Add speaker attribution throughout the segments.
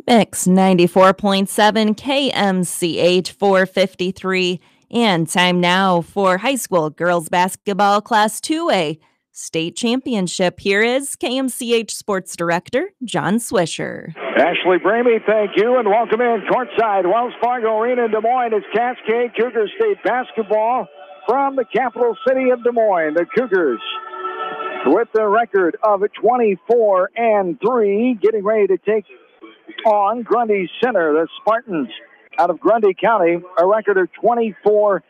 Speaker 1: Mix 94.7 KMCH 453. And time now for high school girls basketball class 2A state championship. Here is KMCH Sports Director John Swisher.
Speaker 2: Ashley Bramey, thank you, and welcome in courtside Wells Fargo Arena in Des Moines. It's Cascade Cougar State basketball from the capital city of Des Moines. The Cougars, with the record of 24-3, getting ready to take on Grundy Center. The Spartans out of Grundy County, a record of 24-1.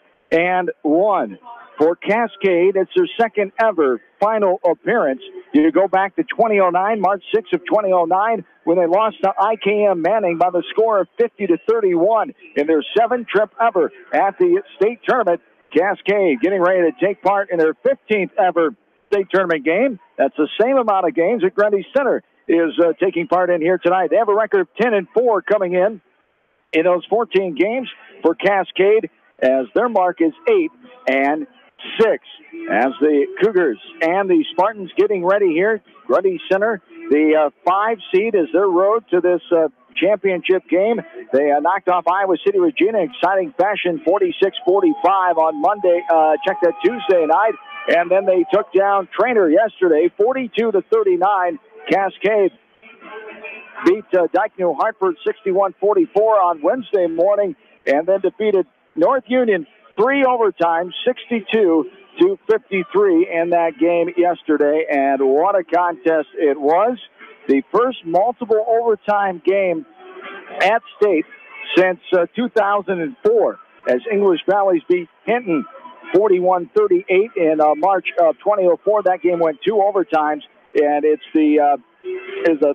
Speaker 2: For Cascade, it's their second ever final appearance. You go back to 2009, March 6th of 2009, when they lost to IKM Manning by the score of 50-31 in their seventh trip ever at the state tournament. Cascade getting ready to take part in their 15th ever state tournament game. That's the same amount of games that Grundy Center is taking part in here tonight. They have a record of 10-4 coming in those 14 games for Cascade, as their mark is 8-6. As the Cougars and the Spartans getting ready here, Grundy Center, the 5 seed, is their road to this championship game. They knocked off Iowa City Regina in exciting fashion, 46-45 on Monday. Check that Tuesday night. And then they took down Trainer yesterday, 42-39. Cascade beat Dyke New Hartford 61-44 on Wednesday morning, and then defeated North Union 3 overtimes, 62-53 in that game yesterday. And what a contest it was. The first multiple overtime game at state since 2004, as English Valleys beat Hinton 41-38 in March of 2004. That game went 2 overtimes, and it's the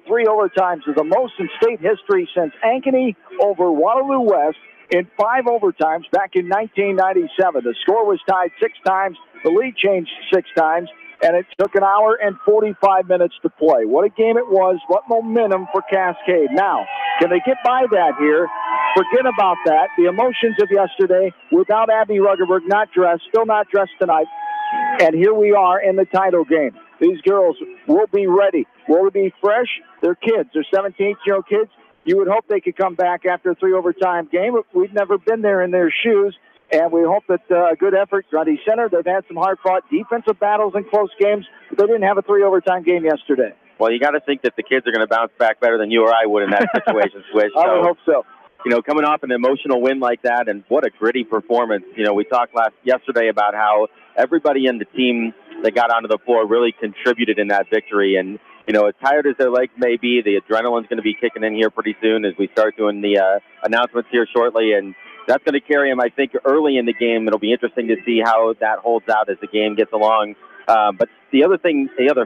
Speaker 2: 3 overtimes is the most in state history since Ankeny over Waterloo West in 5 overtimes back in 1997. The score was tied 6 times. The lead changed 6 times, and it took an hour and 45 minutes to play. What a game it was. What momentum for Cascade. Now, can they get by that here? Forget about that. The emotions of yesterday without Abby Ruggerberg, not dressed, still not dressed tonight. And here we are in the title game. These girls will be ready. Will they be fresh? They're kids. They're 17-year-old kids. You would hope they could come back after a 3 overtime game. We've never been there in their shoes, and we hope that a good effort. Grundy Center, they've had some hard-fought defensive battles and close games, but they didn't have a 3 overtime game yesterday.
Speaker 3: Well, you got to think that the kids are going to bounce back better than you or I would in that situation, Swish.
Speaker 2: I would hope so.
Speaker 3: You know, coming off an emotional win like that, and what a gritty performance. You know, we talked yesterday about how everybody in the team that got onto the floor really contributed in that victory. And, you know, as tired as their legs may be, the adrenaline's going to be kicking in here pretty soon as we start doing the announcements here shortly. And that's going to carry them, I think, early in the game. It'll be interesting to see how that holds out as the game gets along. But the other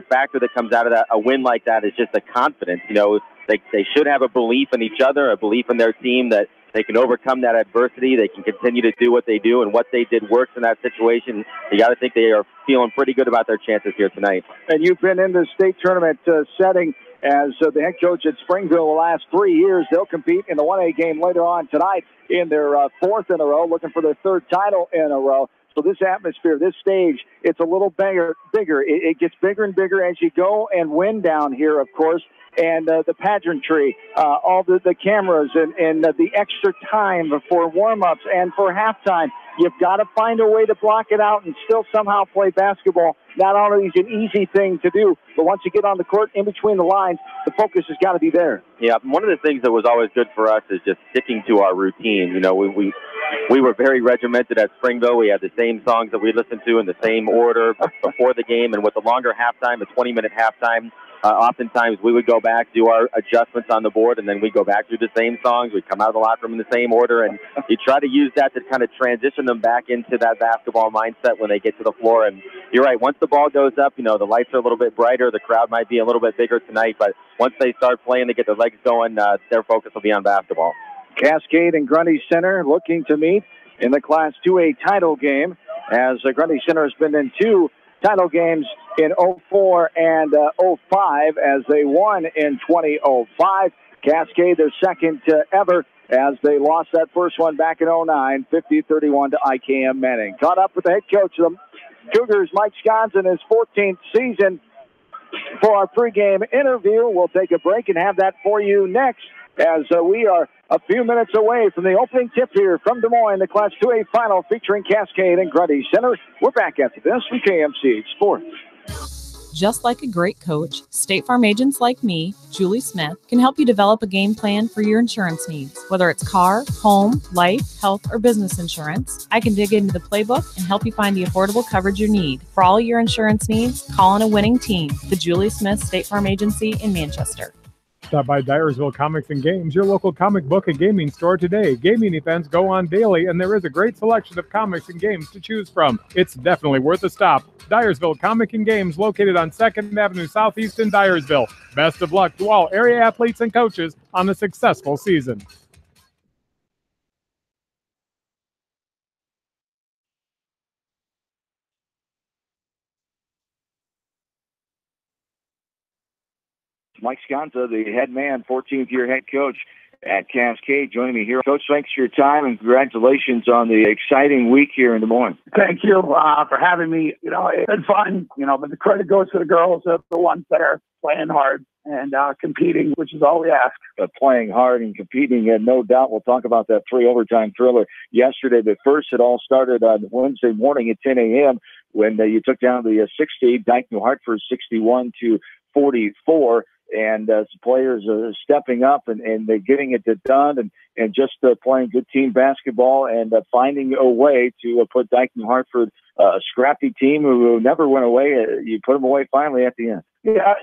Speaker 3: factor that comes out of a win like that is just the confidence. You know, they should have a belief in each other, a belief in their team that they can overcome that adversity. They can continue to do what they do, and what they did works in that situation. You got to think they are feeling pretty good about their chances here tonight.
Speaker 2: And you've been in the state tournament setting as the head coach at Springville the last 3 years. They'll compete in the 1A game later on tonight in their 4th in a row, looking for their 3rd title in a row. So this atmosphere, this stage, it's a little bigger. It gets bigger and bigger as you go and win down here, of course. And the pageantry, all the cameras, and the extra time for warm-ups and for halftime. You've got to find a way to block it out and still somehow play basketball. Not only is it an easy thing to do, but once you get on the court in between the lines, the focus has got to be there.
Speaker 3: Yeah, one of the things that was always good for us is just sticking to our routine. You know, we were very regimented at Springville. We had the same songs that we listened to in the same order before the game, and with the longer halftime, a 20-minute halftime, oftentimes we would go back, do our adjustments on the board, and then we'd go back through the same songs. We'd come out of the locker room in the same order, and you try to use that to kind of transition them back into that basketball mindset when they get to the floor. And you're right, once the ball goes up, you know, the lights are a little bit brighter, the crowd might be a little bit bigger tonight, but once they start playing, they get their legs going, their focus will be on basketball.
Speaker 2: Cascade and Grundy Center looking to meet in the Class 2A title game, as Grundy Center has been in 2 title games in 04 and 05 as they won in 2005. Cascade, their second ever, as they lost that first one back in 09, 50-31 to IKM Manning. Caught up with the head coach of the Cougars, Mike Scons, in his 14th season for our pregame interview. We'll take a break and have that for you next as we are a few minutes away from the opening tip here from Des Moines, the Class 2A final featuring Cascade and Grundy Center. We're back after this with KMCH Sports.
Speaker 4: Just like a great coach, State Farm agents like me, Julie Smith, can help you develop a game plan for your insurance needs. Whether it's car, home, life, health, or business insurance, I can dig into the playbook and help you find the affordable coverage you need. For all your insurance needs, call on a winning team. The Julie Smith State Farm Agency in Manchester.
Speaker 5: Stop by Dyersville Comics and Games, your local comic book and gaming store today. Gaming events go on daily, and there is a great selection of comics and games to choose from. It's definitely worth a stop. Dyersville Comic and Games, located on 2nd Avenue Southeast in Dyersville. Best of luck to all area athletes and coaches on a successful season.
Speaker 2: Mike Sconza, the head man, 14th year head coach at Cascade, joining me here. Coach, thanks for your time and congratulations on the exciting week here in Des Moines.
Speaker 6: Thank you for having me. You know, it's been fun, but the credit goes to the girls, the ones that are playing hard and competing, which is all we ask.
Speaker 2: Playing hard and competing, and no doubt we'll talk about that 3 overtime thriller yesterday. But first, it all started on Wednesday morning at 10 a.m. when you took down the 6-seed Dike New Hartford 61-44. And some players are stepping up and they're getting it done and just playing good team basketball and finding a way to put Dike New Hartford, a scrappy team who never went away. You put them away finally at the end.
Speaker 6: Yeah,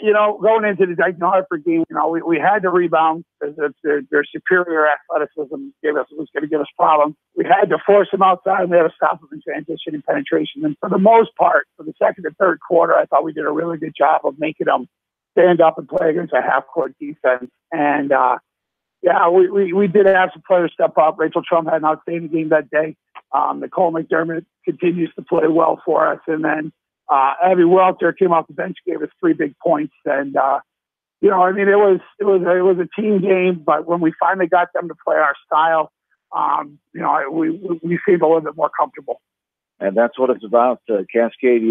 Speaker 6: going into the Dike New Hartford game, we had to rebound because their superior athleticism was going to give us problems. We had to force them outside and we had to stop them in transition and penetration. And for the most part, for the second and third quarter, I thought we did a really good job of making them stand up and play against a half-court defense. And, we did have some players step up. Rachel Trump had an outstanding game that day. Nicole McDermott continues to play well for us. And then Abby Welter came off the bench, gave us 3 big points. And, it was a team game, but when we finally got them to play our style, we seemed a little bit more comfortable.
Speaker 2: And that's what it's about, Cascade.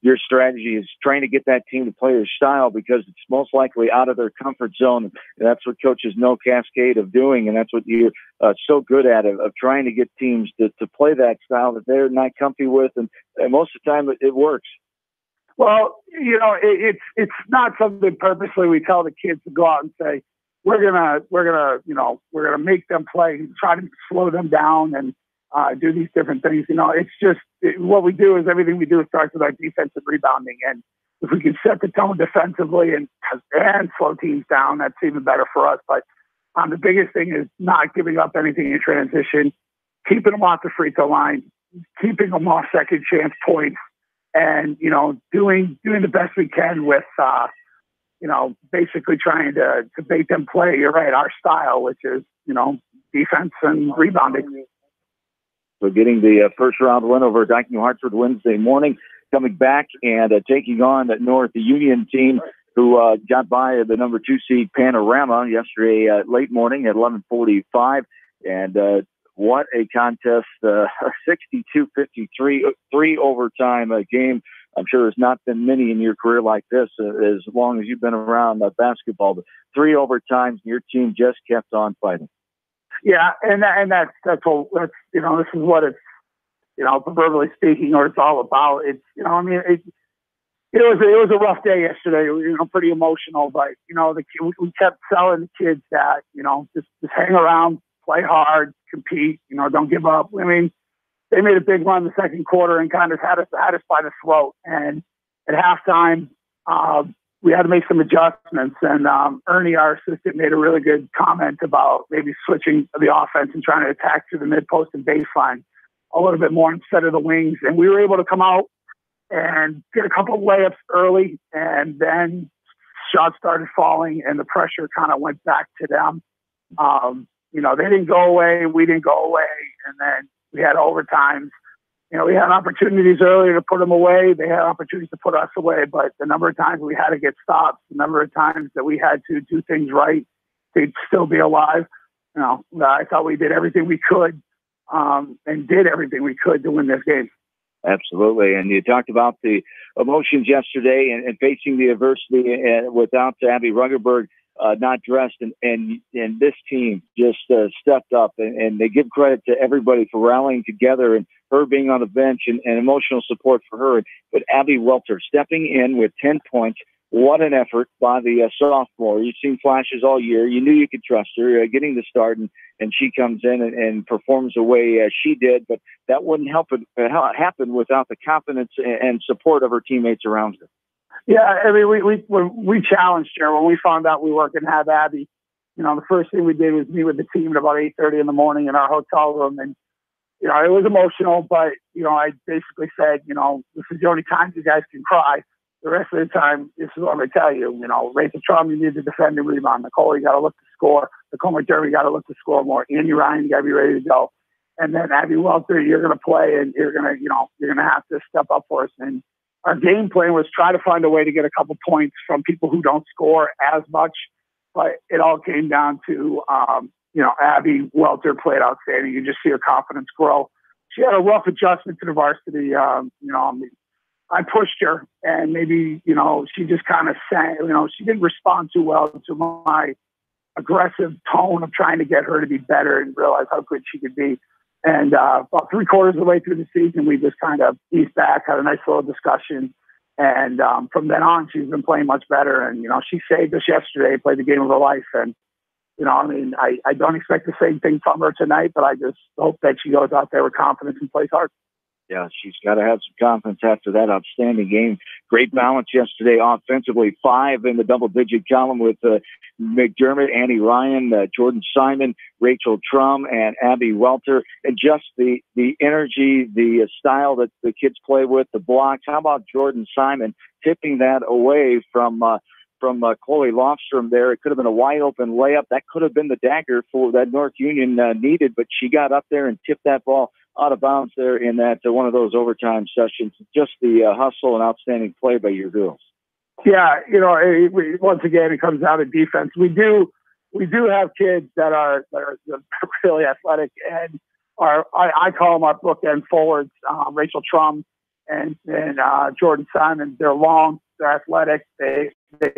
Speaker 2: Your strategy is trying to get that team to play their style because it's most likely out of their comfort zone. And that's what coaches know Cascade of doing, and that's what you're so good at, of trying to get teams to play that style that they're not comfy with. And most of the time, it works.
Speaker 6: Well, it's not something purposely we tell the kids to go out and say, we're gonna make them play and try to slow them down and do these different things. It's just what we do is everything we do starts with our defensive rebounding. And if we can set the tone defensively and slow teams down, that's even better for us. But the biggest thing is not giving up anything in transition, keeping them off the free throw line, keeping them off second chance points, and, doing the best we can with, basically trying to make them play, you're right, our style, which is, defense and rebounding.
Speaker 2: So getting the first round win over Dike New Hartford Wednesday morning, coming back and taking on the North Union team who got by the number 2 seed Panorama yesterday late morning at 11:45. And what a contest, 62-53, 3 overtime game. I'm sure there's not been many in your career like this as long as you've been around basketball. But 3 overtimes, and your team just kept on fighting.
Speaker 6: Yeah, and that's this is what it's proverbially speaking, or it's all about. It's it was a rough day yesterday. Pretty emotional, but we kept telling the kids that just hang around, play hard, compete. Don't give up. They made a big run in the second quarter and kind of had us by the throat. And at halftime, we had to make some adjustments, and Ernie, our assistant, made a really good comment about maybe switching the offense and trying to attack through the mid-post and baseline a little bit more instead of the wings. And we were able to come out and get a couple of layups early, and then shots started falling, and the pressure kind of went back to them. They didn't go away, we didn't go away, and then we had overtimes. We had opportunities earlier to put them away. They had opportunities to put us away, but the number of times we had to get stops, the number of times that we had to do things right, they'd still be alive. I thought we did everything we could and did everything we could to win this game.
Speaker 2: Absolutely. And you talked about the emotions yesterday and facing the adversity without Abby Ruggerberg not dressed, and this team just stepped up, and they give credit to everybody for rallying together and her being on the bench and emotional support for her. But Abby Welter stepping in with 10 points. What an effort by the sophomore. You've seen flashes all year. You knew you could trust her getting the start, and she comes in and performs the way she did. But that wouldn't happen without the confidence and support of her teammates around her.
Speaker 6: Yeah, I mean, we challenged her when we found out we weren't going to have Abby. You know, the first thing we did was meet with the team at about 8:30 in the morning in our hotel room, and you know, it was emotional. But you know, I basically said, you know, this is the only time you guys can cry. The rest of the time, this is what I'm going to tell you. You know, Rachel Trum, you need to defend and rebound. Nicole, you got to look to score. Nicole McDermott, you got to look to score more. Andy Ryan, you got to be ready to go. And then Abby Welter, you're going to play, and you're going to have to step up for us. And our game plan was try to find a way to get a couple points from people who don't score as much. But it all came down to, you know, Abby Welter played outstanding. You just see her confidence grow. She had a rough adjustment to the varsity. You know, I pushed her, and maybe, you know, she just kind of sang, you know, she didn't respond too well to my aggressive tone of trying to get her to be better and realize how good she could be. And about 3/4 of the way through the season, we just kind of eased back, had a nice little discussion. And from then on, she's been playing much better. And, you know, she saved us yesterday, played the game of her life. And, you know, I mean, I don't expect the same thing from her tonight, but I just hope that she goes out there with confidence and plays hard.
Speaker 2: Yeah, she's got to have some confidence after that outstanding game. Great balance yesterday offensively. 5 in the double-digit column with McDermott, Andy Ryan, Jordan Simon, Rachel Trum, and Abby Welter. And just the energy, the style that the kids play with, the blocks. How about Jordan Simon tipping that away from Chloe Lofstrom there? It could have been a wide-open layup. That could have been the dagger for that North Union needed, but she got up there and tipped that ball out of bounds there in that one of those overtime sessions. Just the hustle and outstanding play by your girls.
Speaker 6: Yeah, you know, once again, it comes down to defense. We do have kids that are really athletic, and I call them our bookend forwards. Rachel Trum and Jordan Simon. They're long, they're athletic, they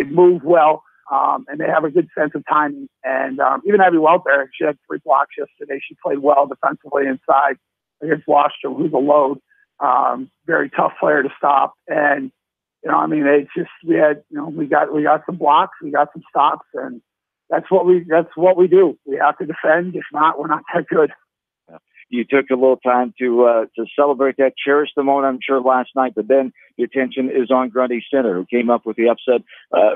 Speaker 6: move well, and they have a good sense of timing. And even Abby Welter, she had 3 blocks yesterday. She played well defensively inside against Lostrom, who's a load. Very tough player to stop. And, you know, I mean, it's just, we got some blocks, we got some stops, and that's what we do. We have to defend. If not, we're not that good.
Speaker 2: You took a little time to celebrate that, cherish the moment, I'm sure, last night, but then the attention is on Grundy Center, who came up with the upset,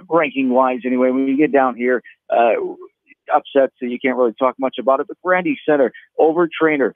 Speaker 2: ranking-wise anyway. When you get down here, upsets, so you can't really talk much about it, but Grundy Center, over-trainer,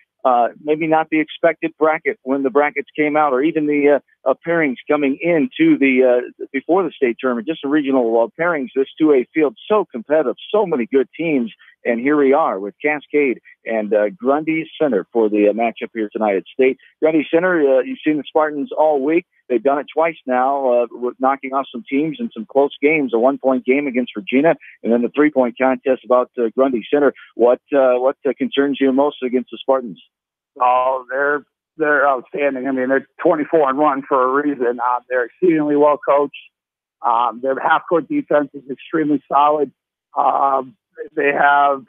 Speaker 2: maybe not the expected bracket when the brackets came out, or even the pairings coming into the before the state tournament, just the regional pairings. This 2A field, so competitive, so many good teams, and here we are with Cascade and Grundy Center for the matchup here tonight at state. Grundy Center, you've seen the Spartans all week. They've done it twice now, with knocking off some teams in some close games, a 1-point game against Regina, and then the 3-point contest about Grundy Center. What concerns you most against the Spartans?
Speaker 6: Oh, they're outstanding. I mean, they're 24-1 for a reason. They're exceedingly well coached. Their half-court defense is extremely solid. They're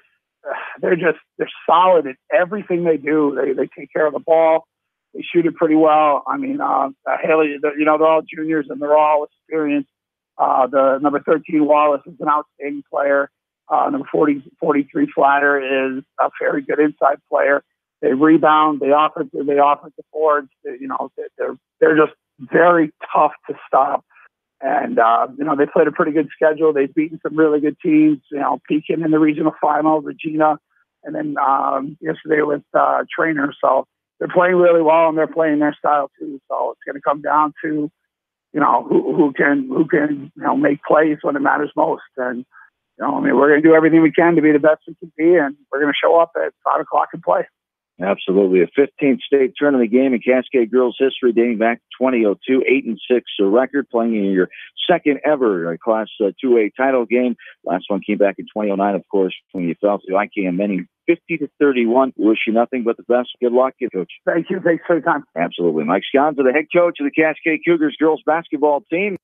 Speaker 6: solid at everything they do. They take care of the ball. They shoot it pretty well. I mean, Haley, they're all juniors and they're all experienced. The number 13 Wallace is an outstanding player. Number 43 Flatter is a very good inside player. They rebound. They offer the boards. They're just very tough to stop. And, they played a pretty good schedule. They've beaten some really good teams, Pekin in the regional final, Regina, and then yesterday with Trainer. So they're playing really well, and they're playing their style too. So it's going to come down to, who can make plays when it matters most. And, we're going to do everything we can to be the best we can be, and we're going to show up at 5 o'clock and play.
Speaker 2: Absolutely. A 15th state tournament game in Cascade girls history dating back to 2002, 8-6 record, playing in your second ever Class 2A title game. Last one came back in 2009, of course, when you fell to IKM Manning 50-31. Wish you nothing but the best. Good luck, Coach.
Speaker 6: Thank you. Thanks for your time.
Speaker 2: Absolutely. Mike Sconza, the head coach of the Cascade Cougars girls basketball team.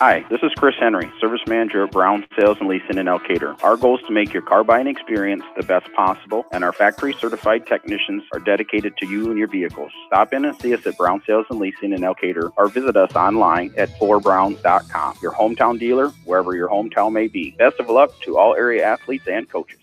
Speaker 7: Hi, this is Chris Henry, Service Manager at Brown Sales and Leasing in Elkader. Our goal is to make your car buying experience the best possible, and our factory-certified technicians are dedicated to you and your vehicles. Stop in and see us at Brown Sales and Leasing in Elkader, or visit us online at forbrowns.com. Your hometown dealer, wherever your hometown may be. Best of luck to all area athletes and coaches.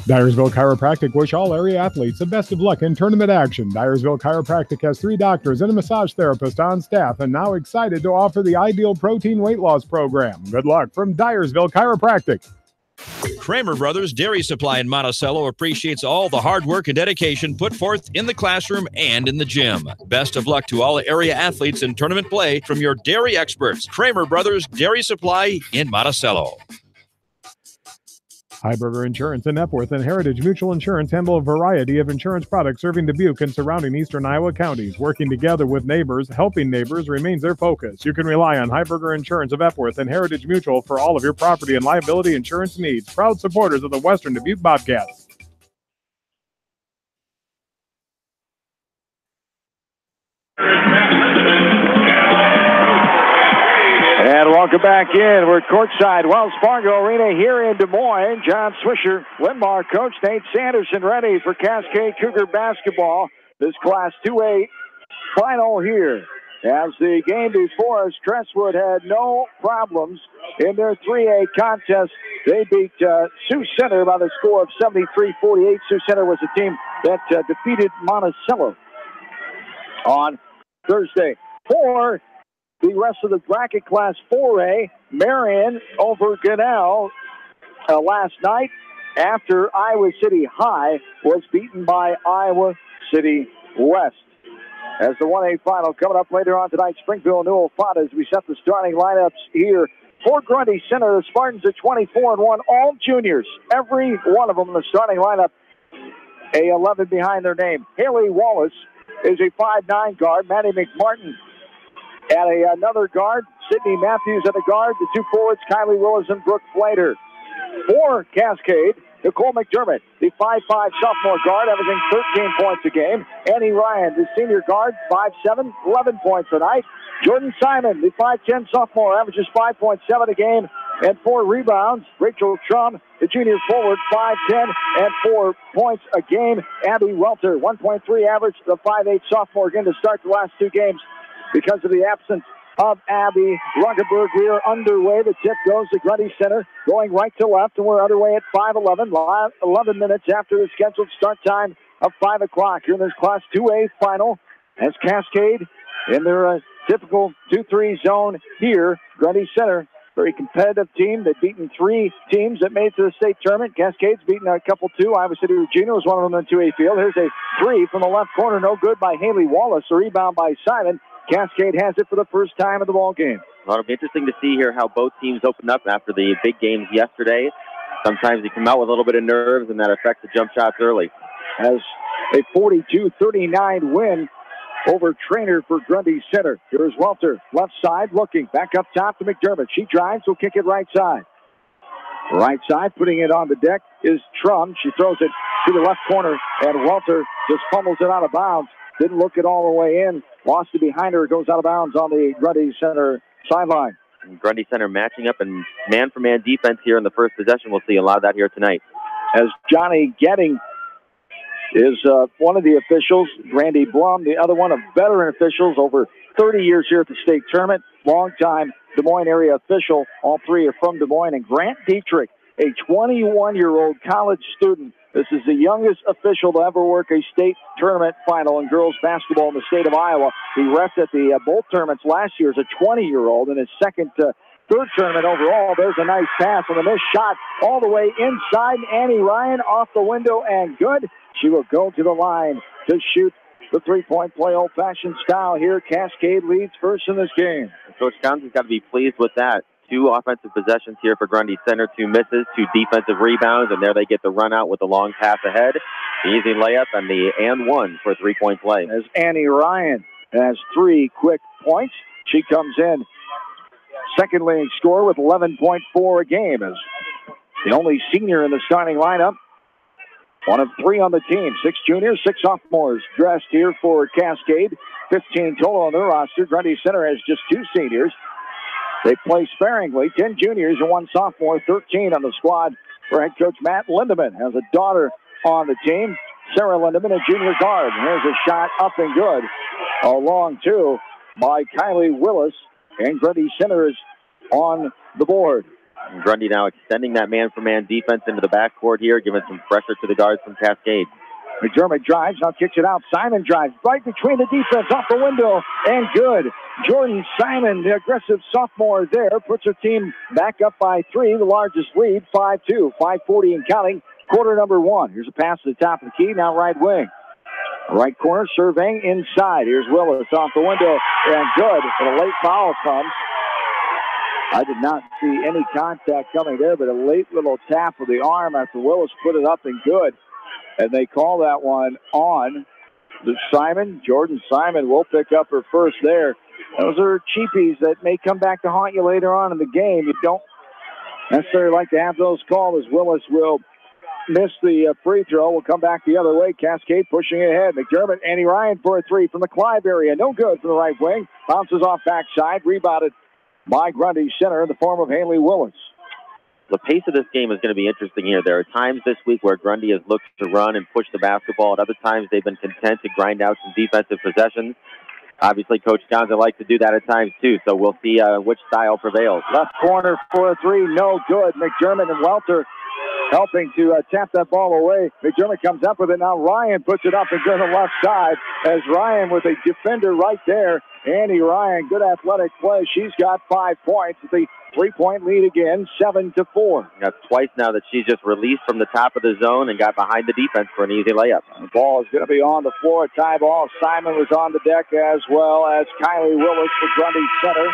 Speaker 5: Dyersville Chiropractic wish all area athletes the best of luck in tournament action. Dyersville Chiropractic has 3 doctors and a massage therapist on staff and now excited to offer the Ideal Protein Weight Loss Program. Good luck from Dyersville Chiropractic.
Speaker 8: Kramer Brothers Dairy Supply in Monticello appreciates all the hard work and dedication put forth in the classroom and in the gym. Best of luck to all area athletes in tournament play from your dairy experts. Kramer Brothers Dairy Supply in Monticello.
Speaker 5: Heiberger Insurance in Epworth and Heritage Mutual Insurance handle a variety of insurance products serving Dubuque and surrounding eastern Iowa counties. Working together with neighbors, helping neighbors remains their focus. You can rely on Heiberger Insurance of Epworth and Heritage Mutual for all of your property and liability insurance needs. Proud supporters of the Western Dubuque Bobcats.
Speaker 2: And welcome back in. We're courtside Wells Fargo Arena here in Des Moines. John Swisher, Linmar coach Nate Sanderson ready for Cascade Cougar basketball. This Class 2A final here. As the game before us, Crestwood had no problems in their 3A contest. They beat Sioux Center by the score of 73-48. Sioux Center was the team that defeated Monticello on Thursday. For the rest of the bracket, Class 4A, Marion over Goodell last night after Iowa City High was beaten by Iowa City West. As the 1A final coming up later on tonight, Springfield Newell fought as we set the starting lineups here. For Grundy Center, the Spartans are 24-1, all juniors. Every one of them in the starting lineup, a 11 behind their name. Haley Wallace is a 5'9 guard. Maddie McMartin at another guard. Sydney Matthews at the guard. The 2 forwards, Kylie Willis and Brooke Flater. For Cascade, Nicole McDermott, the 5'5 sophomore guard, averaging 13 points a game. Annie Ryan, the senior guard, 5'7, 11 points tonight. Jordan Simon, the 5'10 sophomore, averages 5.7 a game and 4 rebounds. Rachel Trum, the junior forward, 5'10 and 4 points a game. Abby Welter, 1.3 average, the 5'8 sophomore, again to start the last 2 games. Because of the absence of Abby Ruggenberg, we are underway. The tip goes to Grundy Center, going right to left, and we're underway at 5:11, 11 minutes after the scheduled start time of 5 o'clock. Here in this Class 2A final, as Cascade in their typical 2-3 zone here. Grundy Center, very competitive team. They've beaten 3 teams that made it to the state tournament. Cascade's beaten a couple, 2. Iowa City Regina was one of them in the 2A field. Here's a 3 from the left corner, no good by Haley Wallace. A rebound by Simon. Cascade has it for the first time in the ball game.
Speaker 3: Well, it'll be interesting to see here how both teams open up after the big games yesterday. Sometimes you come out with a little bit of nerves, and that affects the jump shots early.
Speaker 2: As a 42-39 win over Trainer for Grundy Center. Here's Welter, left side, looking. Back up top to McDermott. She drives, will kick it right side. Right side, putting it on the deck is Trum. She throws it to the left corner, and Welter just fumbles it out of bounds. Didn't look it all the way in. Lost it behind her. It goes out of bounds on the Grundy Center sideline.
Speaker 3: And Grundy Center matching up in man-for-man defense here in the first possession. We'll see a lot of that here tonight.
Speaker 2: As Johnny Getting is one of the officials, Randy Blum, the other one of veteran officials, over 30 years here at the state tournament, longtime Des Moines area official. All 3 are from Des Moines. And Grant Dietrich, a 21-year-old college student. This is the youngest official to ever work a state tournament final in girls basketball in the state of Iowa. He refed at the both tournaments last year as a 20-year-old in his third tournament overall. There's a nice pass and a missed shot all the way inside. Annie Ryan off the window and good. She will go to the line to shoot the three-point play, old-fashioned style here. Cascade leads first in this game.
Speaker 3: Coach Townsend's got to be pleased with that. 2 offensive possessions here for Grundy Center, 2 misses, 2 defensive rebounds, and there they get the run out with the long pass ahead. The easy layup and the and 1 for a 3-point play.
Speaker 2: As Annie Ryan has 3 quick points, she comes in second leading scorer with 11.4 a game. As the only senior in the starting lineup, 1 of 3 on the team. 6 juniors, 6 sophomores dressed here for Cascade. 15 total on their roster. Grundy Center has just 2 seniors. They play sparingly. 10 juniors and 1 sophomore, 13 on the squad for head coach Matt Lindeman. Has a daughter on the team, Sarah Lindeman, a junior guard. And here's a shot up and good. A long two by Kylie Willis. And Grundy Center is on the board.
Speaker 3: And Grundy now extending that man-for-man defense into the backcourt here, giving some pressure to the guards from Cascade.
Speaker 2: McDermott drives, now kicks it out. Simon drives right between the defense, off the window, and good. Jordan Simon, the aggressive sophomore there, puts her team back up by 3, the largest lead, 5-2, 5:40 and counting, quarter number 1. Here's a pass to the top of the key, now right wing. Right corner, surveying inside. Here's Willis off the window, and good. And a late foul comes. I did not see any contact coming there, but a late little tap of the arm after Willis put it up and good. And they call that one on to Simon. Jordan Simon will pick up her first there. Those are cheapies that may come back to haunt you later on in the game. You don't necessarily like to have those called, as Willis will miss the free throw. Will come back the other way. Cascade pushing ahead. McDermott, Annie Ryan for a 3 from the Clive area. No good for the right wing. Bounces off backside. Rebounded by Grundy Center in the form of Haley Willis.
Speaker 3: The pace of this game is going to be interesting here. There are times this week where Grundy has looked to run and push the basketball. At other times, they've been content to grind out some defensive possessions. Obviously, Coach Townsend likes to do that at times, too, so we'll see which style prevails.
Speaker 2: Left corner for a 3, no good. McDermott and Welter helping to tap that ball away. McDermott comes up with it. Now Ryan puts it up and to the left side, as Ryan with a defender right there. Annie Ryan, good athletic play. She's got 5 points. The 3-point lead again, 7-4.
Speaker 3: That's twice now that she's just released from the top of the zone and got behind the defense for an easy layup.
Speaker 2: The ball is going to be on the floor. Tie ball. Simon was on the deck, as well as Kylie Willis for Grundy Center.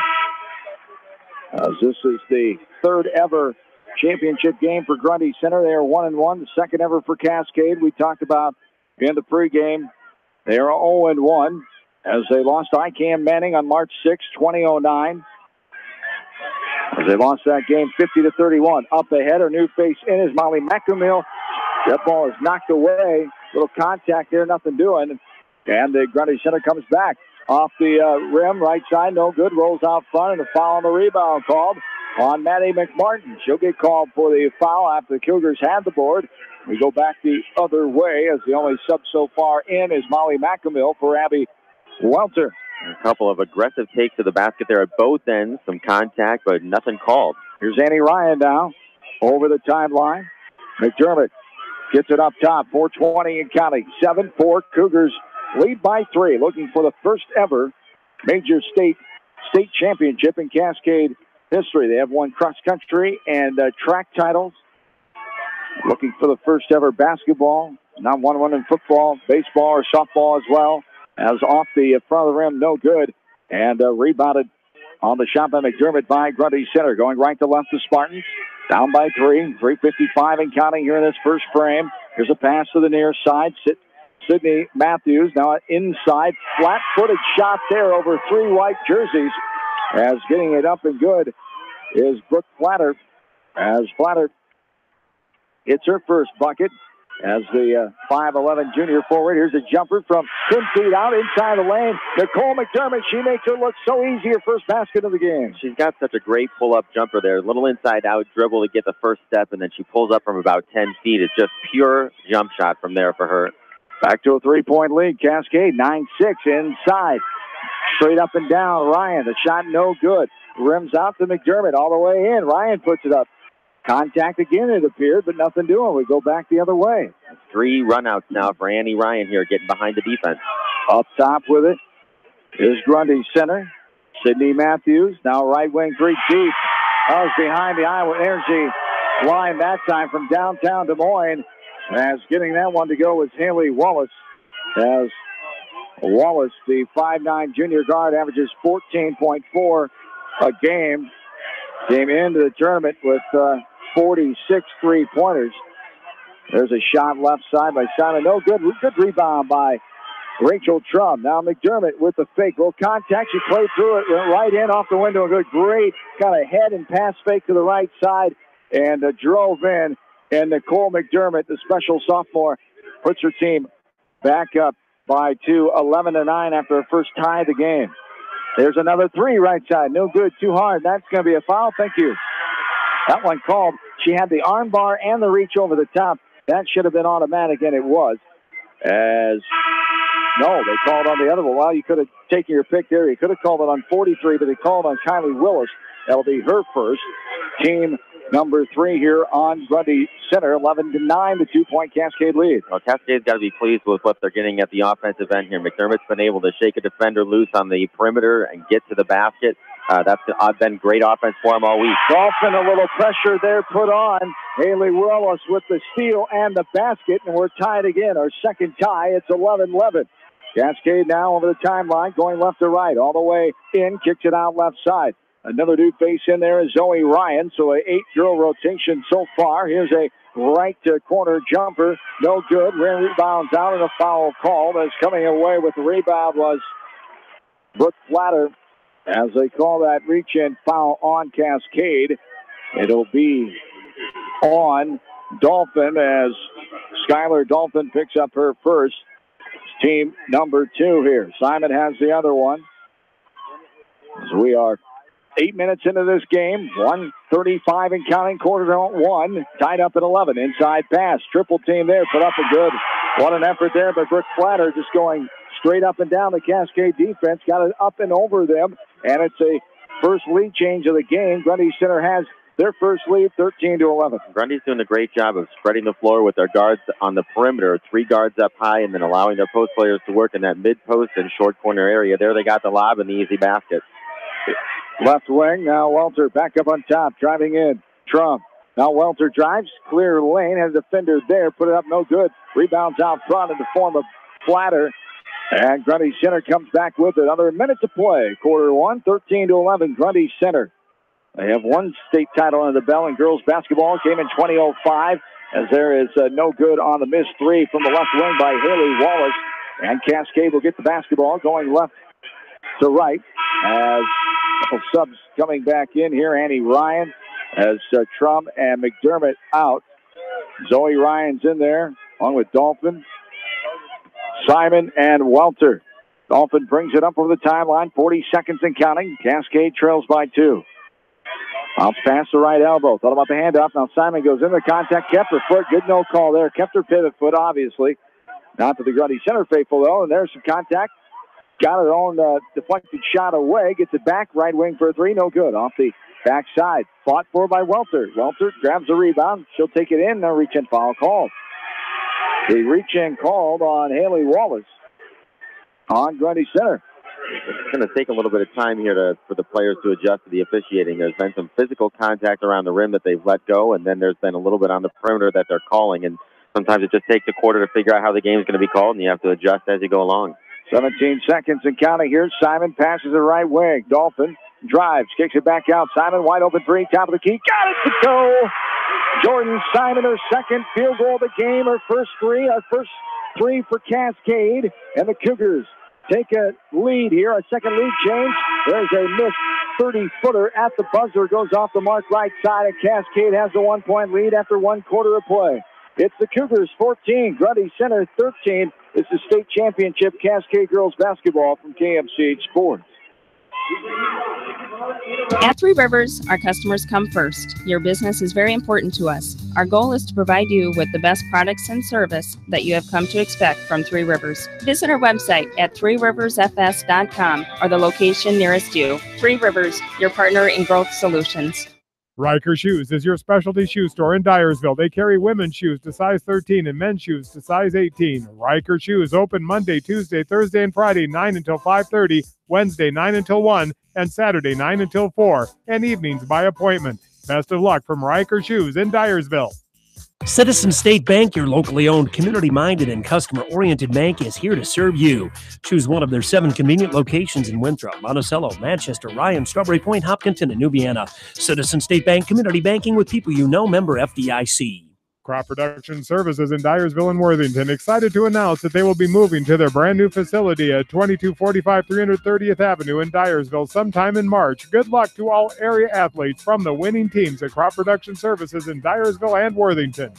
Speaker 2: This is the 3rd ever championship game for Grundy Center. They are 1-1, the 2nd ever for Cascade. We talked about in the pregame. They are 0-1 as they lost to ICAM Manning on March 6, 2009. As they lost that game 50-31. Up ahead, her new face in is Molly McNamee. That ball is knocked away. Little contact there, nothing doing. And the Grundy Center comes back. Off the rim, right side, no good. Rolls out front, and a foul on the rebound called on Maddie McMartin. She'll get called for the foul after the Cougars had the board. We go back the other way, as the only sub so far in is Molly McNamee for Abby Welter.
Speaker 3: A couple of aggressive takes to the basket there at both ends. Some contact, but nothing called.
Speaker 2: Here's Annie Ryan now over the timeline. McDermott gets it up top. 4:20 and counting. 7-4. Cougars lead by 3. Looking for the first ever major state championship in Cascade history. They have won cross country and track titles. Looking for the first ever basketball. Not one in football, baseball, or softball as well. As off the front of the rim, no good. And rebounded on the shot by McDermott by Grundy Center. Going right to left to Spartans. Down by 3. 3:55 and counting here in this first frame. Here's a pass to the near side. Sydney Matthews now inside. Flat-footed shot there over 3 white jerseys. As getting it up and good is Brooke Flatter. As Flatter hits her first bucket. As the 5'11 junior forward. Here's a jumper from 10 feet out inside the lane. Nicole McDermott, she makes it look so easy, her first basket of the game.
Speaker 3: She's got such a great pull-up jumper there. A little inside-out dribble to get the first step, and then she pulls up from about 10 feet. It's just pure jump shot from there for her.
Speaker 2: Back to a 3-point lead. Cascade, 9-6 inside. Straight up and down. Ryan, the shot no good. Rims out to McDermott all the way in. Ryan puts it up. Contact again, it appeared, but nothing doing. We go back the other way.
Speaker 3: 3 runouts now for Annie Ryan here, getting behind the defense.
Speaker 2: Up top with it is Grundy Center. Sydney Matthews, now right wing 3 deep. That was behind the Iowa Energy line that time from downtown Des Moines. As getting that one to go was Haley Wallace. As Wallace, the 5'9 junior guard, averages 14.4 a game. Came into the tournament with 46 3-pointers. There's a shot left side by Simon. No good. Good rebound by Rachel Trum. Now McDermott with the fake. Little contact. She played through it. Went right in off the window. Good. Great. Got a head and pass fake to the right side. And drove in. And Nicole McDermott, the special sophomore, puts her team back up by 2, 11-9 after her first tie of the game. There's another three right side. No good. Too hard. That's going to be a foul. Thank you. That one called. She had the arm bar and the reach over the top. That should have been automatic, and it was. No, they called on the other one. Well, you could have taken your pick there. You could have called it on 43, but they called on Kylie Willis. That'll be her first. Team number 3 here on Grundy Center, 11-9, the 2-point Cascade lead.
Speaker 3: Well, Cascade's got to be pleased with what they're getting at the offensive end here. McDermott's been able to shake a defender loose on the perimeter and get to the basket. That's been great offense for him all week.
Speaker 2: Dolphin, a little pressure there put on. Haley Willis with the steal and the basket, and we're tied again. Our second tie. It's 11-11. Cascade now over the timeline, going left to right, all the way in, kicks it out left side. Another new face in there is Zoe Ryan, so an 8-girl rotation so far. Here's a right corner jumper, no good. Rebounds out, and a foul call. That's coming away with the rebound was Brooke Flatter, as they call that reach-in foul on Cascade. It'll be on Dolphin as Skylar Dolphin picks up her first. Team number 2 here. Simon has the other one. So we are 8 minutes into this game. 1:35 and counting, quarter on 1. Tied up at 11. Inside pass. Triple team there. Put up a good. What an effort there by Brooke Flatter, just going straight up and down the Cascade defense. Got it up and over them. And it's a first lead change of the game. Grundy Center has their first lead, 13-11.
Speaker 3: Grundy's doing a great job of spreading the floor with their guards on the perimeter, 3 guards up high, and then allowing their post players to work in that mid-post and short corner area. There they got the lob and the easy basket.
Speaker 2: Left wing, now Welter back up on top, driving in. Trump. Now Welter drives, clear lane, has a defender there, put it up, no good. Rebounds out front in the form of Flatter. And Grundy Center comes back with it. Another minute to play. Quarter 1, 13-11, Grundy Center. They have one state title under the belt in girls basketball. Came in 2005, as there is no good on the missed 3 from the left wing by Haley Wallace. And Cascade will get the basketball going left to right. As a couple subs coming back in here. Annie Ryan as Trump and McDermott out. Zoe Ryan's in there, along with Dolphin, Simon, and Welter. Dolphin brings it up over the timeline. 40 seconds and counting. Cascade trails by 2. Bounce past the right elbow. Thought about the handoff. Now Simon goes into contact. Kept her foot. Good no call there. Kept her pivot foot, obviously. Not to the Grundy Center faithful, though. And there's some contact. Got her own deflected shot away. Gets it back. Right wing for a 3. No good. Off the backside. Fought for by Welter. Welter grabs the rebound. She'll take it in. No reach-in foul called. The reach-in called on Haley Wallace on Grundy Center.
Speaker 3: It's going to take a little bit of time here for the players to adjust to the officiating. There's been some physical contact around the rim that they've let go, and then there's been a little bit on the perimeter that they're calling. And sometimes it just takes a quarter to figure out how the game is going to be called, and you have to adjust as you go along.
Speaker 2: 17 seconds and counting here. Simon passes the right wing. Dolphin drives, kicks it back out. Simon wide open 3, top of the key. Got it to go. Jordan Simon, her second field goal of the game. Her first 3. Our first 3 for Cascade. And the Cougars take a lead here, a second lead change. There's a missed 30-footer at the buzzer. Goes off the mark right side, and Cascade has the 1-point lead after 1 quarter of play. It's the Cougars 14, Grundy Center 13. It's the state championship Cascade girls basketball from KMCH Sports.
Speaker 9: At Three Rivers, our customers come first. Your business is very important to us. Our goal is to provide you with the best products and service that you have come to expect from Three Rivers. Visit our website at threeriversfs.com or the location nearest you. Three Rivers, your partner in growth solutions.
Speaker 5: Riker Shoes is your specialty shoe store in Dyersville. They carry women's shoes to size 13 and men's shoes to size 18. Riker Shoes open Monday, Tuesday, Thursday, and Friday, 9 until 5:30, Wednesday, 9 until 1, and Saturday, 9 until 4, and evenings by appointment. Best of luck from Riker Shoes in Dyersville.
Speaker 10: Citizen State Bank, your locally owned, community-minded, and customer-oriented bank, is here to serve you. Choose one of their 7 convenient locations in Winthrop, Monticello, Manchester, Ryan, Strawberry Point, Hopkinton, and New Vienna. Citizen State Bank, community banking with people you know, member FDIC.
Speaker 5: Crop Production Services in Dyersville and Worthington excited to announce that they will be moving to their brand new facility at 2245 330th Avenue in Dyersville sometime in March. Good luck to all area athletes from the winning teams at Crop Production Services in Dyersville and Worthington.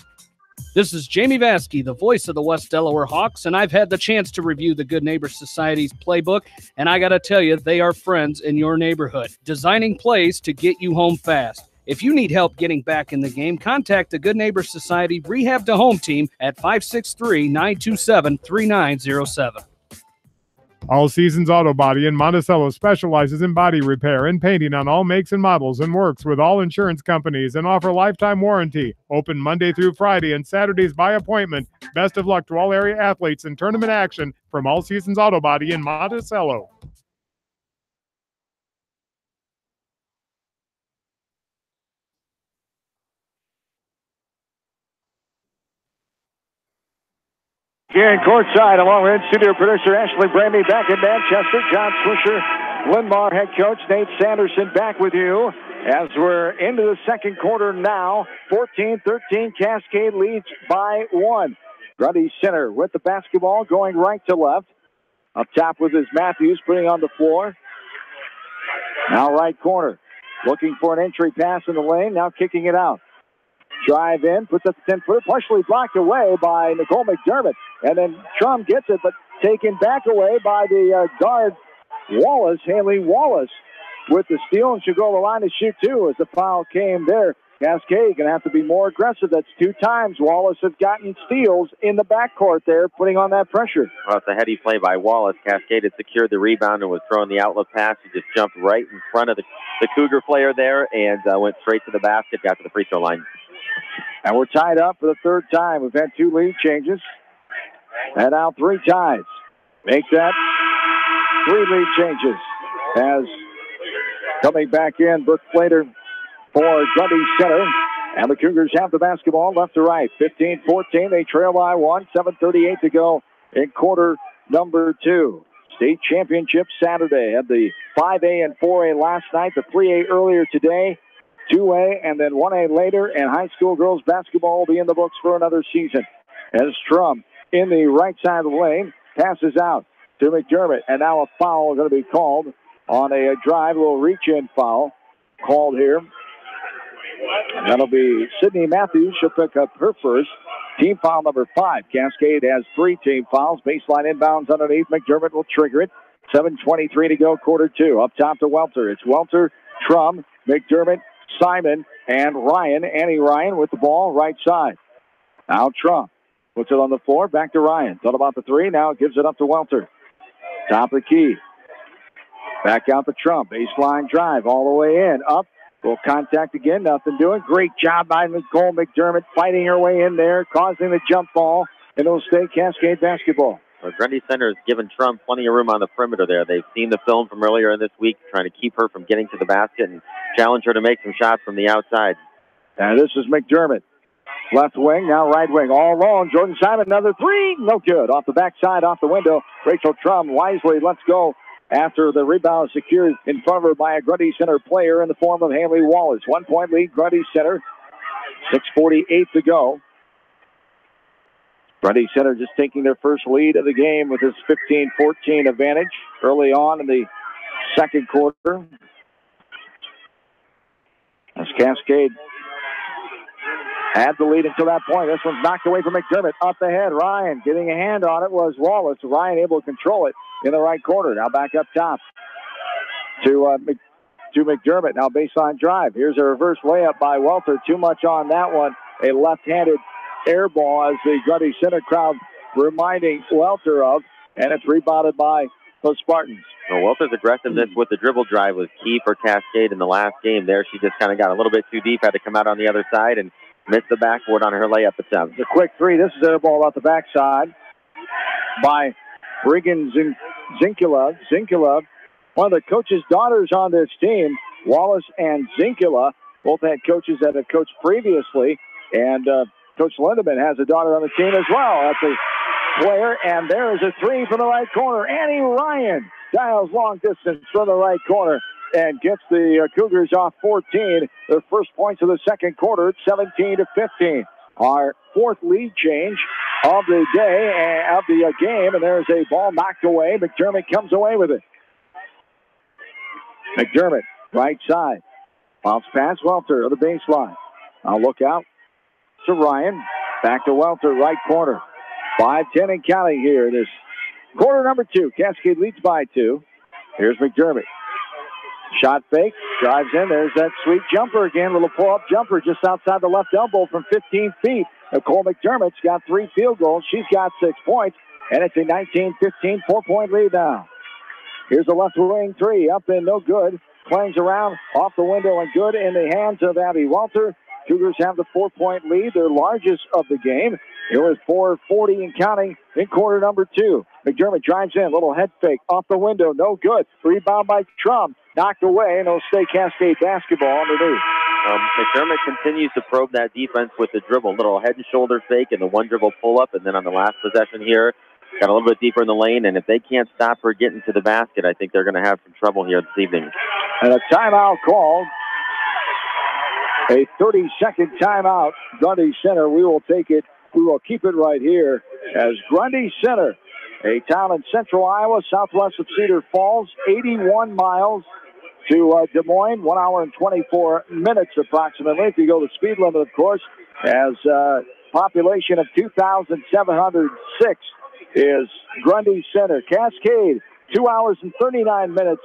Speaker 11: This is Jamie Vaskey, the voice of the West Delaware Hawks, and I've had the chance to review the Good Neighbor Society's playbook, and I got to tell you, they are friends in your neighborhood, designing plays to get you home fast. If you need help getting back in the game, contact the Good Neighbor Society Rehab to Home team at 563-927-3907.
Speaker 5: All Seasons Auto Body in Monticello specializes in body repair and painting on all makes and models and works with all insurance companies and offer lifetime warranty. Open Monday through Friday and Saturdays by appointment. Best of luck to all area athletes in tournament action from All Seasons Auto Body in Monticello.
Speaker 2: Here in courtside, along with studio producer Ashley Bramey back in Manchester. John Swisher, Lindmar head coach Nate Sanderson back with you as we're into the second quarter now. 14-13, Cascade leads by 1. Grundy center with the basketball going right to left. Up top with his Matthews putting on the floor. Now right corner, looking for an entry pass in the lane, now kicking it out. Drive in, puts up the 10-footer, partially blocked away by Nicole McDermott. And then Trump gets it, but taken back away by the guard Wallace, Haley Wallace, with the steal, and should go to the line to shoot two as the foul came there. Cascade going to have to be more aggressive. That's 2 times Wallace has gotten steals in the backcourt there, putting on that pressure.
Speaker 3: Well, it's a heady play by Wallace. Cascade had secured the rebound and was throwing the outlet pass. He just jumped right in front of the Cougar player there and went straight to the basket, got to the free throw line.
Speaker 2: And we're tied up for the third time. We've had 2 lead changes. And now 3 ties. Make that 3 lead changes. As coming back in, Brooke Slater for Grundy Center. And the Cougars have the basketball left to right. 15-14. They trail by 1. 7:38 to go in quarter number 2. State championship Saturday. Had the 5A and 4A last night. The 3A earlier today. 2A and then 1A later. And high school girls basketball will be in the books for another season. As Strum in the right side of the lane passes out to McDermott. And now a foul going to be called on a drive. A little reach-in foul called here. That'll be Sydney Matthews. She'll pick up her first. Team foul number 5. Cascade has 3 team fouls. Baseline inbounds underneath. McDermott will trigger it. 7:23 to go, quarter 2. Up top to Welter. It's Welter, Trum, McDermott, Simon, and Ryan. Annie Ryan with the ball right side. Now Trum puts it on the floor. Back to Ryan. Thought about the 3. Now gives it up to Welter. Top of the key. Back out to Trum. Baseline drive all the way in. Up. Full contact again. Nothing doing. Great job by Nicole McDermott fighting her way in there, causing the jump ball. And it'll stay Cascade basketball.
Speaker 3: Well, Grundy Center has given Trump plenty of room on the perimeter there. They've seen the film from earlier in this week, trying to keep her from getting to the basket and challenge her to make some shots from the outside.
Speaker 2: And this is McDermott. Left wing, now right wing. All alone. Jordan Simon, another 3. No good. Off the backside, off the window. Rachel Trum wisely lets go after the rebound secured in front of her by a Grundy Center player in the form of Haley Wallace. 1-point lead, Grundy Center. 6:48 to go. Grundy Center just taking their first lead of the game with this 15-14 advantage early on in the second quarter. As Cascade had the lead until that point. This one's knocked away from McDermott. Up the head, Ryan getting a hand on it was Wallace. Ryan able to control it in the right corner. Now back up top to McDermott. Now baseline drive. Here's a reverse layup by Welter. Too much on that one. A left-handed air ball as the Grundy Center crowd reminding Welter of, and it's rebounded by the Spartans.
Speaker 3: Well, Welter's aggressiveness with the dribble drive was key for Cascade in the last game there. She just kind of got a little bit too deep, had to come out on the other side and missed the backboard on her layup attempt.
Speaker 2: The quick 3. This is a ball out the backside by Regan Zinkula. Zinkula, one of the coach's daughters on this team. Wallace and Zinkula both had coaches that had coached previously, and Coach Lindemann has a daughter on the team as well. That's a player, and there is a 3 from the right corner. Annie Ryan dials long distance from the right corner and gets the Cougars off 14. Their first points of the second quarter, 17-15. Our 4th lead change of the day, of the game, and there's a ball knocked away. McDermott comes away with it. McDermott, right side. Bounce pass, Welter of the baseline. I'll look out to Ryan. Back to Welter, right corner. 5-10 and counting here. This quarter number 2. Cascade leads by 2. Here's McDermott. Shot fake, drives in. There's that sweet jumper again. Little pull-up jumper just outside the left elbow from 15 feet. Nicole McDermott's got 3 field goals. She's got 6 points, and it's a 19-15 4-point lead now. Here's the left wing 3, up and no good. Clangs around, off the window and good in the hands of Abby Welter. Cougars have the 4-point lead, their largest of the game. Here is 4:40 and counting in quarter number 2. McDermott drives in, little head fake, off the window, no good. Rebound by Trump, knocked away, and it'll stay Cascade basketball underneath.
Speaker 3: McDermott continues to probe that defense with the dribble. Little head and shoulder fake and the one dribble pull-up, and then on the last possession here, got a little bit deeper in the lane, and if they can't stop her getting to the basket, I think they're going to have some trouble here this evening.
Speaker 2: And a timeout called. A 30-second timeout. Grundy Center, we will take it. We will keep it right here as Grundy Center, a town in central Iowa, southwest of Cedar Falls, 81 miles to Des Moines, 1 hour and 24 minutes approximately. If you go the speed limit, of course, as population of 2,706 is Grundy Center. Cascade, 2 hours and 39 minutes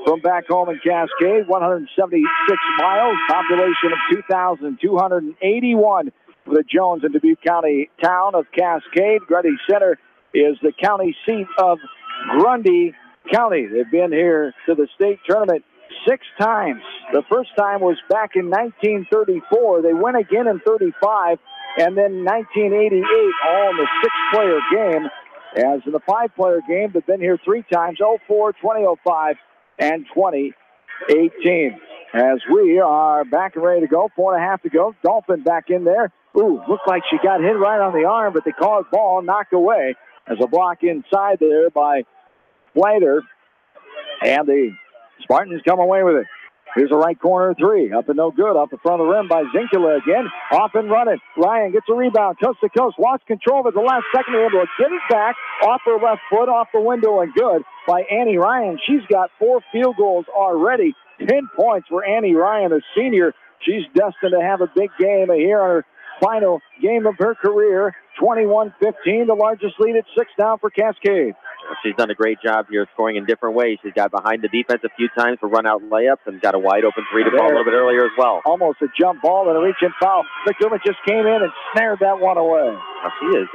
Speaker 2: from back home in Cascade, 176 miles, population of 2,281 for the Jones and Dubuque County town of Cascade. Grundy Center is the county seat of Grundy County. They've been here to the state tournament 6 times. The first time was back in 1934. They went again in 35, and then 1988, all in the 6-player game. As in the 5-player game, they've been here 3 times, 04, 2005, and 2018. As we are back and ready to go, 4.5 to go. Dolphin back in there. Ooh, looked like she got hit right on the arm, but they called ball knocked away as a block inside there by Flater. And the Spartans come away with it. Here's a right corner 3. Up and no good. Up in front of the rim by Zinkula again. Off and running. Ryan gets a rebound. Coast to coast. Lost control of it the last second. Able to get it back. Off her left foot. Off the window and good by Annie Ryan. She's got 4 field goals already. 10 points for Annie Ryan, a senior. She's destined to have a big game here on her final game of her career. 21-15, the largest lead at 6 now for Cascade.
Speaker 3: She's done a great job here scoring in different ways. She's got behind the defense a few times for run-out layups and got a wide-open 3 to fall a little bit earlier as well.
Speaker 2: Almost a jump ball and a reach-in foul. McDermott just came in and snared that one away.
Speaker 3: Now, she is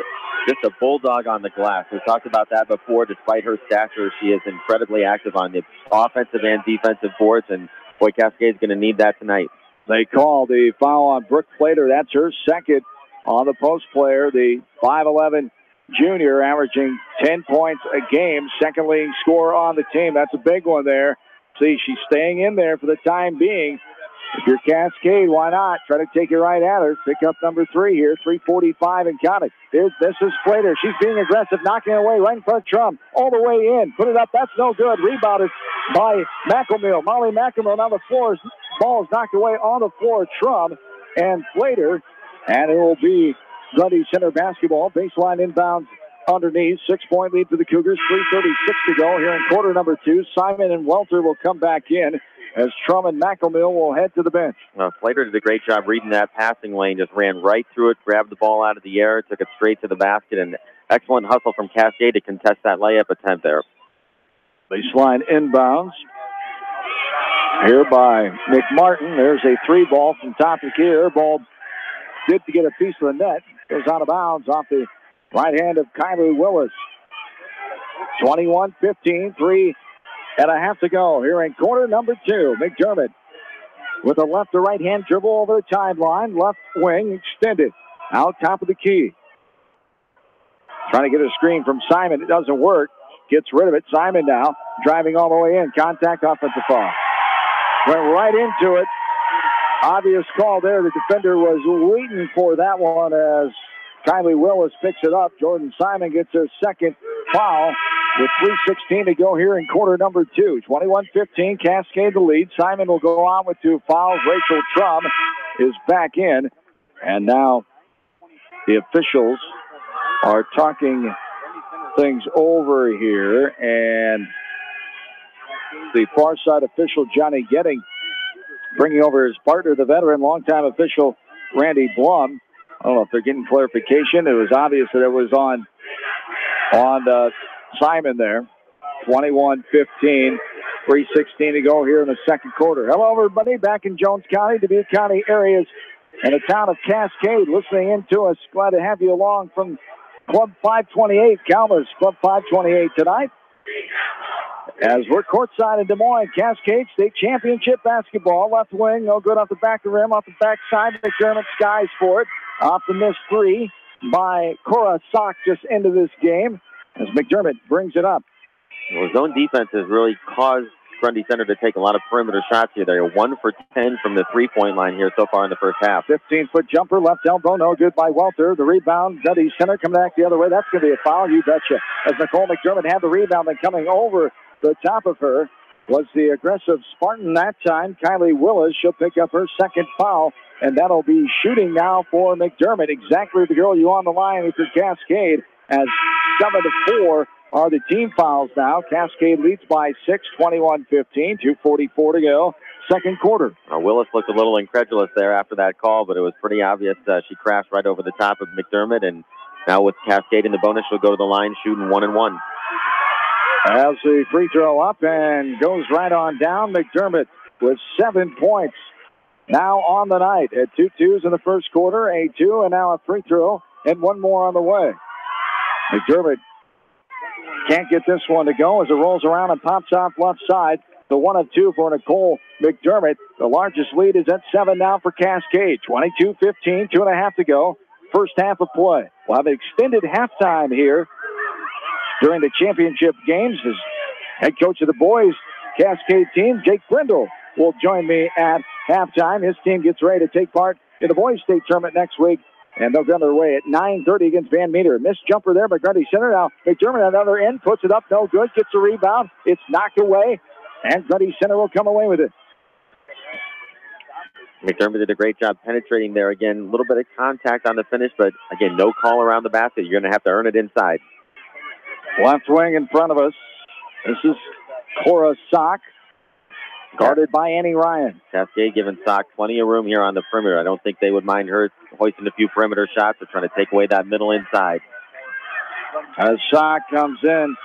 Speaker 3: just a bulldog on the glass. We talked about that before. Despite her stature, she is incredibly active on the offensive and defensive boards, and boy, Cascade's going to need that tonight.
Speaker 2: They call the foul on Brooke Flater. That's her second on the post player. The 5'11" junior averaging 10 points a game. Second leading scorer on the team. That's a big one there. See, she's staying in there for the time being. If you're Cascade, why not? Try to take it right at her. Pick up number 3 here. 3:45 and counting. This is Flater. She's being aggressive, knocking it away right in front of Trump. All the way in. Put it up. That's no good. Rebounded by McElmill. Molly McElmill on the floor. Ball is knocked away on the floor. Trump and Flater. And it will be Grundy Center basketball. Baseline inbounds underneath. 6-point lead for the Cougars. 3:36 to go here in quarter number 2. Simon and Welter will come back in as Trum and McElmill will head to the bench.
Speaker 3: Flater did a great job reading that passing lane. Just ran right through it, grabbed the ball out of the air, took it straight to the basket, and excellent hustle from Cascade to contest that layup attempt there.
Speaker 2: Baseline inbounds here by McMartin. There's a 3 ball from top of the key. Air ball did to get a piece of the net. Goes out of bounds off the right hand of Kylie Willis. 21-15, 3.5 to go here in quarter number 2. McDermott with a left to right hand dribble over the timeline. Left wing extended. Out top of the key. Trying to get a screen from Simon. It doesn't work. Gets rid of it. Simon now driving all the way in. Contact, offensive foul. Went right into it. Obvious call there. The defender was waiting for that one as Kylie Willis picks it up. Jordan Simon gets her second foul with 3:16 to go here in quarter number 2. 21-15, Cascade the lead. Simon will go on with 2 fouls. Rachel Trum is back in. And now the officials are talking things over here. And the far side official, Johnny Getting, bringing over his partner, the veteran, longtime official, Randy Blum. I don't know if they're getting clarification. It was obvious that it was on Simon there. 21-15, 3:16 to go here in the second quarter. Hello, everybody. Back in Jones County, Dubuque County areas, and the town of Cascade listening in to us. Glad to have you along from Club 528, Calvers Club 528 tonight. As we're courtside in Des Moines, Cascade State Championship basketball. Left wing, no good off the back of the rim, off the backside. McDermott skies for it. Off the missed three by Cora Sock just into this game as McDermott brings it up.
Speaker 3: Well, zone defense has really caused Grundy Center to take a lot of perimeter shots here. They're 1 for 10 from the three-point line here so far in the first half.
Speaker 2: 15-foot jumper, left elbow, no good by Welter. The rebound, Grundy Center coming back the other way. That's going to be a foul, you betcha. As Nicole McDermott had the rebound, and coming over the top of her was the aggressive Spartan that time, Kylie Willis. She'll pick up her second foul, and that'll be shooting now for McDermott. Exactly the girl you on the line with your Cascade, as 7-4 are the team fouls now. Cascade leads by 6, 21-15, 2:44 to go. Second quarter.
Speaker 3: Willis looked a little incredulous there after that call, but it was pretty obvious she crashed right over the top of McDermott, and now with Cascade in the bonus, she'll go to the line shooting 1-1.
Speaker 2: As the free throw up and goes right on down, McDermott with 7 points now on the night. At 2 twos in the first quarter, a 2, and now a free throw, and one more on the way. McDermott can't get this one to go as it rolls around and pops off left side. The 1 of 2 for Nicole McDermott. The largest lead is at 7 now for Cascade. 22-15, 2.5 to go. First half of play. We'll have an extended halftime here during the championship games. As head coach of the boys Cascade team, Jake Brindle, will join me at halftime. His team gets ready to take part in the boys state tournament next week. And they'll go their way at 9:30 against Van Meter. Missed jumper there by Grundy Center. Now McDermott at the other end, puts it up, no good, gets a rebound. It's knocked away, and Grundy Center will come away with it.
Speaker 3: McDermott did a great job penetrating there. Again, a little bit of contact on the finish, but again, no call around the basket. You're going to have to earn it inside.
Speaker 2: Left wing in front of us. This is Cora Sock, guarded by Annie Ryan.
Speaker 3: Cascade giving Sock plenty of room here on the perimeter. I don't think they would mind her hoisting a few perimeter shots or trying to take away that middle inside.
Speaker 2: As Sock comes in,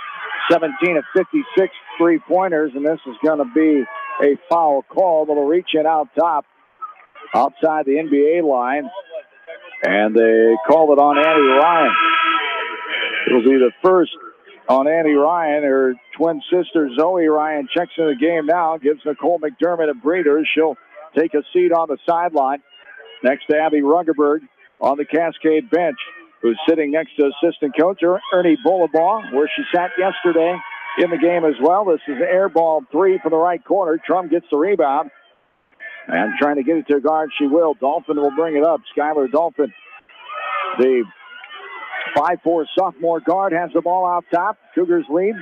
Speaker 2: 17 of 56 three-pointers, and this is going to be a foul call. They'll reach in out top, outside the NBA line, and they called it on Annie Ryan. It'll be the first on Annie Ryan. Her twin sister Zoe Ryan checks in the game now, gives Nicole McDermott a breather. She'll take a seat on the sideline next to Abby Ruggerberg on the Cascade bench, who's sitting next to assistant coach Ernie Bullabaugh, where she sat yesterday in the game as well. This is an air ball 3 from the right corner. Trum gets the rebound and trying to get it to guard. She will. Dolphin will bring it up. Skylar Dolphin, the 5'4" sophomore guard, has the ball out top. Cougars lead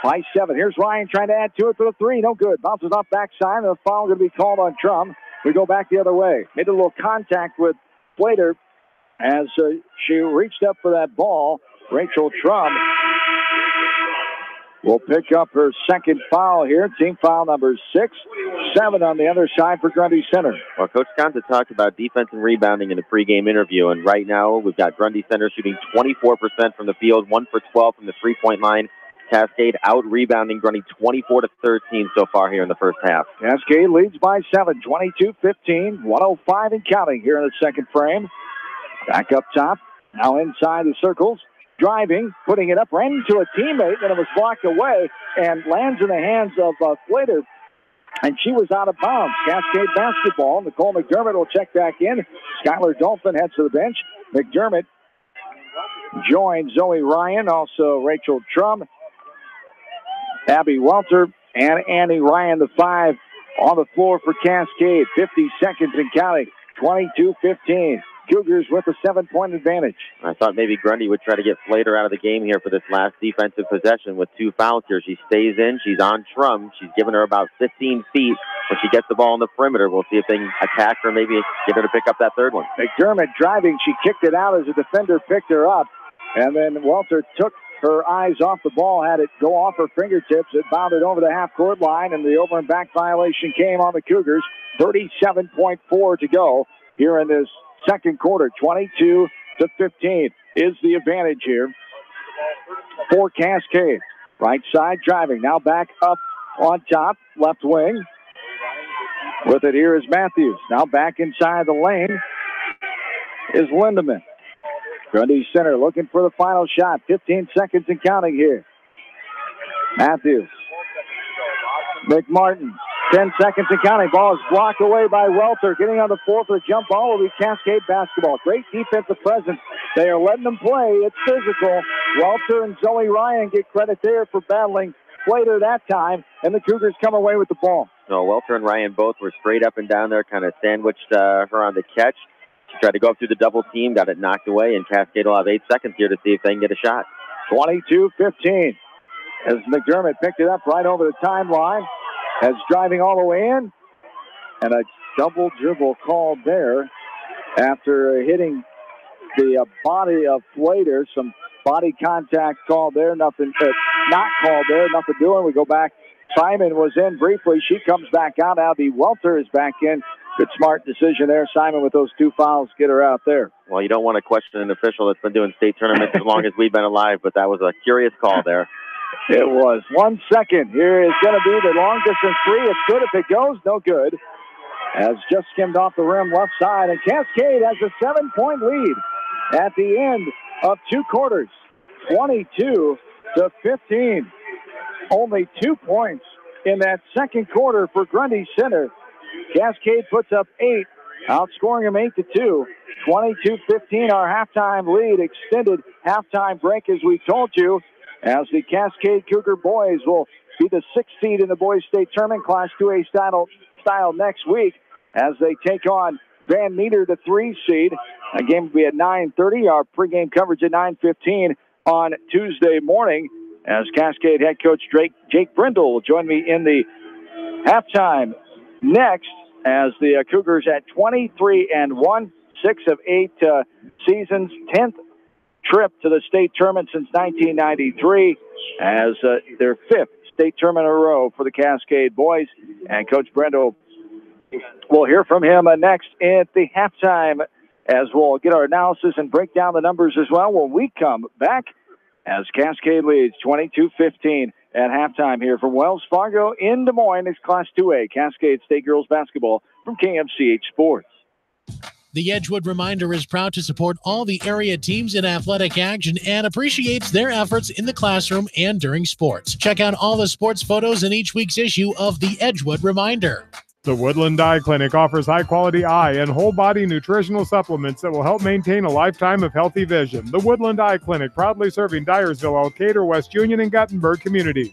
Speaker 2: by 7. Here's Ryan trying to add to it for the 3. No good. Bounces off backside, and the foul going to be called on Trum. We go back the other way. Made a little contact with Flater as she reached up for that ball. Rachel Trum will pick up her second foul here. Team foul number 6. 7 on the other side for Grundy Center.
Speaker 3: Well, Coach Conta talked about defense and rebounding in the pregame interview, and right now we've got Grundy Center shooting 24% from the field, 1 for 12 from the three-point line. Cascade out-rebounding Grundy 24-13 so far here in the first half.
Speaker 2: Cascade leads by 7, 22-15, 105 and counting here in the second frame. Back up top, now inside the circles. Driving, putting it up, ran into a teammate, and it was blocked away and lands in the hands of Flater, and she was out of bounds. Cascade basketball. Nicole McDermott will check back in. Skylar Dolphin heads to the bench. McDermott joins Zoe Ryan, also Rachel Trum, Abby Welter, and Annie Ryan, the 5 on the floor for Cascade. 50 seconds and counting. 22-15. Cougars with a 7-point advantage.
Speaker 3: I thought maybe Grundy would try to get Flater out of the game here for this last defensive possession with 2 fouls here. She stays in. She's on Trum. She's given her about 15 feet. When she gets the ball in the perimeter, we'll see if they can attack her, maybe get her to pick up that third one.
Speaker 2: McDermott driving. She kicked it out as a defender picked her up. And then Welter took her eyes off the ball, had it go off her fingertips. It bounded over the half-court line, and the over and back violation came on the Cougars. 37.4 to go here in this second quarter. 22-15 is the advantage here for Cascade. Right side driving. Now back up on top. Left wing. With it here is Matthews. Now back inside the lane is Lindemann. Grundy center looking for the final shot. 15 seconds and counting here. Matthews. McMartin. 10 seconds and counting. Ball is blocked away by Welter. Getting on the floor for the jump ball will be Cascade basketball. Great defensive presence. They are letting them play. It's physical. Welter and Zoe Ryan get credit there for battling Slater that time, and the Cougars come away with the ball.
Speaker 3: No, Welter and Ryan both were straight up and down there, kind of sandwiched her on the catch. She tried to go up through the double team, got it knocked away, and Cascade will have 8 seconds here to see if they can get a shot.
Speaker 2: 22-15 as McDermott picked it up right over the timeline. As driving all the way in, and a double dribble called there after hitting the body of Slater. Some body contact called there, nothing, not called there, nothing doing. We go back. Simon was in briefly. She comes back out. Abby Welter is back in. Good smart decision there. Simon with those 2 fouls get her out there.
Speaker 3: Well, you don't want to question an official that's been doing state tournaments as long as we've been alive, but that was a curious call there.
Speaker 2: It was 1 second. Here is going to be the long distance three. It's good if it goes. No good. As just skimmed off the rim left side. And Cascade has a 7-point lead at the end of 2 quarters. 22-15. Only 2 points in that second quarter for Grundy Center. Cascade puts up 8, outscoring them 8-2. 22-15, our halftime lead. Extended halftime break, as we told you, as the Cascade Cougar boys will be the 6th seed in the boys state tournament, Class 2A style next week, as they take on Van Meter, the 3 seed. A game will be at 9:30. Our pregame coverage at 9:15 on Tuesday morning, as Cascade head coach Jake Brindle will join me in the halftime next, as the Cougars at 23-1, 6 of 8 seasons, 10th trip to the state tournament since 1993, as their 5th state tournament in a row for the Cascade boys. And Coach Brendel, we'll hear from him next at the halftime, as we'll get our analysis and break down the numbers as well when we come back, as Cascade leads 22-15 at halftime here from Wells Fargo in Des Moines. It's Class 2A Cascade State Girls Basketball from KMCH Sports.
Speaker 12: The Edgewood Reminder is proud to support all the area teams in athletic action and appreciates their efforts in the classroom and during sports. Check out all the sports photos in each week's issue of the Edgewood Reminder.
Speaker 5: The Woodland Eye Clinic offers high-quality eye and whole-body nutritional supplements that will help maintain a lifetime of healthy vision. The Woodland Eye Clinic, proudly serving Dyersville, Elkader, West Union, and Guttenberg communities.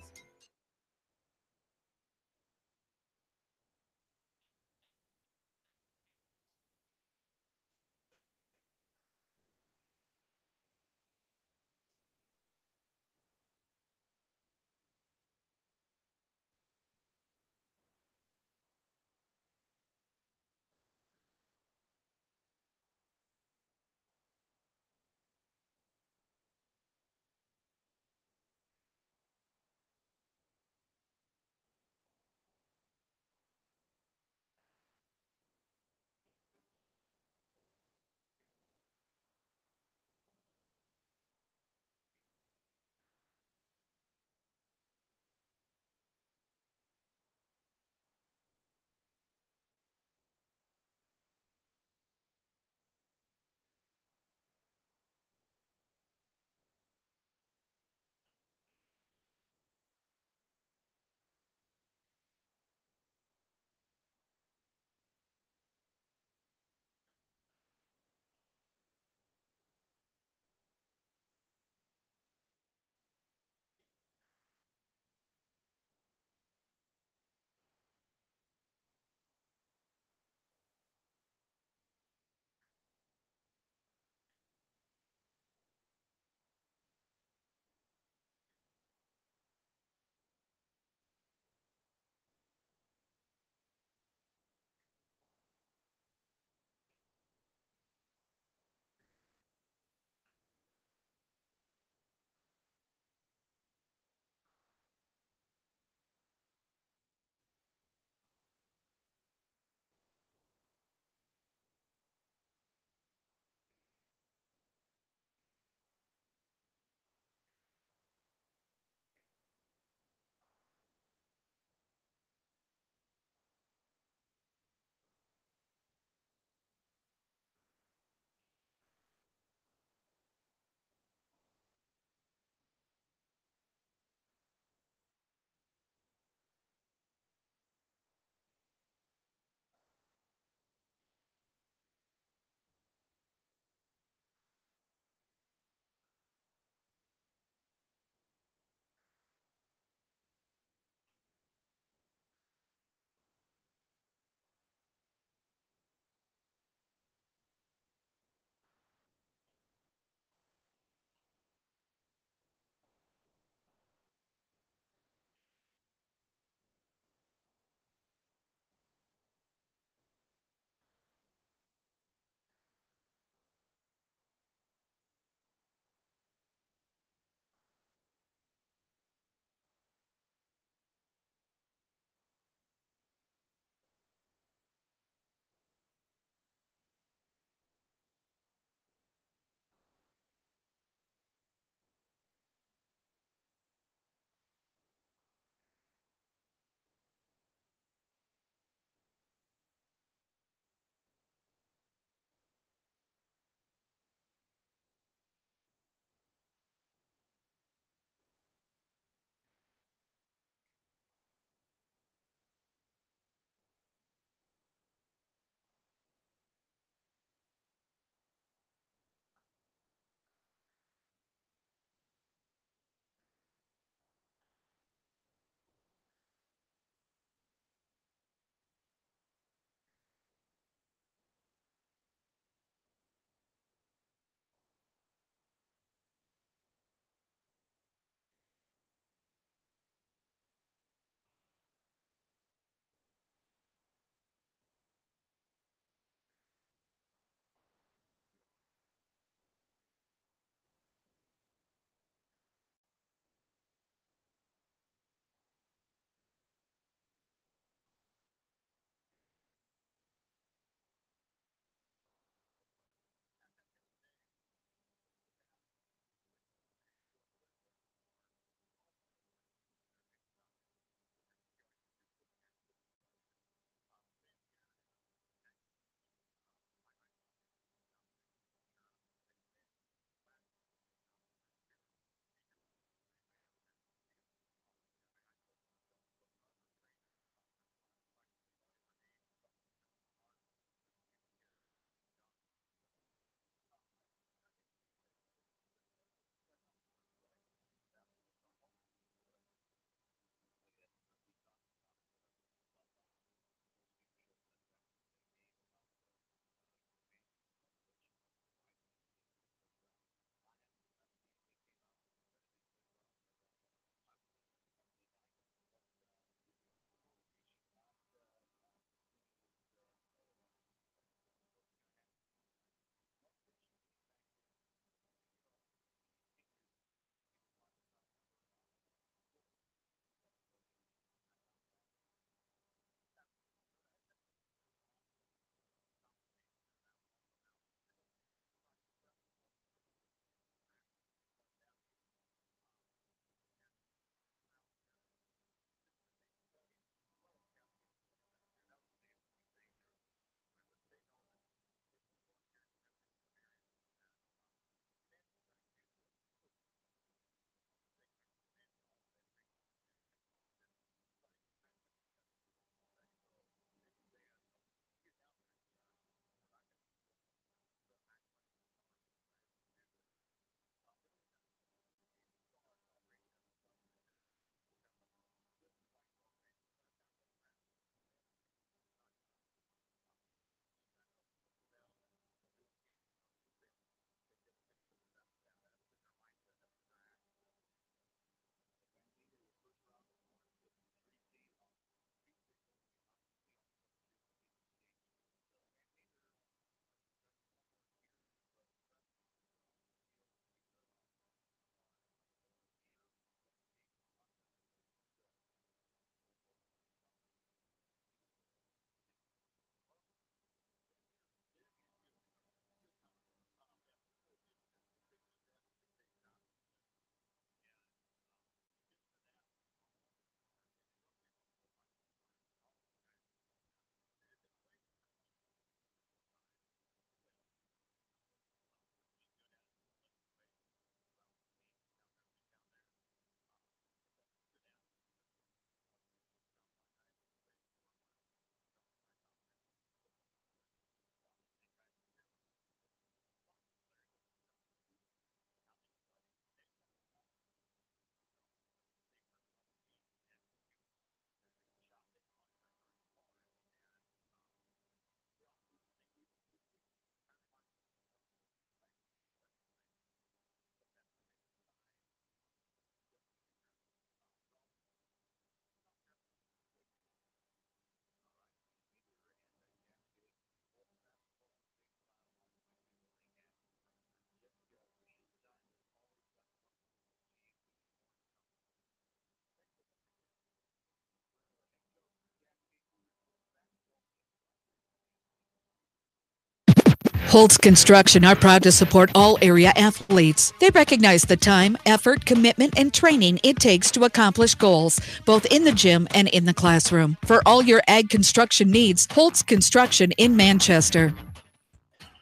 Speaker 13: Holtz Construction are proud to support all area athletes. They recognize the time, effort, commitment, and training it takes to accomplish goals, both in the gym and in the classroom. For all your ag construction needs, Holtz Construction in Manchester.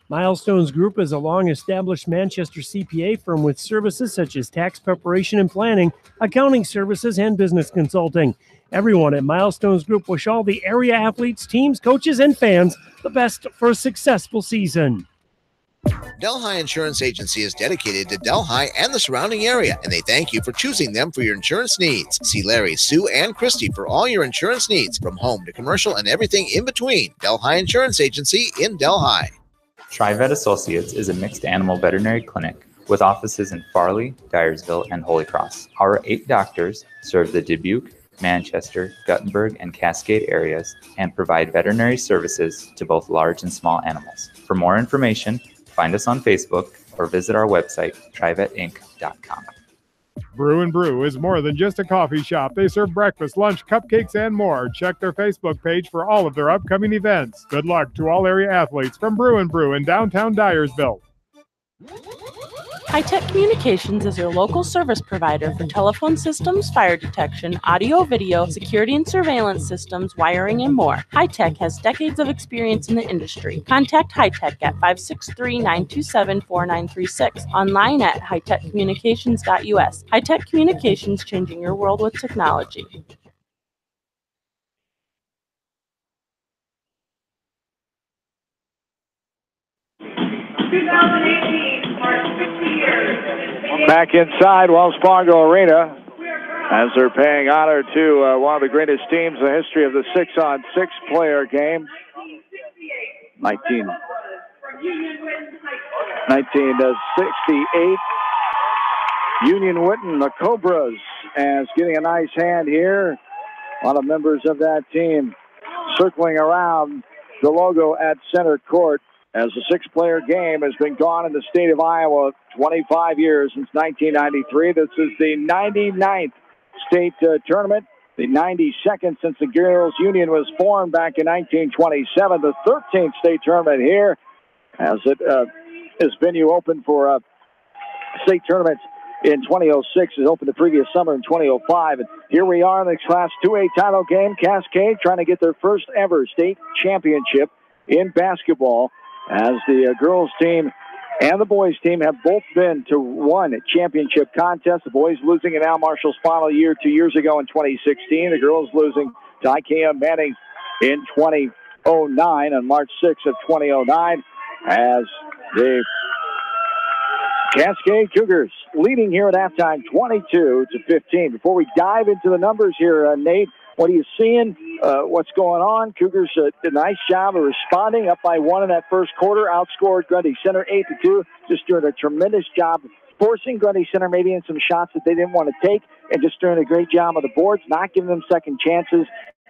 Speaker 10: Milestones Group is a long-established Manchester CPA firm with services such as tax preparation and planning, accounting services, and business consulting. Everyone at Milestones Group wish all the area athletes, teams, coaches, and fans the best for a successful season.
Speaker 14: Delhi Insurance Agency is dedicated to Delhi and the surrounding area, and they thank you for choosing them for your insurance needs. See Larry, Sue, and Christy for all your insurance needs, from home to commercial and everything in between. Delhi Insurance Agency in Delhi.
Speaker 15: TriVet Associates is a mixed animal veterinary clinic with offices in Farley, Dyersville, and Holy Cross. Our 8 doctors serve the Dubuque, Manchester, Guttenberg, and Cascade areas and provide veterinary services to both large and small animals. For more information, find us on Facebook or visit our website, trivetinc.com.
Speaker 5: Brew and Brew is more than just a coffee shop. They serve breakfast, lunch, cupcakes, and more. Check their Facebook page for all of their upcoming events. Good luck to all area athletes from Brew and Brew in downtown Dyersville.
Speaker 16: High-Tech Communications is your local service provider for telephone systems, fire detection, audio, video, security and surveillance systems, wiring, and more. High-Tech has decades of experience in the industry. Contact High-Tech at 563-927-4936. Online at hightechcommunications.us. High-Tech Communications, changing your world with technology.
Speaker 2: Back inside Wells Fargo Arena as they're paying honor to one of the greatest teams in the history of the 6-on-6 player game. 1968. Union Witten, the Cobras, as getting a nice hand here. A lot of members of that team circling around the logo at center court, as the 6-player game has been gone in the state of Iowa 25 years since 1993. This is the 99th state tournament, the 92nd since the Girls Union was formed back in 1927, the 13th state tournament here, as it is venue open for state tournaments in 2006. It opened the previous summer in 2005. And here we are in the Class 2A title game. Cascade trying to get their first ever state championship in basketball, as the girls team and the boys team have both been to one championship contest. The boys losing in Al Marshall's final year 2 years ago in 2016. The girls losing to IKM Manning in 2009 on March 6th of 2009, as the Cascade Cougars leading here at halftime 22-15. Before we dive into the numbers here, Nate, what are you seeing? What's going on? Cougars did a nice job of responding, up by 1 in that first quarter, outscored Grundy Center 8-2, just doing a tremendous job forcing Grundy Center maybe in some shots that they didn't want to take, and just doing a great job on the boards, not giving them second chances,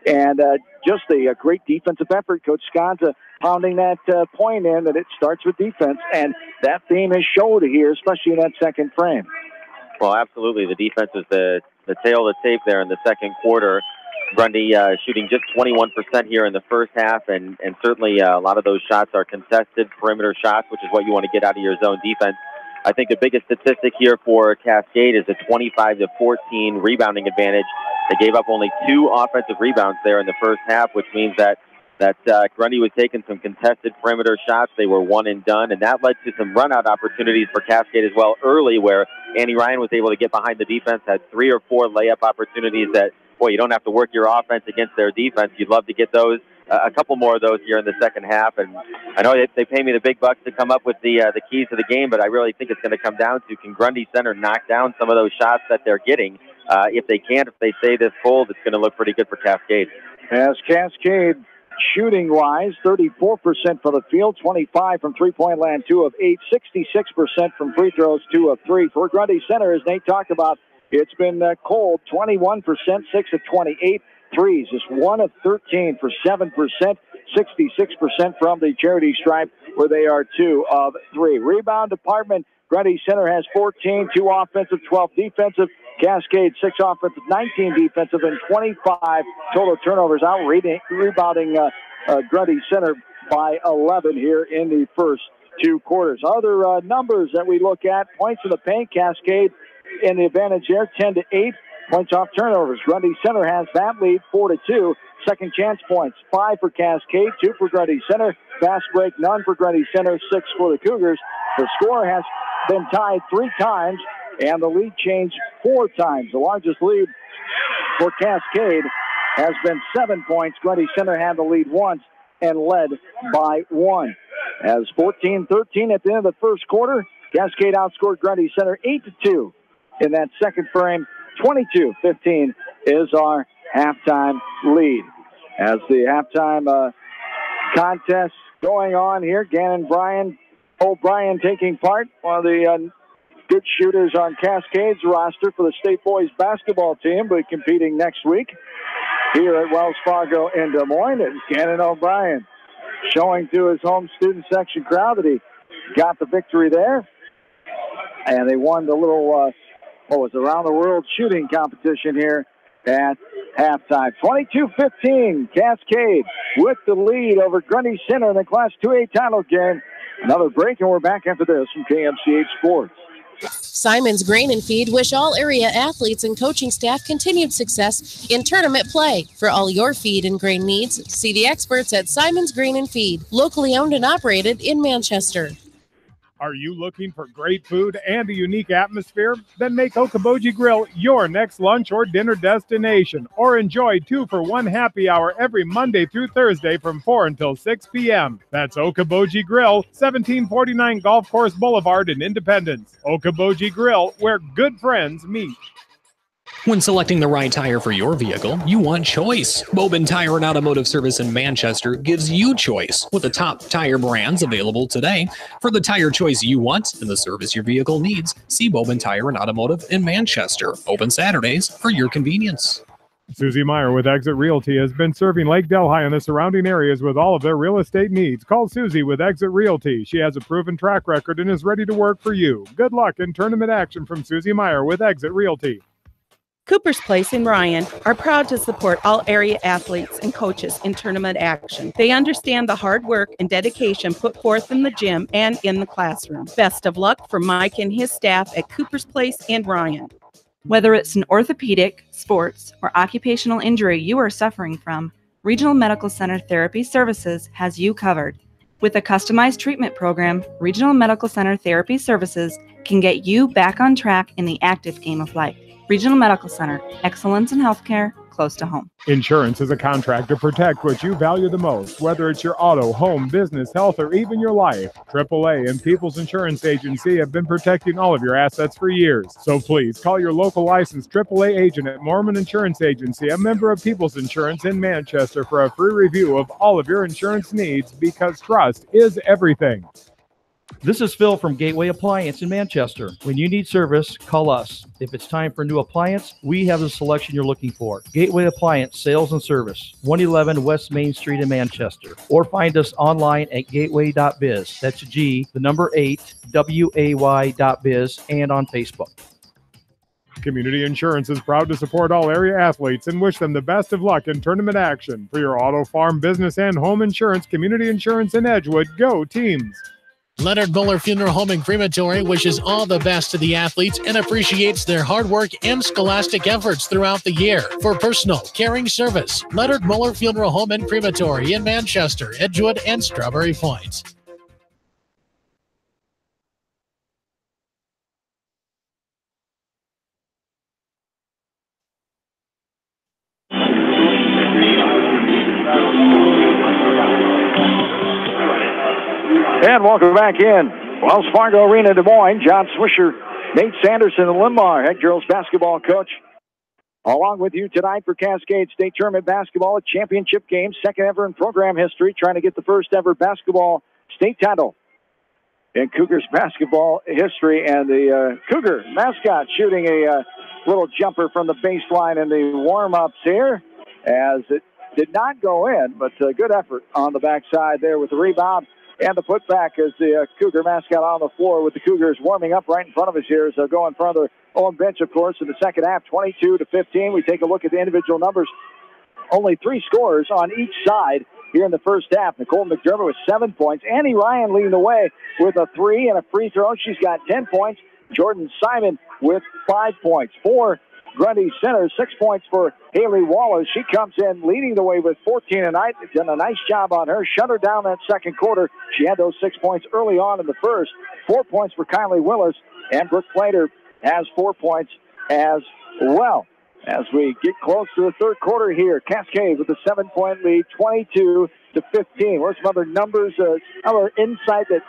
Speaker 2: and just a great defensive effort. Coach Sconza pounding that point in, that it starts with defense, and that theme is showed here, especially in that second frame.
Speaker 3: Well, absolutely. The defense is the tail of the tape there in the second quarter. Grundy shooting just 21% here in the first half, and certainly a lot of those shots are contested perimeter shots, which is what you want to get out of your zone defense. I think the biggest statistic here for Cascade is a 25-14 rebounding advantage. They gave up only 2 offensive rebounds there in the first half, which means that Grundy was taking some contested perimeter shots. They were one and done, and that led to some run-out opportunities for Cascade as well early, where Andy Ryan was able to get behind the defense, had 3 or 4 layup opportunities that, boy, you don't have to work your offense against their defense. You'd love to get those, a couple more of those here in the second half. And I know they pay me the big bucks to come up with the keys to the game, but I really think it's going to come down to, can Grundy Center knock down some of those shots that they're getting? If they can't, if they stay this cold, it's going to look pretty good for Cascade.
Speaker 2: As Cascade, shooting-wise, 34% from the field, 25 from three-point land, 2 of 8, 66% from free throws, 2 of 3. For Grundy Center, as Nate talked about, it's been cold, 21%, 6 of 28 threes. Just 1 of 13 for 7%, 66% from the charity stripe, where they are 2 of 3. Rebound department, Grundy Center has 14, 2 offensive, 12 defensive. Cascade, 6 offensive, 19 defensive, and 25 total turnovers, out rebounding Grundy Center by 11 here in the first 2 quarters. Other numbers that we look at, points in the paint, Cascade in the advantage there, 10-8. Points off turnovers. Grundy Center has that lead, 4-2. Second chance points, 5 for Cascade, 2 for Grundy Center. Fast break, none for Grundy Center, 6 for the Cougars. The score has been tied 3 times, and the lead changed 4 times. The largest lead for Cascade has been 7 points. Grundy Center had the lead once and led by 1. As 14-13 at the end of the first quarter, Cascade outscored Grundy Center 8-2 in that second frame. 22-15 is our halftime lead. As the halftime contest going on here, Gannon O'Brien taking part, one of the good shooters on Cascade's roster for the state boys basketball team, but competing next week here at Wells Fargo in Des Moines. It's Gannon O'Brien showing to his home student section crowd that he got the victory there. And they won the little, around the world shooting competition here at halftime. 22-15, Cascade with the lead over Grundy Center in the Class 2A title game. Another break, and we're back after this from KMCH Sports.
Speaker 17: Simon's Grain and Feed wish all area athletes and coaching staff continued success in tournament play. For all your feed and grain needs, see the experts at Simon's Grain and Feed, locally owned and operated in Manchester.
Speaker 5: Are you looking for great food and a unique atmosphere? Then make Okoboji Grill your next lunch or dinner destination, or enjoy 2-for-1 happy hour every Monday through Thursday from 4 until 6 p.m. That's Okoboji Grill, 1749 Golf Course Boulevard in Independence. Okoboji Grill, where good friends meet.
Speaker 18: When selecting the right tire for your vehicle, you want choice. Bobin Tire and Automotive Service in Manchester gives you choice with the top tire brands available today. For the tire choice you want and the service your vehicle needs, see Bobin Tire and Automotive in Manchester. Open Saturdays for your convenience.
Speaker 5: Susie Meyer with Exit Realty has been serving Lake Delhi and the surrounding areas with all of their real estate needs. Call Susie with Exit Realty. She has a proven track record and is ready to work for you. Good luck in tournament action from Susie Meyer with Exit Realty.
Speaker 16: Cooper's Place in Ryan are proud to support all area athletes and coaches in tournament action. They understand the hard work and dedication put forth in the gym and in the classroom. Best of luck for Mike and his staff at Cooper's Place in Ryan.
Speaker 19: Whether it's an orthopedic, sports, or occupational injury you are suffering from, Regional Medical Center Therapy Services has you covered. With a customized treatment program, Regional Medical Center Therapy Services can get you back on track in the active game of life. Regional Medical Center, excellence in healthcare, close to home.
Speaker 5: Insurance is a contract to protect what you value the most, whether it's your auto, home, business, health, or even your life. AAA and People's Insurance Agency have been protecting all of your assets for years. So please call your local licensed AAA agent at Mormon Insurance Agency, a member of People's Insurance in Manchester, for a free review of all of your insurance needs, because trust is everything.
Speaker 20: This is Phil from Gateway Appliance in Manchester. When you need service, call us. If it's time for a new appliance, we have the selection you're looking for. Gateway Appliance Sales and Service, 111 West Main Street in Manchester. Or find us online at gateway.biz. That's G, the number 8, WAY.biz, and on Facebook.
Speaker 5: Community Insurance is proud to support all area athletes and wish them the best of luck in tournament action. For your auto, farm, business, and home insurance, Community Insurance in Edgewood, go teams!
Speaker 12: Leonard Muller Funeral Home and Crematory wishes all the best to the athletes and appreciates their hard work and scholastic efforts throughout the year. For personal, caring service, Leonard Muller Funeral Home and Crematory in Manchester, Edgewood, and Strawberry Point.
Speaker 2: And welcome back in. Wells Fargo Arena, Des Moines. John Swisher, Nate Sanderson, and Limbaugh, head girls basketball coach. Along with you tonight for Cascade State Tournament basketball, a championship game, second ever in program history, trying to get the first ever basketball state title in Cougars basketball history. And the Cougar mascot shooting a little jumper from the baseline in the warm-ups here, as it did not go in, but a good effort on the backside there with the rebound. And the putback as the Cougar mascot on the floor, with the Cougars warming up right in front of us here as they'll go in front of their own bench, of course, in the second half, 22-15. We take a look at the individual numbers. Only 3 scorers on each side here in the first half. Nicole McDermott with 7 points. Annie Ryan leading the way with a 3 and a free throw. She's got 10 points. Jordan Simon with 5 points. For Grundy Center, 6 points for Haley Wallace. She comes in leading the way with 14 tonight. Done a nice job on her. Shut her down that second quarter. She had those 6 points early on in the first. 4 points for Kylie Willis. And Brooke Plater has 4 points as well. As we get close to the third quarter here, Cascade with a 7-point lead, 22-15. Where's some other numbers, other insight that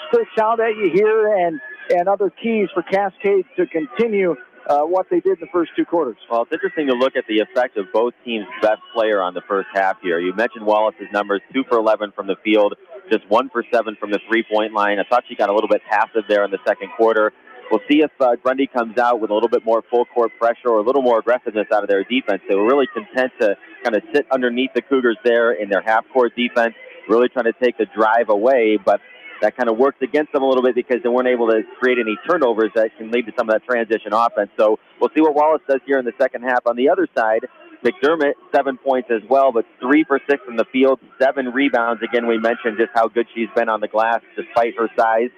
Speaker 2: sticks out at you here, and other keys for Cascade to continue what they did in the first 2 quarters?
Speaker 3: Well, it's interesting to look at the effect of both teams' best player on the first half here. You mentioned Wallace's numbers, 2 for 11 from the field, just 1 for 7 from the three-point line. I thought she got a little bit passive there in the second quarter. We'll see if Grundy comes out with a little bit more full-court pressure or a little more aggressiveness out of their defense. They were really content to kind of sit underneath the Cougars there in their half-court defense, really trying to take the drive away, but that kind of worked against them a little bit because they weren't able to create any turnovers that can lead to some of that transition offense. So we'll see what Wallace does here in the second half. On the other side, McDermott, 7 points as well, but 3 for 6 from the field, 7 rebounds. Again, we mentioned just how good she's been on the glass despite her size.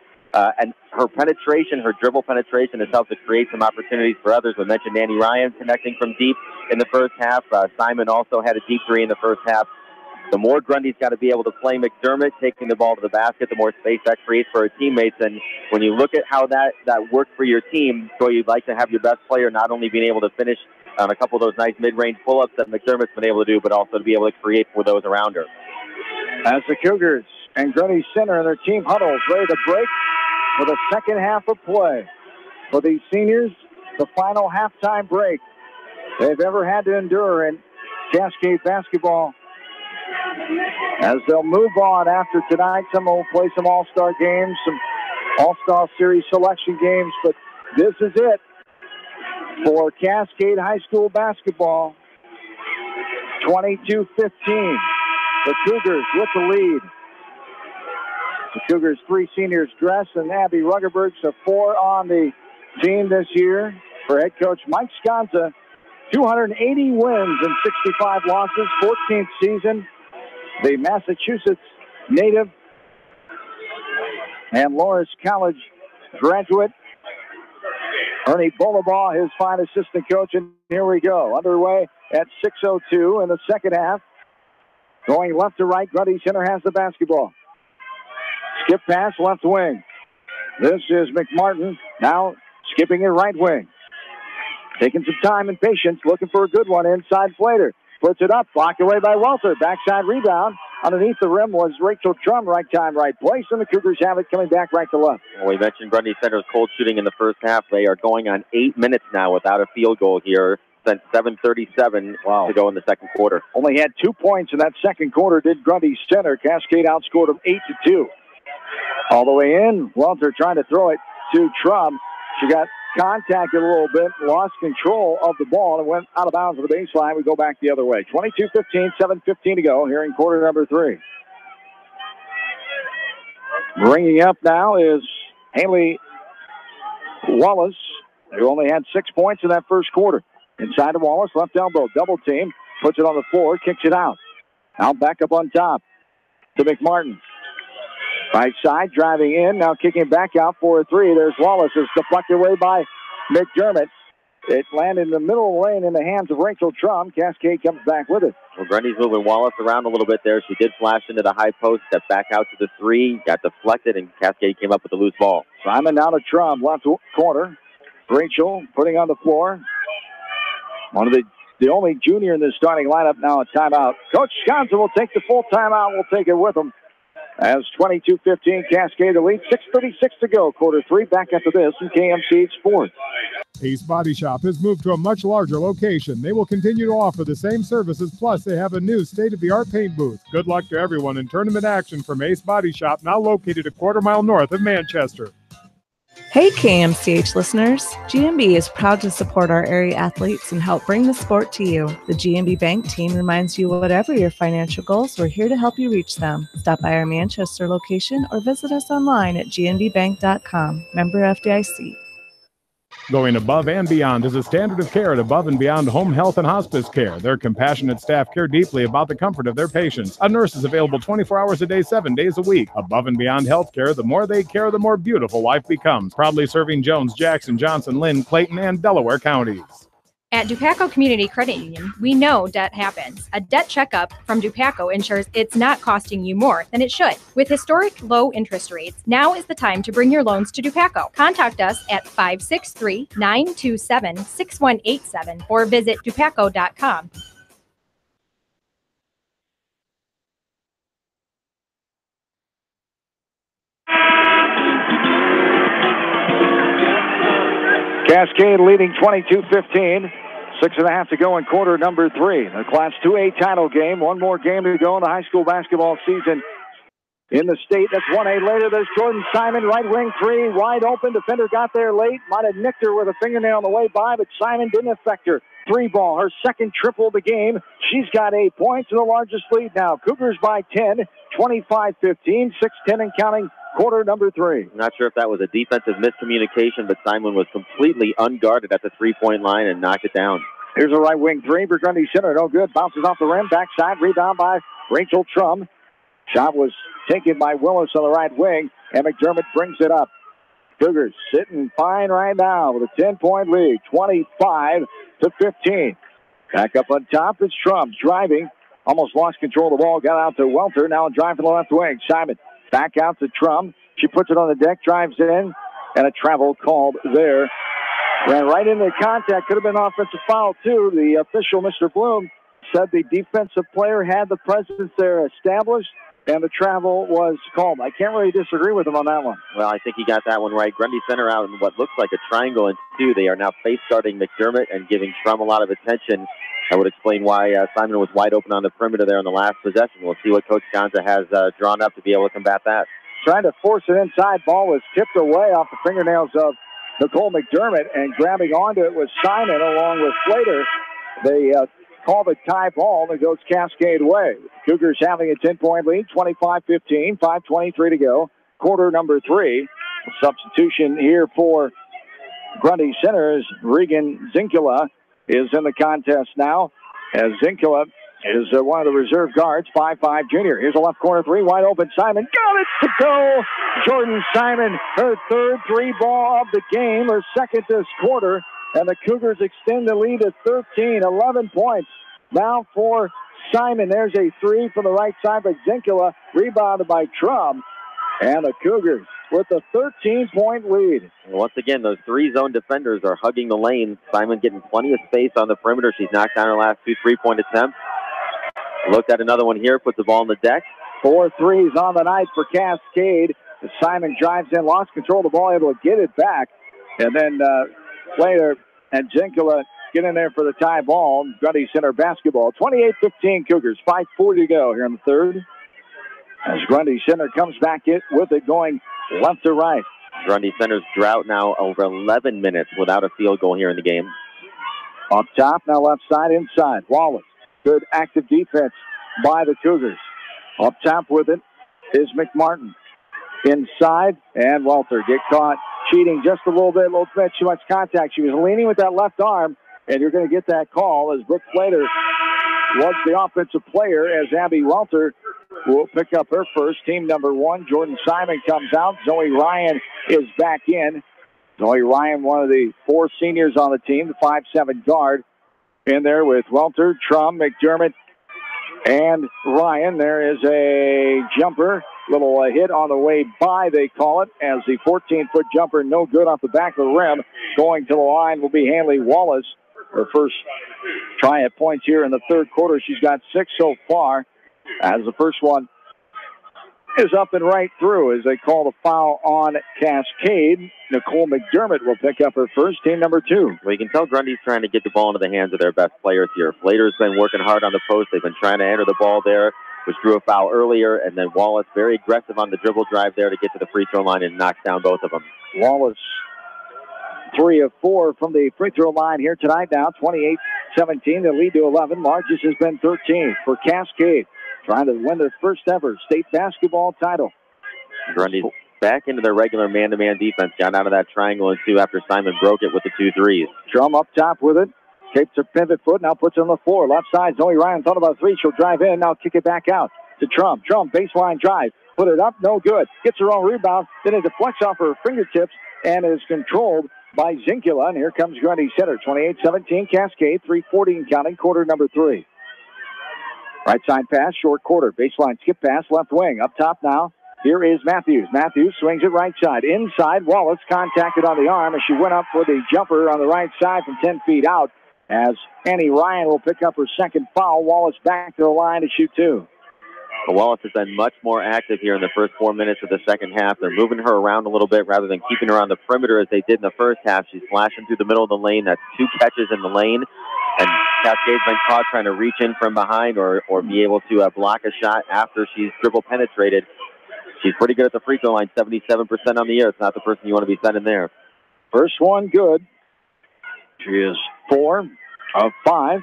Speaker 3: And her penetration, her dribble penetration has helped to create some opportunities for others. We mentioned Annie Ryan connecting from deep in the first half. Simon also had a deep 3 in the first half. The more Grundy's got to be able to play McDermott, taking the ball to the basket, the more space that creates for her teammates. And when you look at how that worked for your team, so you'd like to have your best player not only being able to finish on a couple of those nice mid-range pull-ups that McDermott's been able to do, but also to be able to create for those around her.
Speaker 2: As the Cougars and Grundy Center and their team huddles ready to break for the second half of play. For these seniors, the final halftime break they've ever had to endure in Cascade basketball. As they'll move on after tonight, some will play some all-star games, some all-star series selection games, but this is it for Cascade High School basketball. 22-15. The Cougars with the lead. The Cougars' 3 seniors dress, and Abby Ruggerberg's a 4 on the team this year for head coach Mike Sconza. 280 wins and 65 losses, 14th season. The Massachusetts native and Loras College graduate. Ernie Bolivar, his fine assistant coach, and here we go. Underway at 6:02 in the second half. Going left to right, Grundy Center has the basketball. Skip pass, left wing. This is McMartin, now skipping it right wing. Taking some time and patience, looking for a good one inside Plater. Puts it up, blocked away by Welter. Backside rebound. Underneath the rim was Rachel Trum, right time, right place, and the Cougars have it coming back right to left.
Speaker 3: Well, we mentioned Grundy Center's cold shooting in the first half. They are going on 8 minutes now without a field goal here since 7:37 to go in the second quarter.
Speaker 2: Only had 2 points in that second quarter, did Grundy Center. Cascade outscored them 8-2. All the way in, Welter trying to throw it to Trum. She got contacted a little bit, lost control of the ball, and went out of bounds on the baseline. We go back the other way. 22-15, 7:15 to go here in quarter number 3. Bringing up now is Haley Wallace, who only had 6 points in that first quarter. Inside to Wallace, left elbow, double team, puts it on the floor, kicks it out. Now back up on top to McMartin. Right side, driving in, now kicking back out for a 3. There's Wallace. It's deflected away by McDermott. It landed in the middle of the lane in the hands of Rachel Trum. Cascade comes back with it.
Speaker 3: Well, Grundy's moving Wallace around a little bit there. She did flash into the high post, stepped back out to the 3, got deflected, and Cascade came up with a loose ball.
Speaker 2: Simon now to Trum, left corner. Rachel putting on the floor. One of the only junior in the starting lineup now, a timeout. Coach Sconza will take the full timeout. We'll take it with him. As 22-15, Cascade the lead. 6:36 to go. Quarter 3. Back after this in KMC Sports.
Speaker 5: Ace Body Shop has moved to a much larger location. They will continue to offer the same services, plus they have a new state-of-the-art paint booth. Good luck to everyone in tournament action from Ace Body Shop, now located a quarter-mile north of Manchester.
Speaker 19: Hey KMCH listeners, GMB is proud to support our area athletes and help bring the sport to you. The GMB Bank team reminds you whatever your financial goals, we're here to help you reach them. Stop by our Manchester location or visit us online at gnbbank.com. Member FDIC.
Speaker 5: Going above and beyond is a standard of care at Above and Beyond Home Health and Hospice Care. Their compassionate staff care deeply about the comfort of their patients. A nurse is available 24 hours a day, 7 days a week. Above and Beyond Healthcare, the more they care, the more beautiful life becomes. Proudly serving Jones, Jackson, Johnson, Lynn, Clayton, and Delaware counties.
Speaker 21: At Dupaco Community Credit Union, we know debt happens. A debt checkup from Dupaco ensures it's not costing you more than it should. With historic low interest rates, now is the time to bring your loans to Dupaco. Contact us at 563-927-6187 or visit dupaco.com.
Speaker 2: Cascade leading 22-15. 6.5 to go in quarter number 3. The Class 2A title game. One more game to go in the high school basketball season in the state. That's 1A later. There's Jordan Simon, right wing three, wide open. Defender got there late. Might have nicked her with a fingernail on the way by, but Simon didn't affect her. 3-ball, her second triple of the game. She's got 8 points and the largest lead now. Cougars by 10, 25-15, 6-10 and counting. Quarter number 3.
Speaker 3: Not sure if that was a defensive miscommunication, but Simon was completely unguarded at the three-point line and knocked it down.
Speaker 2: Here's a right wing three for Grundy Center. No good. Bounces off the rim. Backside. Rebound by Rachel Trum. Shot was taken by Willis on the right wing, and McDermott brings it up. Cougars sitting fine right now with a 10-point lead, 25-15. Back up on top is Trum driving. Almost lost control of the ball. Got out to Welter. Now driving the left wing. Simon back out to Trum. She puts it on the deck, drives in, and a travel called there. Ran right into the contact. Could have been an offensive foul, too. The official, Mr. Bloom, said the defensive player had the presence there established, and the travel was called. I can't really disagree with him on that one.
Speaker 3: Well, I think he got that one right. Grundy Center out in what looks like a triangle and 2. They are now face-guarding McDermott and giving Trum a lot of attention. That would explain why Simon was wide open on the perimeter there in the last possession. We'll see what Coach Gonza has drawn up to be able to combat that.
Speaker 2: Trying to force it inside. Ball was tipped away off the fingernails of Nicole McDermott, and grabbing onto it was Simon along with Slater. They call the tie ball, and it goes Cascade way. Cougars having a 10-point lead, 25-15, 5:23 to go. Quarter number 3. Substitution here for Grundy Center is Regan Zinkula is in the contest now, as Zinkula is one of the reserve guards, 5'5" junior. Here's a left corner three, wide open. Simon got it to go. Jordan Simon, her third 3-ball of the game, her second this quarter, and the Cougars extend the lead to 13, 11 points. Now for Simon, there's a 3 from the right side by Zinkula, rebounded by Trum, and the Cougars with a 13-point lead.
Speaker 3: Once again, those 3-zone defenders are hugging the lane. Simon getting plenty of space on the perimeter. She's knocked down her last 2 3-point attempts. Looked at another one here, puts the ball on the deck.
Speaker 2: 4 threes on the night for Cascade. Simon drives in, lost control of the ball, able to get it back. And then Slater and Zinkula get in there for the tie ball. Grundy Center basketball. 28-15 Cougars, 5:40 to go here in the third. As Grundy Center comes back with it going left to right.
Speaker 3: Grundy Center's drought now over 11 minutes without a field goal here in the game.
Speaker 2: Up top, now left side, inside. Wallace. Good active defense by the Cougars. Up top with it is McMartin. Inside, and Walter get caught cheating just a little bit too much contact. She was leaning with that left arm, and you're going to get that call as Brooke Slater was the offensive player, as Abby Walter will pick up her first. Team number 1, Jordan Simon comes out. Zoe Ryan is back in. Zoe Ryan, one of the 4 seniors on the team, the 5'7" guard. In there with Welter, Trum, McDermott, and Ryan. There is a jumper. Little hit on the way by, they call it, as the 14-foot jumper, no good off the back of the rim. Going to the line will be Hanley Wallace. Her first try at points here in the third quarter. She's got 6 so far, as the first one is up and right through as they call the foul on Cascade. Nicole McDermott will pick up her first, team number 2.
Speaker 3: Well, you can tell Grundy's trying to get the ball into the hands of their best players here. Slater's been working hard on the post. They've been trying to enter the ball there, which drew a foul earlier, and then Wallace very aggressive on the dribble drive there to get to the free throw line and knock down both of them.
Speaker 2: Wallace 3 of 4 from the free throw line here tonight now, 28-17. The lead to 11. Largest has been 13 for Cascade, trying to win their first ever state basketball title.
Speaker 3: Grundy's back into their regular man-to-man defense. Got out of that triangle and 2 after Simon broke it with the 2 threes.
Speaker 2: Drum up top with it. Takes her pivot foot, now puts it on the floor. Left side, Zoe Ryan thought about 3. She'll drive in, now kick it back out to Trump. Trump, baseline drive. Put it up, no good. Gets her own rebound, then it deflects off her fingertips and is controlled by Zinkula. And here comes Grundy Center. 28-17, Cascade, 3:40 and counting, quarter number 3. Right side pass, short quarter. Baseline skip pass, left wing. Up top now. Here is Matthews. Matthews swings it right side. Inside, Wallace contacted on the arm as she went up for the jumper on the right side from 10 feet out. As Annie Ryan will pick up her second foul. Wallace back to the line to shoot 2.
Speaker 3: Wallace has been much more active here in the first 4 minutes of the second half. They're moving her around a little bit rather than keeping her on the perimeter as they did in the first half. She's flashing through the middle of the lane. That's 2 catches in the lane. And Cascade's been caught trying to reach in from behind or be able to block a shot after she's dribble penetrated. She's pretty good at the free throw line, 77% on the year. It's not the person you want to be sending there.
Speaker 2: First one good. She is 4 of 5.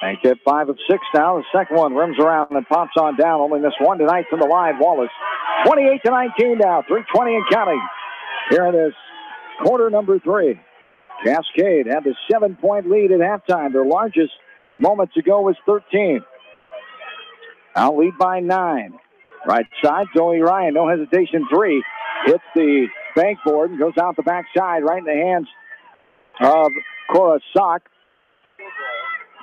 Speaker 2: Make it 5 of 6 now. The second one rims around and pops on down. Only missed one tonight from the line. Wallace, 28-19 now. 3:20 and counting. Here it is, quarter number 3. Cascade had the 7-point lead at halftime. Their largest moments ago was 13. Now lead by 9. Right side, Zoe Ryan, no hesitation, 3. Hits the bank board and goes out the backside right in the hands of Cora Sock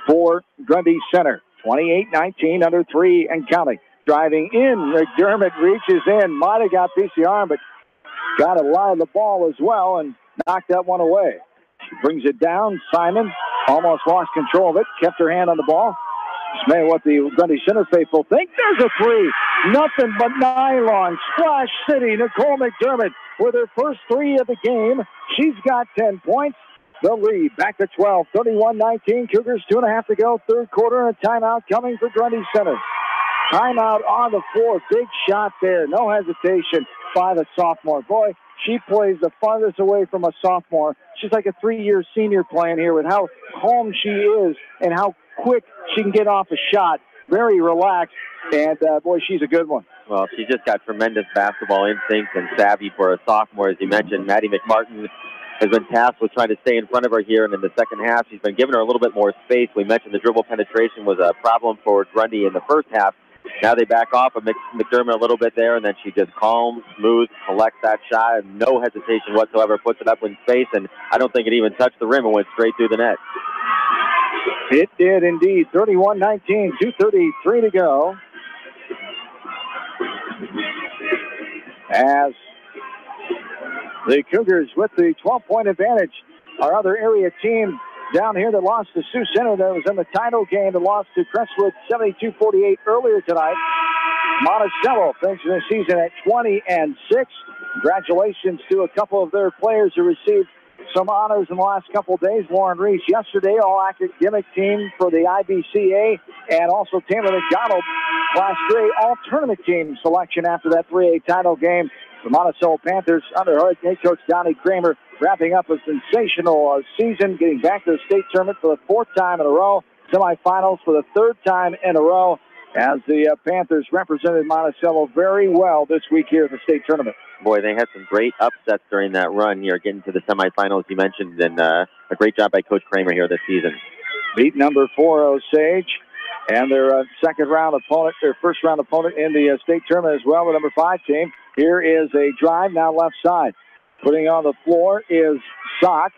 Speaker 2: for Grundy Center. 28-19, under 3 and counting. Driving in, McDermott reaches in. Might have got PCR, but got to line the ball as well and knocked that one away. She brings it down. Simon almost lost control of it. Kept her hand on the ball. Dismay what the Grundy Center faithful think. There's a 3. Nothing but nylon. Splash City. Nicole McDermott with her first 3 of the game. She's got 10 points. The lead back to 12. 31-19. Cougars 2.5 to go. Third quarter. A timeout coming for Grundy Center. Timeout on the floor. Big shot there. No hesitation by the sophomore. Boy, she plays the farthest away from a sophomore. She's like a 3-year senior playing here with how calm she is and how quick she can get off a shot. Very relaxed. And, boy, she's a good one.
Speaker 3: Well, she just got tremendous basketball instinct and savvy for a sophomore. As you mentioned, Maddie McMartin has been tasked with trying to stay in front of her here, and in the second half, she's been giving her a little bit more space. We mentioned the dribble penetration was a problem for Grundy in the first half. Now they back off of McDermott a little bit there, and then she just calm, smooth, collects that shot, and no hesitation whatsoever, puts it up in space, and I don't think it even touched the rim and went straight through the net.
Speaker 2: It did indeed. 31-19, 2:33 to go. As the Cougars with the 12-point advantage. Our other area team down here that lost to Sioux Center that was in the title game that lost to Crestwood 72-48 earlier tonight. Monticello finishing the season at 20-6. Congratulations to a couple of their players who received some honors in the last couple of days. Lauren Reese yesterday, all-academic team for the IBCA, and also Taylor McDonald, Class 3 all-tournament team selection after that 3A title game. The Monticello Panthers under head coach Donnie Kramer wrapping up a sensational season, getting back to the state tournament for the 4th time in a row, semifinals for the 3rd time in a row, as the Panthers represented Monticello very well this week here at the state tournament.
Speaker 3: Boy, they had some great upsets during that run here, getting to the semifinals you mentioned, and a great job by Coach Kramer here this season.
Speaker 2: Beat number 4 Osage, and their first-round opponent in the state tournament as well, the number 5 team. Here is a drive, now left side. Putting on the floor is Sock.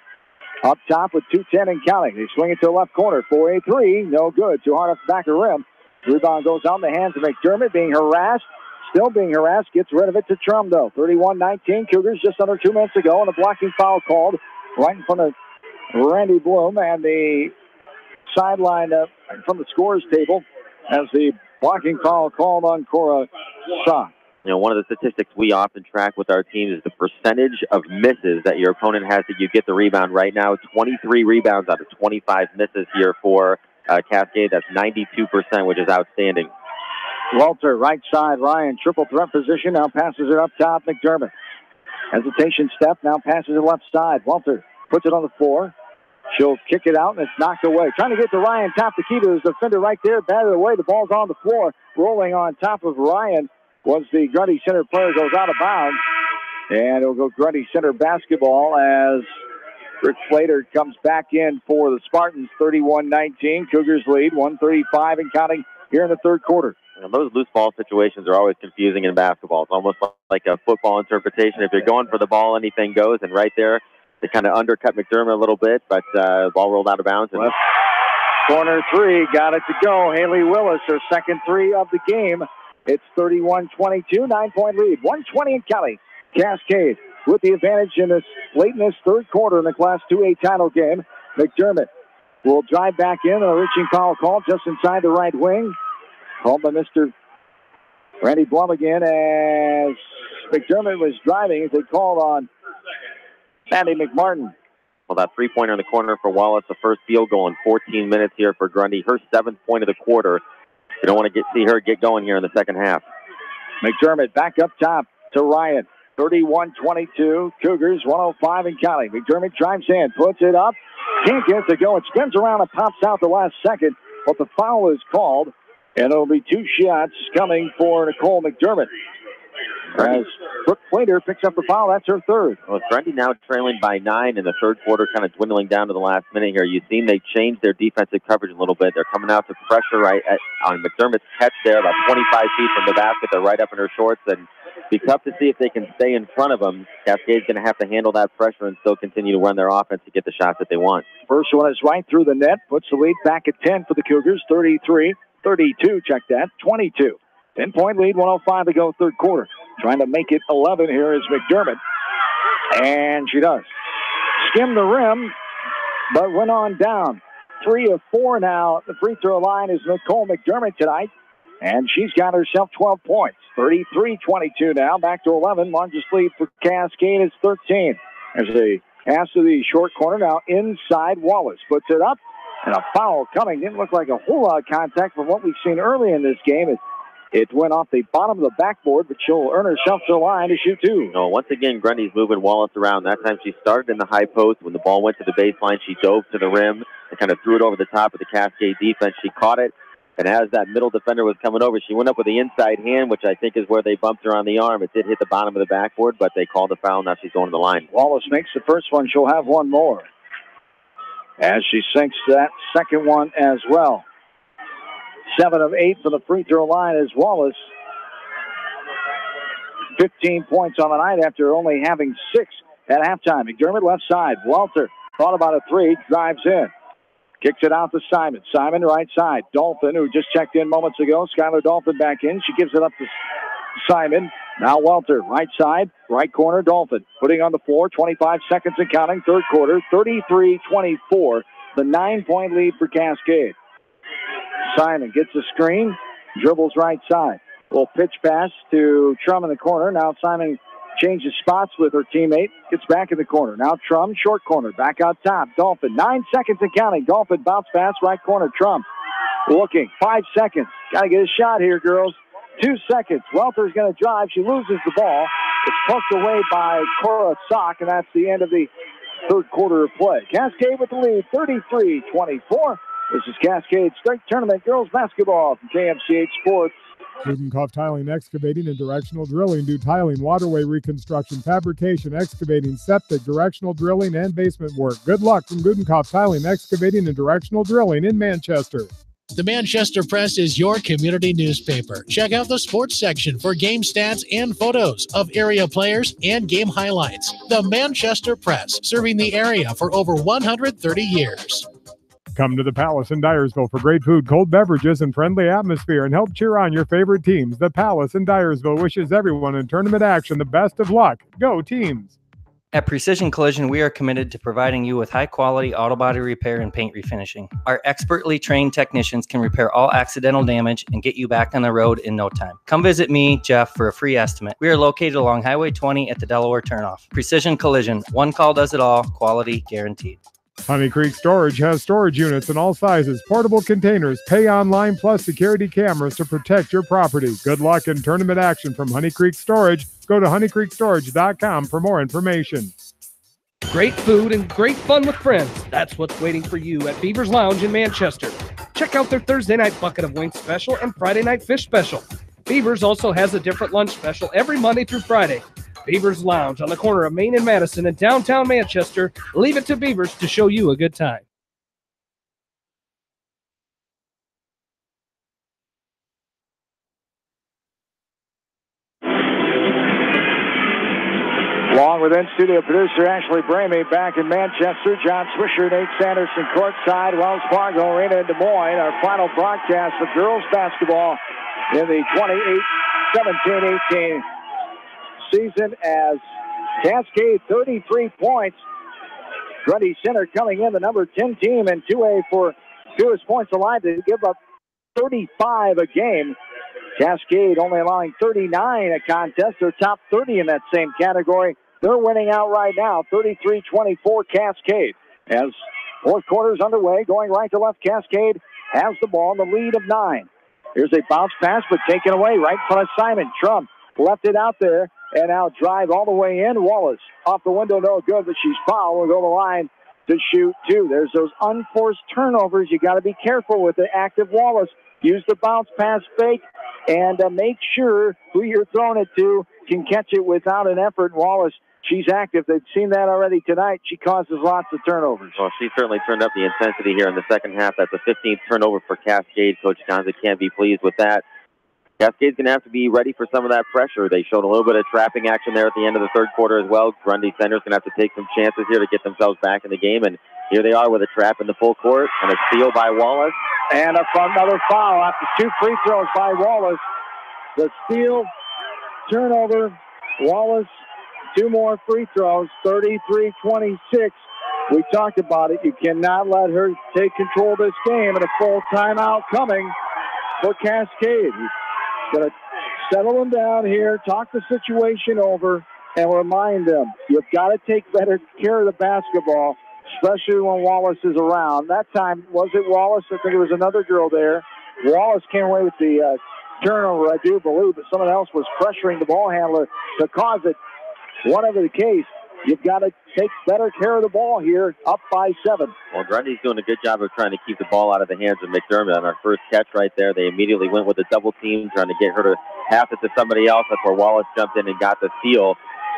Speaker 2: Up top with 2:10 and counting. They swing it to the left corner. 4-3, no good. Too hard off the back of the rim. Rebound goes on the hands of McDermott, being harassed. Still being harassed. Gets rid of it to Trum, though. 31-19. Cougars just under 2 minutes ago, and a blocking foul called right in front of Randy Bloom and the sideline from the scores table as the blocking foul called on Cora Sock.
Speaker 3: You know, one of the statistics we often track with our teams is the percentage of misses that your opponent has that you get the rebound. Right now, 23 rebounds out of 25 misses here for Cascade. That's 92%, which is outstanding.
Speaker 2: Walter, right side, Ryan, triple threat position, now passes it up top, McDermott. Hesitation step, now passes it left side. Walter puts it on the floor. She'll kick it out, and it's knocked away. Trying to get to Ryan, top the key to his defender right there, batted away. The ball's on the floor, rolling on top of Ryan. was the Grundy Center player, goes out of bounds. And it'll go Grundy Center basketball as Rick Slater comes back in for the Spartans. 31-19. Cougars lead, 1:35 and counting here in the third quarter.
Speaker 3: And those loose ball situations are always confusing in basketball. It's almost like a football interpretation. If you're going for the ball, anything goes. And right there, they kind of undercut McDermott a little bit, but ball rolled out of bounds. And
Speaker 2: left corner three, got it to go. Haley Willis, her second three of the game. It's 31-22, 9-point lead, 1:20 and counting. Cascade with the advantage in this late in this third quarter in the Class 2A title game. McDermott will drive back in, and a reaching foul call just inside the right wing. Called by Mr. Randy Blum again as McDermott was driving as they called on Sandy McMartin.
Speaker 3: Well, that three-pointer in the corner for Wallace, the first field goal in 14 minutes here for Grundy. Her 7th point of the quarter. You don't want to see her get going here in the second half.
Speaker 2: McDermott back up top to Ryan. 31-22, Cougars, 105 and counting. McDermott drives in, puts it up, can't get it to go. It spins around and pops out the last second, but the foul is called, and it'll be 2 shots coming for Nicole McDermott. As Brooke Slater picks up the foul, that's her third.
Speaker 3: Well, Grundy now trailing by 9 in the third quarter, kind of dwindling down to the last minute here. You've seen they changed their defensive coverage a little bit. They're coming out to pressure right on McDermott's catch there, about 25 feet from the basket. They're right up in her shorts, and be tough to see if they can stay in front of them. Cascade's going to have to handle that pressure and still continue to run their offense to get the shots that they want.
Speaker 2: First one is right through the net, puts the lead back at 10 for the Cougars. 33-32, check that, 22. 10-point lead, 105 to go third quarter. Trying to make it 11 here is McDermott. And she does. Skimmed the rim, but went on down. 3 of 4 now at the free throw line is Nicole McDermott tonight. And she's got herself 12 points. 33-22 now, back to 11. Largest lead for Cascade is 13. There's a pass to the short corner now inside. Wallace puts it up, and a foul coming. Didn't look like a whole lot of contact from what we've seen early in this game. It went off the bottom of the backboard, but she'll earn herself to the line to shoot 2.
Speaker 3: No, once again, Grundy's moving Wallace around. That time she started in the high post. When the ball went to the baseline, she dove to the rim and kind of threw it over the top of the Cascade defense. She caught it. And as that middle defender was coming over, she went up with the inside hand, which I think is where they bumped her on the arm. It did hit the bottom of the backboard, but they called the foul. Now she's going to the line.
Speaker 2: Wallace makes the first one. She'll have one more as she sinks that second one as well. 7 of 8 for the free throw line is Wallace. 15 points on the night after only having 6 at halftime. McDermott left side. Walter thought about a 3, drives in. Kicks it out to Simon. Simon right side. Dolphin, who just checked in moments ago. Skylar Dolphin back in. She gives it up to Simon. Now Walter, right side, right corner, Dolphin. Putting on the floor, 25 seconds and counting, third quarter, 33-24. The 9-point lead for Cascade. Simon gets a screen, dribbles right side. Little pitch pass to Trum in the corner. Now Simon changes spots with her teammate. Gets back in the corner. Now Trum, short corner. Back out top. Dolphin, 9 seconds and counting. Dolphin bounce pass, right corner. Trum looking. 5 seconds. Got to get a shot here, girls. 2 seconds. Welter's going to drive. She loses the ball. It's poked away by Cora Sock, and that's the end of the third quarter of play. Cascade with the lead, 33-24. This is Cascade State Tournament Girls Basketball from KMCH Sports.
Speaker 5: Gudenkopf Tiling, Excavating, and Directional Drilling do tiling, waterway reconstruction, fabrication, excavating, septic, directional drilling, and basement work. Good luck from Gudenkopf Tiling, Excavating, and Directional Drilling in Manchester.
Speaker 12: The Manchester Press is your community newspaper. Check out the sports section for game stats and photos of area players and game highlights. The Manchester Press, serving the area for over 130 years.
Speaker 5: Come to the Palace in Dyersville for great food, cold beverages, and friendly atmosphere, and help cheer on your favorite teams. The Palace in Dyersville wishes everyone in tournament action the best of luck. Go teams!
Speaker 1: At Precision Collision, we are committed to providing you with high-quality auto body repair and paint refinishing. Our expertly trained technicians can repair all accidental damage and get you back on the road in no time. Come visit me, Jeff, for a free estimate. We are located along Highway 20 at the Delaware Turnoff. Precision Collision, one call does it all, quality guaranteed.
Speaker 5: Honey Creek Storage has storage units in all sizes, portable containers, pay online plus security cameras to protect your property. Good luck in tournament action from Honey Creek Storage. Go to honeycreekstorage.com for more information.
Speaker 11: Great food and great fun with friends. That's what's waiting for you at Beaver's Lounge in Manchester. Check out their Thursday night bucket of wings special and Friday night fish special. Beavers also has a different lunch special every Monday through Friday. Beavers Lounge on the corner of Main and Madison in downtown Manchester. Leave it to Beavers to show you a good time.
Speaker 2: Along with in-studio producer Ashley Bramey back in Manchester, John Swisher, Nate Sanderson courtside, Wells Fargo Arena in Des Moines. Our final broadcast of girls basketball in the 2017-18 season as Cascade 33 points. Grundy Center coming in, the number 10 team in 2A for fewest points allowed to give up 35 a game. Cascade only allowing 39 a contest. They're top 30 in that same category. They're winning out right now, 33-24 Cascade. As fourth quarter is underway, going right to left, Cascade has the ball in the lead of 9. Here's a bounce pass, but taken away right in front of Simon. Trump left it out there, and now drive all the way in. Wallace off the window, no good, but she's fouled. Will go to the line to shoot 2. There's those unforced turnovers. You got to be careful with the active Wallace. Use the bounce pass fake and make sure who you're throwing it to can catch it without an effort. Wallace, she's active. They've seen that already tonight. She causes lots of turnovers.
Speaker 3: Well, she certainly turned up the intensity here in the second half. That's the 15th turnover for Cascade. Coach Johnson can't be pleased with that. Cascade's going to have to be ready for some of that pressure. They showed a little bit of trapping action there at the end of the third quarter as well. Grundy Center's going to have to take some chances here to get themselves back in the game. And here they are with a trap in the full court and a steal by Wallace.
Speaker 2: And another foul after 2 free throws by Wallace. The steal, turnover, Wallace, 2 more free throws, 33-26. We talked about it. You cannot let her take control of this game, and a full timeout coming for Cascade. Going to settle them down here, talk the situation over, and remind them you've got to take better care of the basketball, especially when Wallace is around. That time, was it Wallace? I think it was another girl there. Wallace came away with the turnover, I do believe, but someone else was pressuring the ball handler to cause it. Whatever the case, you've got to take better care of the ball here, up by 7.
Speaker 3: Well, Grundy's doing a good job of trying to keep the ball out of the hands of McDermott. On our first catch right there, they immediately went with a double team, trying to get her to pass it to somebody else. That's where Wallace jumped in and got the steal.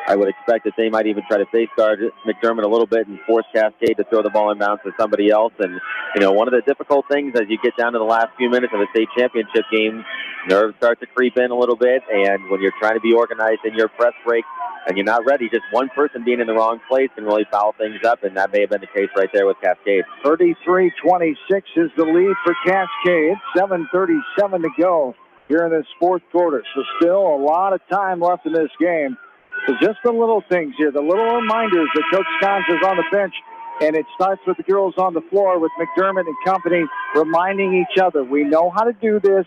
Speaker 3: I would expect that they might even try to face guard McDermott a little bit and force Cascade to throw the ball inbounds to somebody else. And, you know, one of the difficult things as you get down to the last few minutes of a state championship game, nerves start to creep in a little bit. And when you're trying to be organized in your press break and you're not ready, just one person being in the wrong place can really foul things up. And that may have been the case right there with Cascade.
Speaker 2: 33-26 is the lead for Cascade. 7:37 to go here in this fourth quarter. So still a lot of time left in this game. So just the little things here, the little reminders that Coach Scons is on the bench, and it starts with the girls on the floor with McDermott and company reminding each other, we know how to do this,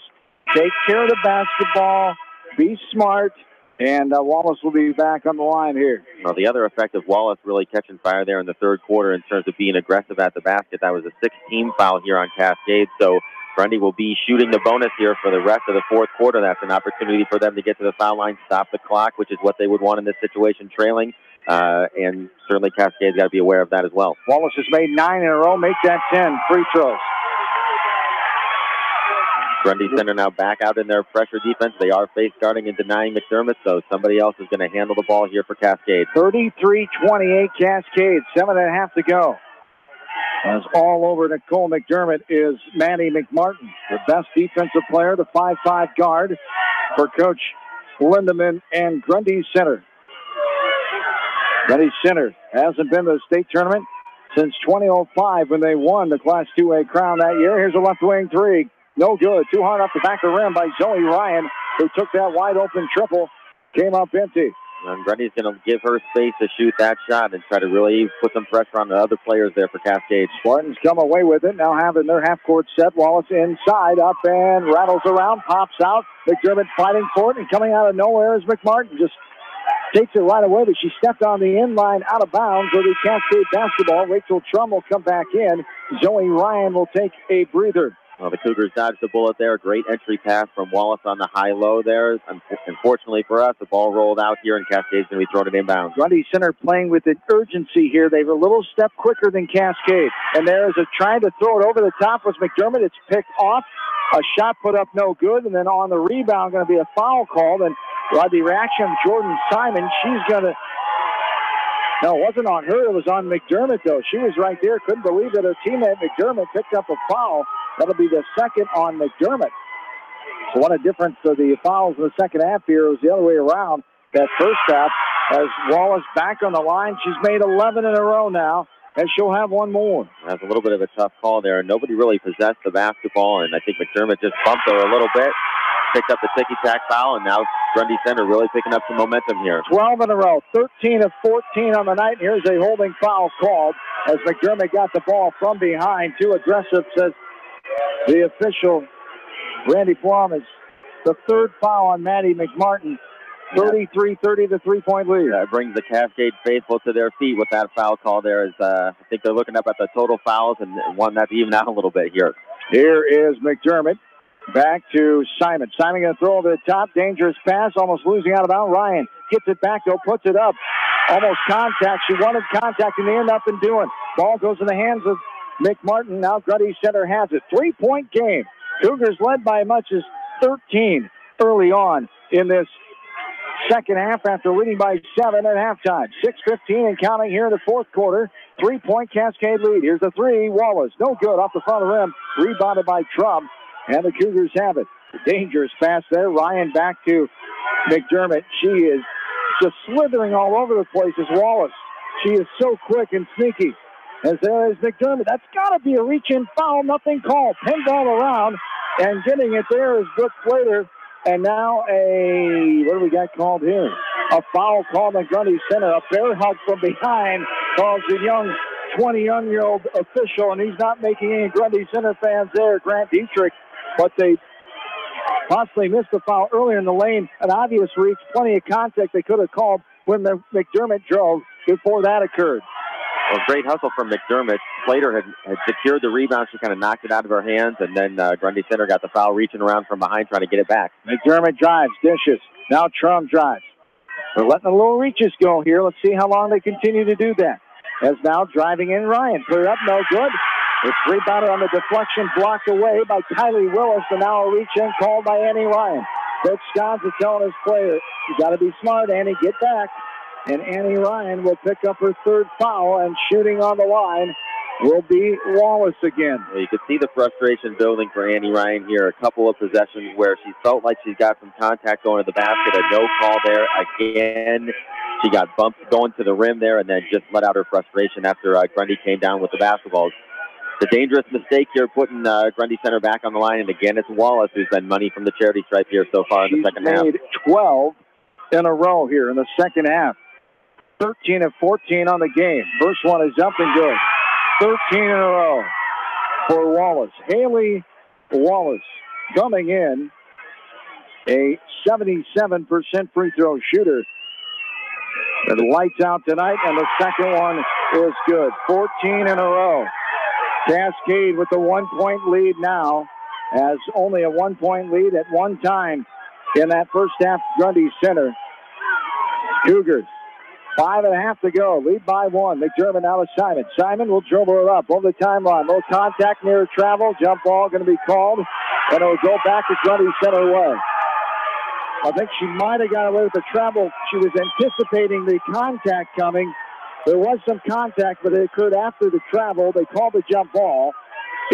Speaker 2: take care of the basketball, be smart, and Wallace will be back on the line here.
Speaker 3: Well, the other effect of Wallace really catching fire there in the third quarter in terms of being aggressive at the basket, that was a 6-team foul here on Cascade, so Grundy will be shooting the bonus here for the rest of the fourth quarter. That's an opportunity for them to get to the foul line, stop the clock, which is what they would want in this situation, trailing. And certainly Cascade's got to be aware of that as well.
Speaker 2: Wallace has made 9 in a row, make that 10 free throws.
Speaker 3: Grundy Center now back out in their pressure defense. They are face guarding and denying McDermott, so somebody else is going to handle the ball here for Cascade.
Speaker 2: 33-28 Cascade, 7.5 to go. As all over Nicole McDermott is Maddie McMartin, the best defensive player, the 5'5" guard for Coach Lindeman and Grundy Center. Grundy Center hasn't been to the state tournament since 2005 when they won the Class 2A crown that year. Here's a left wing 3. No good. Too hard off the back of the rim by Zoe Ryan, who took that wide open triple. Came up empty.
Speaker 3: And Grundy's going to give her space to shoot that shot and try to really put some pressure on the other players there for Cascade.
Speaker 2: Spartans come away with it, now having their half-court set. Wallace inside, up and rattles around, pops out. McDermott fighting for it, and coming out of nowhere is McMartin. Just takes it right away, but she stepped on the end line out of bounds with the Cascade basketball. Rachel Trum will come back in. Zoe Ryan will take a breather.
Speaker 3: Well, the Cougars dodged the bullet there. Great entry pass from Wallace on the high-low there. Unfortunately for us, the ball rolled out here, and Cascade's going to be thrown it inbounds.
Speaker 2: Grundy Center playing with the urgency here. They're a little step quicker than Cascade. And there is a trying to throw it over the top with McDermott. It's picked off A shot put up no good, and then on the rebound going to be a foul called, and by the reaction of Jordan Simon, she's going to... No, it wasn't on her. It was on McDermott, though. She was right there. Couldn't believe that her teammate McDermott picked up a foul. That'll be the second on McDermott. So what a difference to the fouls in the second half here. It was the other way around that first half. As Wallace back on the line, she's made 11 in a row now, and she'll have one more.
Speaker 3: That's a little bit of a tough call there. Nobody really possessed the basketball, and I think McDermott just bumped her a little bit, picked up the ticky-tack foul, and now Grundy Center really picking up some momentum here.
Speaker 2: 12 in a row, 13 of 14 on the night. Here's a holding foul called as McDermott got the ball from behind. Too aggressive, says the official, Randy Plum. Is the third foul on Maddie McMartin. 33-30, the three-point lead.
Speaker 3: That brings the Cascade faithful to their feet with that foul call there. As I think they're looking up at the total fouls and want that to even out a little bit here.
Speaker 2: Here is McDermott. Back to Simon. Simon going to throw over the top. Dangerous pass, almost losing out of bounds. Ryan gets it back, though, puts it up. Almost contact. She wanted contact, and they end up in doing. Ball goes in the hands of McMartin. Now Grundy Center has it. Three-point game. Cougars led by as much as 13 early on in this second half after leading by 7 at halftime. 6:15 and counting here in the fourth quarter. 3-point Cascade lead. Here's the three. Wallace, no good off the front of the rim. Rebounded by Trump, and the Cougars have it. Dangerous pass there. Ryan back to McDermott. She is just slithering all over the place as Wallace. She is so quick and sneaky. As there is McDermott. That's got to be a reach-in foul. Nothing called. Pinned all around, and getting it there is Brooke Slater. And now what do we got called here? A foul called on Grundy Center. A bear hug from behind calls the young 21-year-old official, and he's not making any Grundy Center fans there, Grant Dietrich. But they possibly missed the foul earlier in the lane. An obvious reach, plenty of contact they could have called when McDermott drove before that occurred.
Speaker 3: Well, great hustle from McDermott. Slater had secured the rebound. She kind of knocked it out of her hands, and then Grundy Center got the foul, reaching around from behind, trying to get it back.
Speaker 2: McDermott drives, dishes. Now Trum drives. They're letting the little reaches go here. Let's see how long they continue to do that. As now driving in Ryan. Put it up, no good. It's rebounded on the deflection, blocked away by Kylie Willis, and now a reach-in called by Annie Ryan. Coach Scons is telling his player, you got to be smart, Annie, get back. And Annie Ryan will pick up her third foul, and shooting on the line will be Wallace again.
Speaker 3: Well, you can see the frustration building for Annie Ryan here. A couple of possessions where she felt like she got some contact going to the basket. A no call there again. She got bumped going to the rim there and then just let out her frustration after Grundy came down with the basketballs. The dangerous mistake here, putting Grundy Center back on the line, and again it's Wallace who's been money from the charity stripe here so far in the second half.
Speaker 2: She's made 12 in a row here in the second half. 13 of 14 on the game. First one is up and good. 13 in a row for Wallace. Haley Wallace coming in a 77% free throw shooter. The lights out tonight, and the second one is good. 14 in a row. Cascade with the 1-point lead now, as only a 1-point lead at one time in that first half. Grundy Center. Cougars. 5.5 to go. Lead by 1. McDermott now to Simon. Simon will dribble it up over the timeline. No contact near travel. Jump ball going to be called, and it will go back to Grundy Center way. I think she might have got away with the travel. She was anticipating the contact coming. There was some contact, but it occurred after the travel. They called the jump ball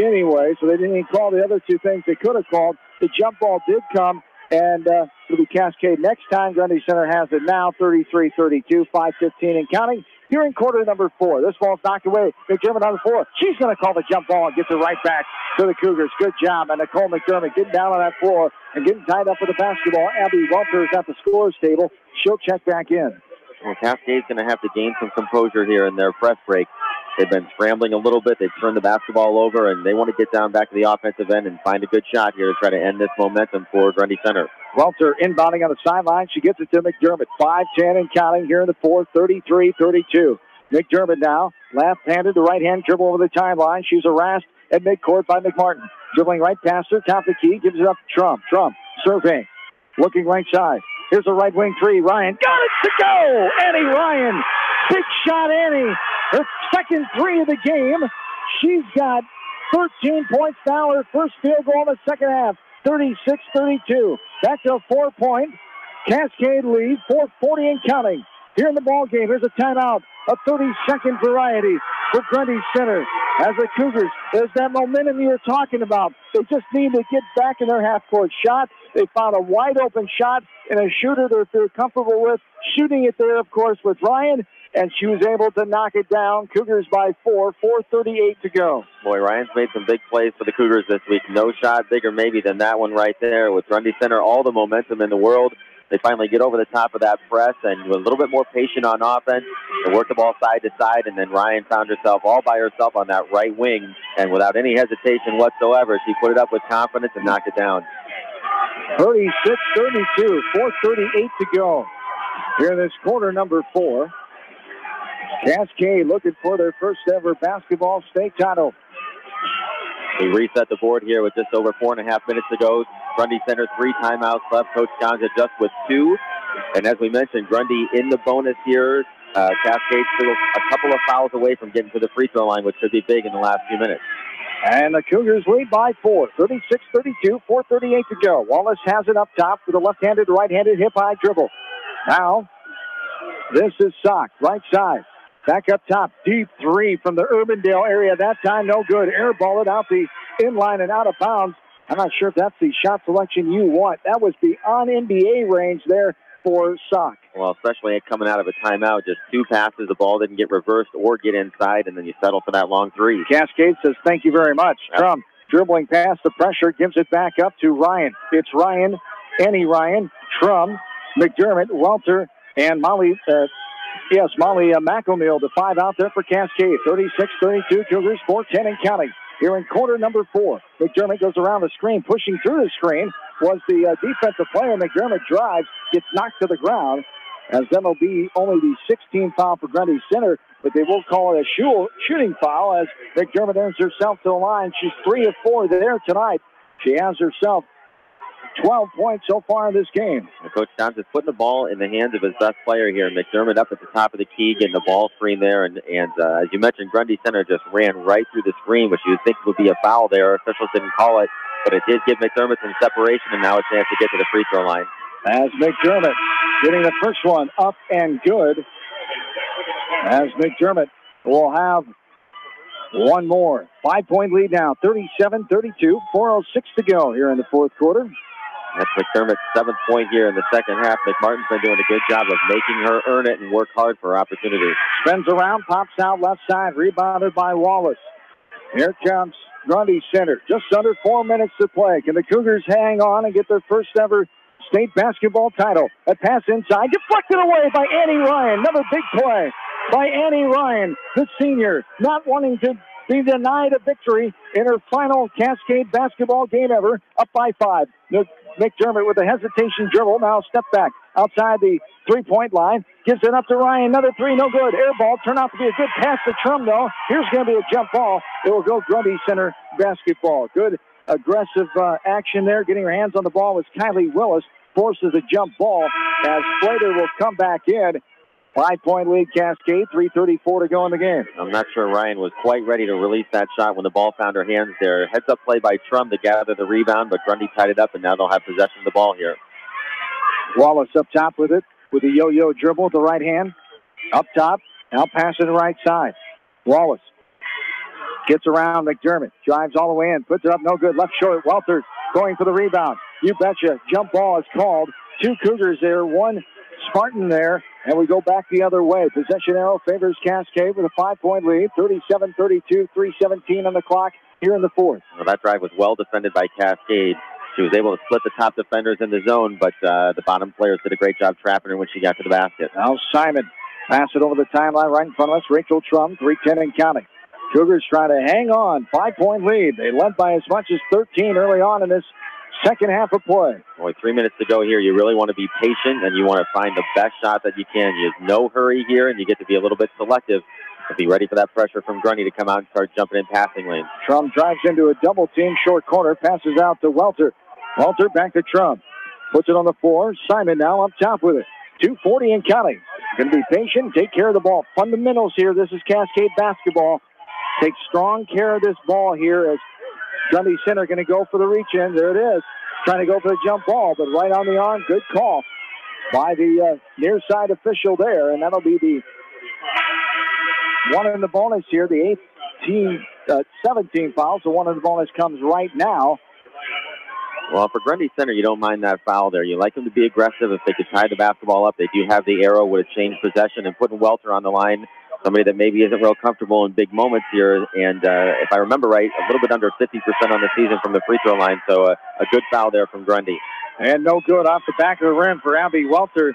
Speaker 2: anyway, so they didn't even call the other two things they could have called. The jump ball did come, and it'll be Cascade next time. Grundy Center has it now, 33-32, 5:15 and counting. Here in quarter number 4. This ball's knocked away. McDermott on the floor. She's going to call the jump ball and gets it right back to the Cougars. Good job. And Nicole McDermott getting down on that floor and getting tied up with the basketball. Abby Walters at the scorer's table. She'll check back in.
Speaker 3: Well, Cascade's going to have to gain some composure here in their press break. They've been scrambling a little bit. They've turned the basketball over, and they want to get down back to the offensive end and find a good shot here to try to end this momentum for Grundy Center.
Speaker 2: Welter inbounding on the sideline. She gets it to McDermott. 5:10 and counting here in the fourth. 33-32. McDermott now, left-handed to right-hand dribble over the timeline. She's harassed at midcourt by McMartin. Dribbling right past her, top the key, gives it up to Trump. Trump surveying, looking right side. Here's a right wing three. Ryan got it to go. Annie Ryan, big shot. Annie, her second three of the game. She's got 13 points now, her first field goal in the second half. 36-32. Back to a 4-point Cascade lead. 4:40 and counting. Here in the ball game, here's a timeout. A 30-second variety for Grundy Center. As the Cougars, there's that momentum you were talking about. They just need to get back in their half-court shot. They found a wide-open shot and a shooter that they're comfortable with. Shooting it there, of course, with Ryan, and she was able to knock it down. Cougars by 4, 4:38 to go.
Speaker 3: Boy, Ryan's made some big plays for the Cougars this week. No shot bigger maybe than that one right there with Grundy Center. All the momentum in the world. They finally get over the top of that press and were a little bit more patient on offense and work the ball side to side. And then Ryan found herself all by herself on that right wing. And without any hesitation whatsoever, she put it up with confidence and knocked it down.
Speaker 2: 36-32, 4:38 to go. Here in this quarter, number 4. Cascade looking for their first ever basketball state title.
Speaker 3: We reset the board here with just over 4.5 minutes to go. Grundy Center, 3 timeouts left. Coach Ganja just with 2. And as we mentioned, Grundy in the bonus here. Cascade still a couple of fouls away from getting to the free throw line, which could be big in the last few minutes.
Speaker 2: And the Cougars lead by 4, 36-32, 4:38 to go. Wallace has it up top with a left-handed, right-handed hip-high dribble. Now, this is Sock, right side. Back up top, deep 3 from the Urbandale area. That time, no good. Airball it out the inline and out of bounds. I'm not sure if that's the shot selection you want. That was beyond NBA range there for Sock.
Speaker 3: Well, especially coming out of a timeout, just 2 passes, the ball didn't get reversed or get inside, and then you settle for that long 3.
Speaker 2: Cascade says, thank you very much. Trump dribbling past the pressure, gives it back up to Ryan. It's Ryan, Ryan, Trum, McDermott, Welter, and Molly McElneill, the 5 out there for Cascade. 36-32, Cougars, 4:10 and counting. Here in quarter number 4, McDermott goes around the screen, pushing through the screen was the defensive player. McDermott drives, gets knocked to the ground, as that'll be only the 16th foul for Grundy Center, but they will call it a shooting foul as McDermott earns herself to the line. She's 3 of 4 there tonight. She has herself 12 points so far in this game.
Speaker 3: And Coach Johnson's putting the ball in the hands of his best player here. McDermott up at the top of the key, getting the ball screen there. And as you mentioned, Grundy Center just ran right through the screen, which you would think would be a foul there. Officials didn't call it, but it did give McDermott some separation and now a chance to get to the free throw line.
Speaker 2: As McDermott getting the first one up and good. As McDermott will have one more. 5-point lead now, 37-32, 4:06 to go here in the fourth quarter.
Speaker 3: That's McDermott's 7th point here in the second half. McMartin's been doing a good job of making her earn it and work hard for opportunities.
Speaker 2: Spins around, pops out left side, rebounded by Wallace. Here comes Grundy Center. Just under 4 minutes to play. Can the Cougars hang on and get their first ever state basketball title? A pass inside, deflected away by Annie Ryan. Another big play by Annie Ryan, the senior, not wanting to be denied a victory in her final Cascade basketball game ever, up by 5. McDermott with a hesitation dribble, now step back outside the three-point line, gives it up to Ryan, another 3, no good. Air ball, turned out to be a good pass to Trum, though. Here's going to be a jump ball. It will go Grundy Center basketball. Good aggressive action there. Getting her hands on the ball was Kylie Willis, forces a jump ball as Slater will come back in. 5-point lead Cascade, 3:34 to go in the game.
Speaker 3: I'm not sure Ryan was quite ready to release that shot when the ball found her hands there. Heads-up play by Trum to gather the rebound, but Grundy tied it up, and now they'll have possession of the ball here.
Speaker 2: Wallace up top with it, with a yo-yo dribble with the right hand. Up top, now pass to the right side. Wallace gets around McDermott, drives all the way in, puts it up, no good. Left short, Welter going for the rebound. You betcha, jump ball is called. 2 Cougars there, 1 Spartan there, and we go back the other way. Possession arrow favors Cascade with a 5-point lead, 37-32, 3:17 on the clock here in the fourth.
Speaker 3: Well, that drive was well defended by Cascade. She was able to split the top defenders in the zone, but the bottom players did a great job trapping her when she got to the basket.
Speaker 2: Now Simon pass it over the timeline right in front of us. Rachel Trum, 3:10 and counting. Cougars try to hang on, 5-point lead. They led by as much as 13 early on in this second half of play.
Speaker 3: Boy, 3 minutes to go here. You really want to be patient, and you want to find the best shot that you can. You have no hurry here, and you get to be a little bit selective. Be ready for that pressure from Grundy to come out and start jumping in passing lanes.
Speaker 2: Trum drives into a double team, short corner, passes out to Welter. Welter back to Trum. Puts it on the floor. Simon now up top with it. 2:40 and counting. Going to be patient, take care of the ball. Fundamentals here. This is Cascade basketball. take strong care of this ball here as Grundy Center going to go for the reach-in. There it is. Trying to go for the jump ball, but right on the arm. Good call by the near side official there, and that'll be the one in the bonus here, the 17 foul, so one in the bonus comes right now.
Speaker 3: Well, for Grundy Center, you don't mind that foul there. You like them to be aggressive. If they could tie the basketball up, they do have the arrow, would have changed possession, and putting Welter on the line, somebody that maybe isn't real comfortable in big moments here. And if I remember right, a little bit under 50% on the season from the free throw line, so a good foul there from Grundy.
Speaker 2: And no good off the back of the rim for Abby Welter,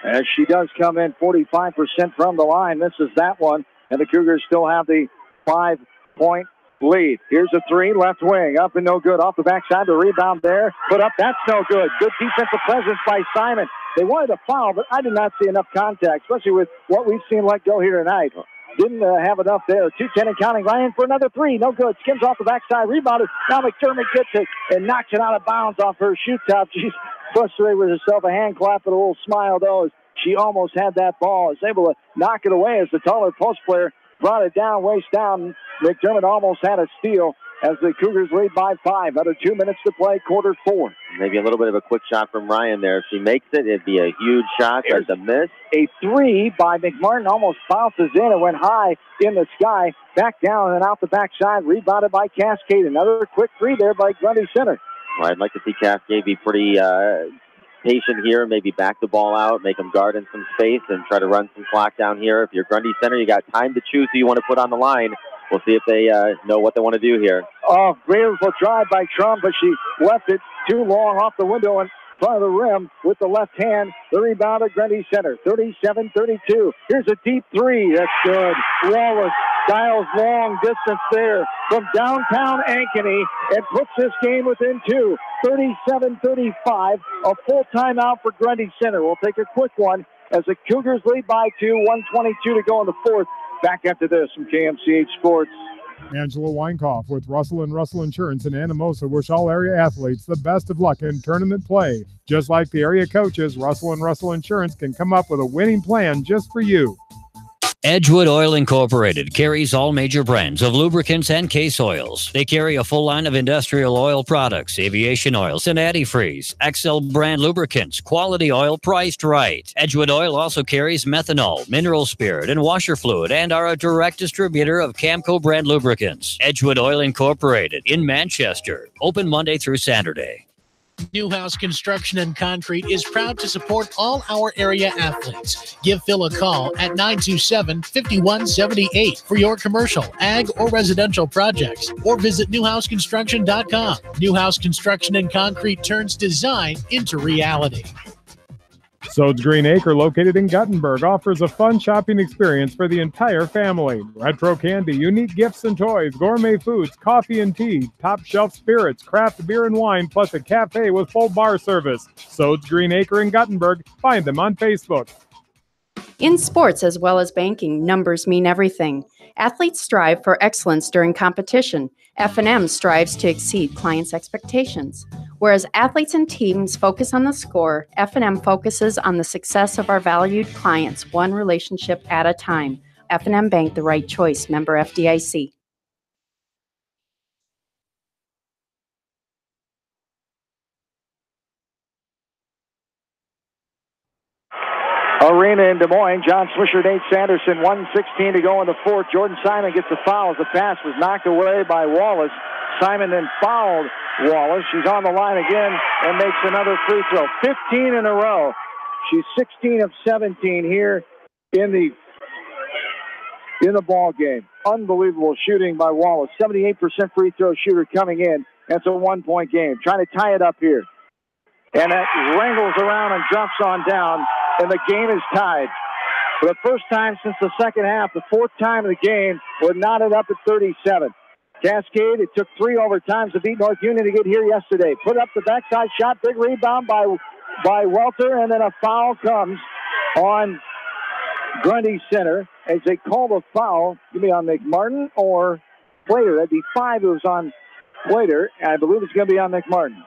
Speaker 2: as she does come in 45% from the line. Misses that one, and the Cougars still have the 5-point lead. Here's a three, left wing, up and no good. Off the backside, the rebound there. Put up, that's no good. Good defensive presence by Simon. They wanted a foul, but I did not see enough contact, especially with what we've seen let go here tonight. Didn't have enough there. 2-10 and counting. Ryan for another three. No good. Skims off the backside. Rebounded. Now McDermott gets it and knocks it out of bounds off her shoot top. She's frustrated with herself. A hand clap and a little smile, though, as she almost had that ball. Is able to knock it away as the taller post player brought it down, waist down. McDermott almost had a steal as the Cougars lead by 5. Under 2 minutes to play, quarter 4.
Speaker 3: Maybe a little bit of a quick shot from Ryan there. If she makes it, it'd be a huge shot. There's a miss.
Speaker 2: A three by McMartin almost bounces in and went high in the sky. Back down and out the backside. Rebounded by Cascade. Another quick three there by Grundy Center.
Speaker 3: Well, I'd like to see Cascade be pretty patient here, maybe back the ball out, make them guard in some space, and try to run some clock down here. If you're Grundy Center, you got time to choose who you want to put on the line. We'll see if they know what they want to do here.
Speaker 2: Oh, beautiful drive by Trump, but she left it too long off the window in front of the rim with the left hand. The rebound at Grundy Center, 37-32. Here's a deep three. That's good. Wallace dials long distance there from downtown Ankeny and puts this game within 2. 37-35. A full timeout for Grundy Center. We'll take a quick one as the Cougars lead by 2. 1:22 to go in the fourth. Back after this from KMCH Sports.
Speaker 5: Angela Weinkoff with Russell & Russell Insurance in Anamosa wish all area athletes the best of luck in tournament play. Just like the area coaches, Russell & Russell Insurance can come up with a winning plan just for you.
Speaker 4: Edgewood Oil Incorporated carries all major brands of lubricants and case oils. They carry a full line of industrial oil products, aviation oils, and antifreeze, XL brand lubricants, quality oil priced right. Edgewood Oil also carries methanol, mineral spirit, and washer fluid, and are a direct distributor of Camco brand lubricants. Edgewood Oil Incorporated in Manchester, open Monday through Saturday.
Speaker 12: Newhouse Construction and Concrete is proud to support all our area athletes. Give Phil a call at 927-5178 for your commercial, ag, or residential projects, or visit newhouseconstruction.com. Newhouse Construction and Concrete turns design into reality.
Speaker 5: Sode's Green Acre, located in Guttenberg, offers a fun shopping experience for the entire family. Retro candy, unique gifts and toys, gourmet foods, coffee and tea, top shelf spirits, craft beer and wine, plus a cafe with full bar service. Sode's Green Acre in Guttenberg. Find them on Facebook.
Speaker 22: In sports as well as banking, numbers mean everything. Athletes strive for excellence during competition. F&M strives to exceed clients' expectations. Whereas athletes and teams focus on the score, F&M focuses on the success of our valued clients, one relationship at a time. F&M Bank, the right choice. Member FDIC.
Speaker 2: Arena in Des Moines. John Swisher, Nate Sanderson, 1:16 to go in the fourth. Jordan Simon gets the foul as the pass was knocked away by Wallace. Simon then fouled Wallace. She's on the line again and makes another free throw. 15 in a row. She's 16 of 17 here in the ball game. Unbelievable shooting by Wallace. 78% free throw shooter coming in. That's a 1-point game. Trying to tie it up here. And that wrangles around and drops on down, and the game is tied. For the first time since the second half, the fourth time of the game, we're knotted up at 37. Cascade, it took 3 overtimes to beat North Union to get here yesterday. Put up the backside shot, big rebound by Welter, and then a foul comes on Grundy Center as they call the foul. Give me on McMartin or Plater. That'd be 5 who was on Plater, and I believe it's going to be on McMartin.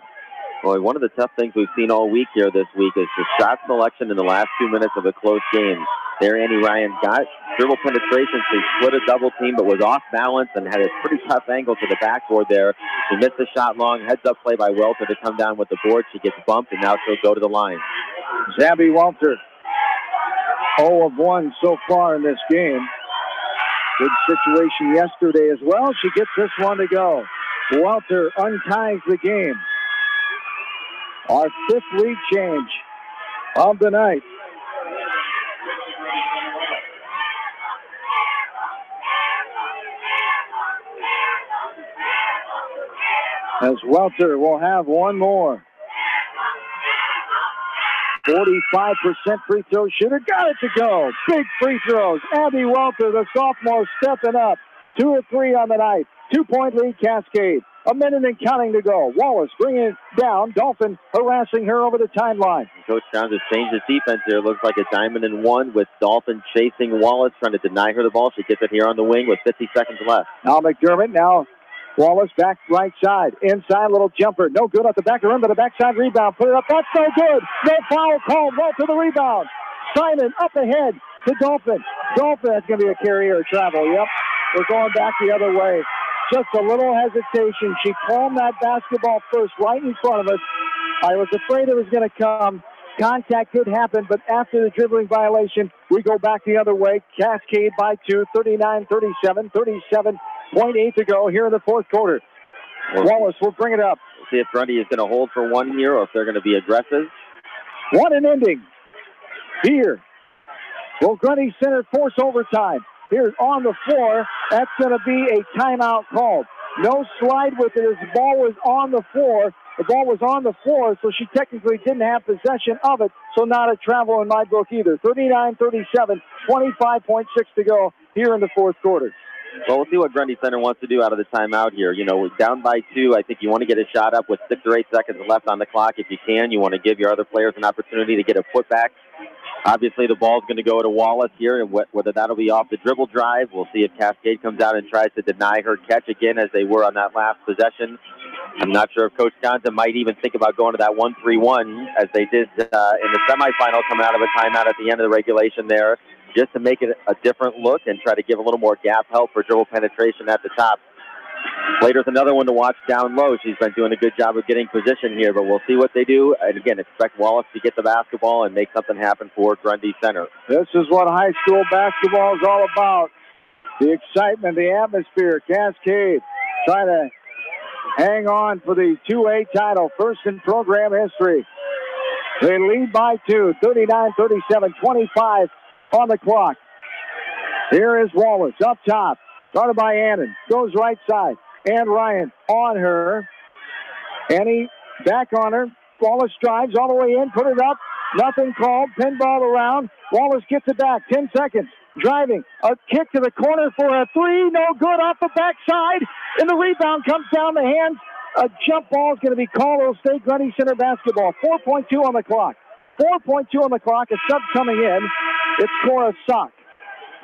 Speaker 3: Boy, one of the tough things we've seen all week here this week is the shot selection in the last 2 minutes of a close game. There, Annie Ryan got dribble penetration. She split a double team, but was off balance and had a pretty tough angle to the backboard there. She missed the shot long. Heads up play by Welter to come down with the board. She gets bumped, and now she'll go to the line.
Speaker 2: Zabby Welter, 0 of 1 so far in this game. Good situation yesterday as well. She gets this one to go. Welter unties the game. Our 5th lead change of the night. As Welter will have one more. 45% free throw shooter. Got it to go. Big free throws. Abby Welter, the sophomore, stepping up. 2 of 3 on the night. 2-point lead, Cascade. A minute and counting to go. Wallace bringing it down. Dolphin harassing her over the timeline.
Speaker 3: Coach Johns has changed his defense here. Looks like a diamond and one with Dolphin chasing Wallace, trying to deny her the ball. She gets it here on the wing with 50 seconds left.
Speaker 2: Now McDermott. Now Wallace back right side. Inside, little jumper. No good at the back of the rim, but a backside rebound. Put it up. That's no good. No foul called. Well to the rebound. Simon up ahead to Dolphin. Dolphin, that's going to be a carrier or travel. Yep. We're going back the other way. Just a little hesitation. She palmed that basketball first right in front of us. I was afraid it was going to come. Contact could happen, but after the dribbling violation, we go back the other way. Cascade by 2, 39-37, 37.8 to go here in the fourth quarter. Wallace will bring it up.
Speaker 3: We'll see if Grundy is going to hold for one here or if they're going to be aggressive.
Speaker 2: What an ending here. Will Grundy Center force overtime? Here's on the floor. That's going to be a timeout called. No slide with it as the ball was on the floor. The ball was on the floor, so she technically didn't have possession of it, so not a travel in my book either. 39-37, 25.6 to go here in the fourth quarter.
Speaker 3: Well, we'll see what Grundy Center wants to do out of the timeout here. You know, we're down by 2. I think you want to get a shot up with 6 or 8 seconds left on the clock. If you can, you want to give your other players an opportunity to get a putback. Obviously, the ball's going to go to Wallace here, and whether that'll be off the dribble drive. We'll see if Cascade comes out and tries to deny her catch again as they were on that last possession. I'm not sure if Coach Johnson might even think about going to that 1-3-1 as they did in the semifinal, coming out of a timeout at the end of the regulation there, just to make it a different look and try to give a little more gap help for dribble penetration at the top. Slater's another one to watch down low. She's been doing a good job of getting position here, but we'll see what they do. And again, expect Wallace to get the basketball and make something happen for Grundy Center.
Speaker 2: This is what high school basketball is all about. The excitement, the atmosphere. Cascade trying to hang on for the 2A title, first in program history. They lead by 2, 39-37, 25 on the clock. Here is Wallace up top. Started by Annan. Goes right side. And Ryan on her. Annie back on her. Wallace drives all the way in. Put it up. Nothing called. Pinball around. Wallace gets it back. 10 seconds. Driving. A kick to the corner for a 3. No good off the backside. And the rebound comes down the hands. A jump ball is going to be called. It'll stay Grundy Center basketball. 4.2 on the clock. 4.2 on the clock. A sub coming in. It's Cora Sock.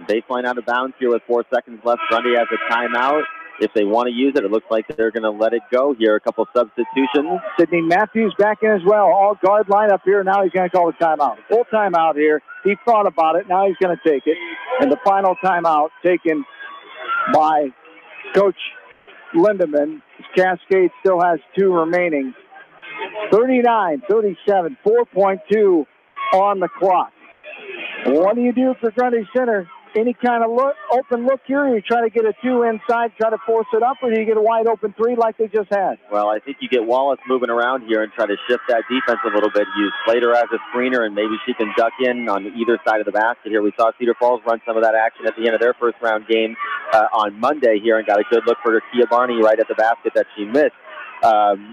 Speaker 3: Baseline out of bounds here with 4 seconds left. Grundy has a timeout. If they want to use it, it looks like they're going to let it go here. A couple substitutions.
Speaker 2: Sidney Matthews back in as well. All guard line up here. Now he's going to call a timeout. Full timeout here. He thought about it. Now he's going to take it. And the final timeout taken by Coach Lindemann. Cascade still has 2 remaining. 39-37, 4.2 on the clock. What do you do for Grundy Center? Any kind of open look here? You try to get a 2 inside, try to force it up, or do you get a wide open 3 like they just had?
Speaker 3: Well, I think you get Wallace moving around here and try to shift that defense a little bit. Use Slater as a screener, and maybe she can duck in on either side of the basket here. We saw Cedar Falls run some of that action at the end of their first round game on Monday here and got a good look for Kia Barney right at the basket that she missed.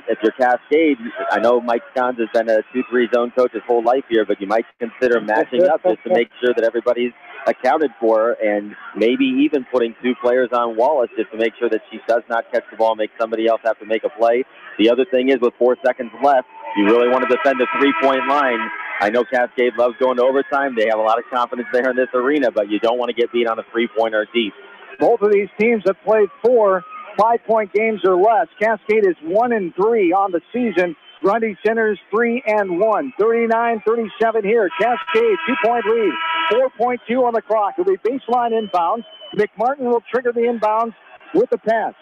Speaker 3: If you're Cascade, I know Mike Scons has been a 2-3 zone coach his whole life here, but you might consider matching up just to make sure that everybody's accounted for, and maybe even putting 2 players on Wallace just to make sure that she does not catch the ball, make somebody else have to make a play. The other thing is with 4 seconds left, you really want to defend the 3-point line. I know Cascade loves going to overtime. They have a lot of confidence there in this arena, but you don't want to get beat on a 3-pointer deep.
Speaker 2: Both of these teams have played 4 5-point games or less. Cascade is 1-3 on the season. Grundy Center's 3-1. 39-37 here. Cascade 2-point lead. 4.2 on the clock. It'll be baseline inbounds. McMartin will trigger the inbounds with the pass.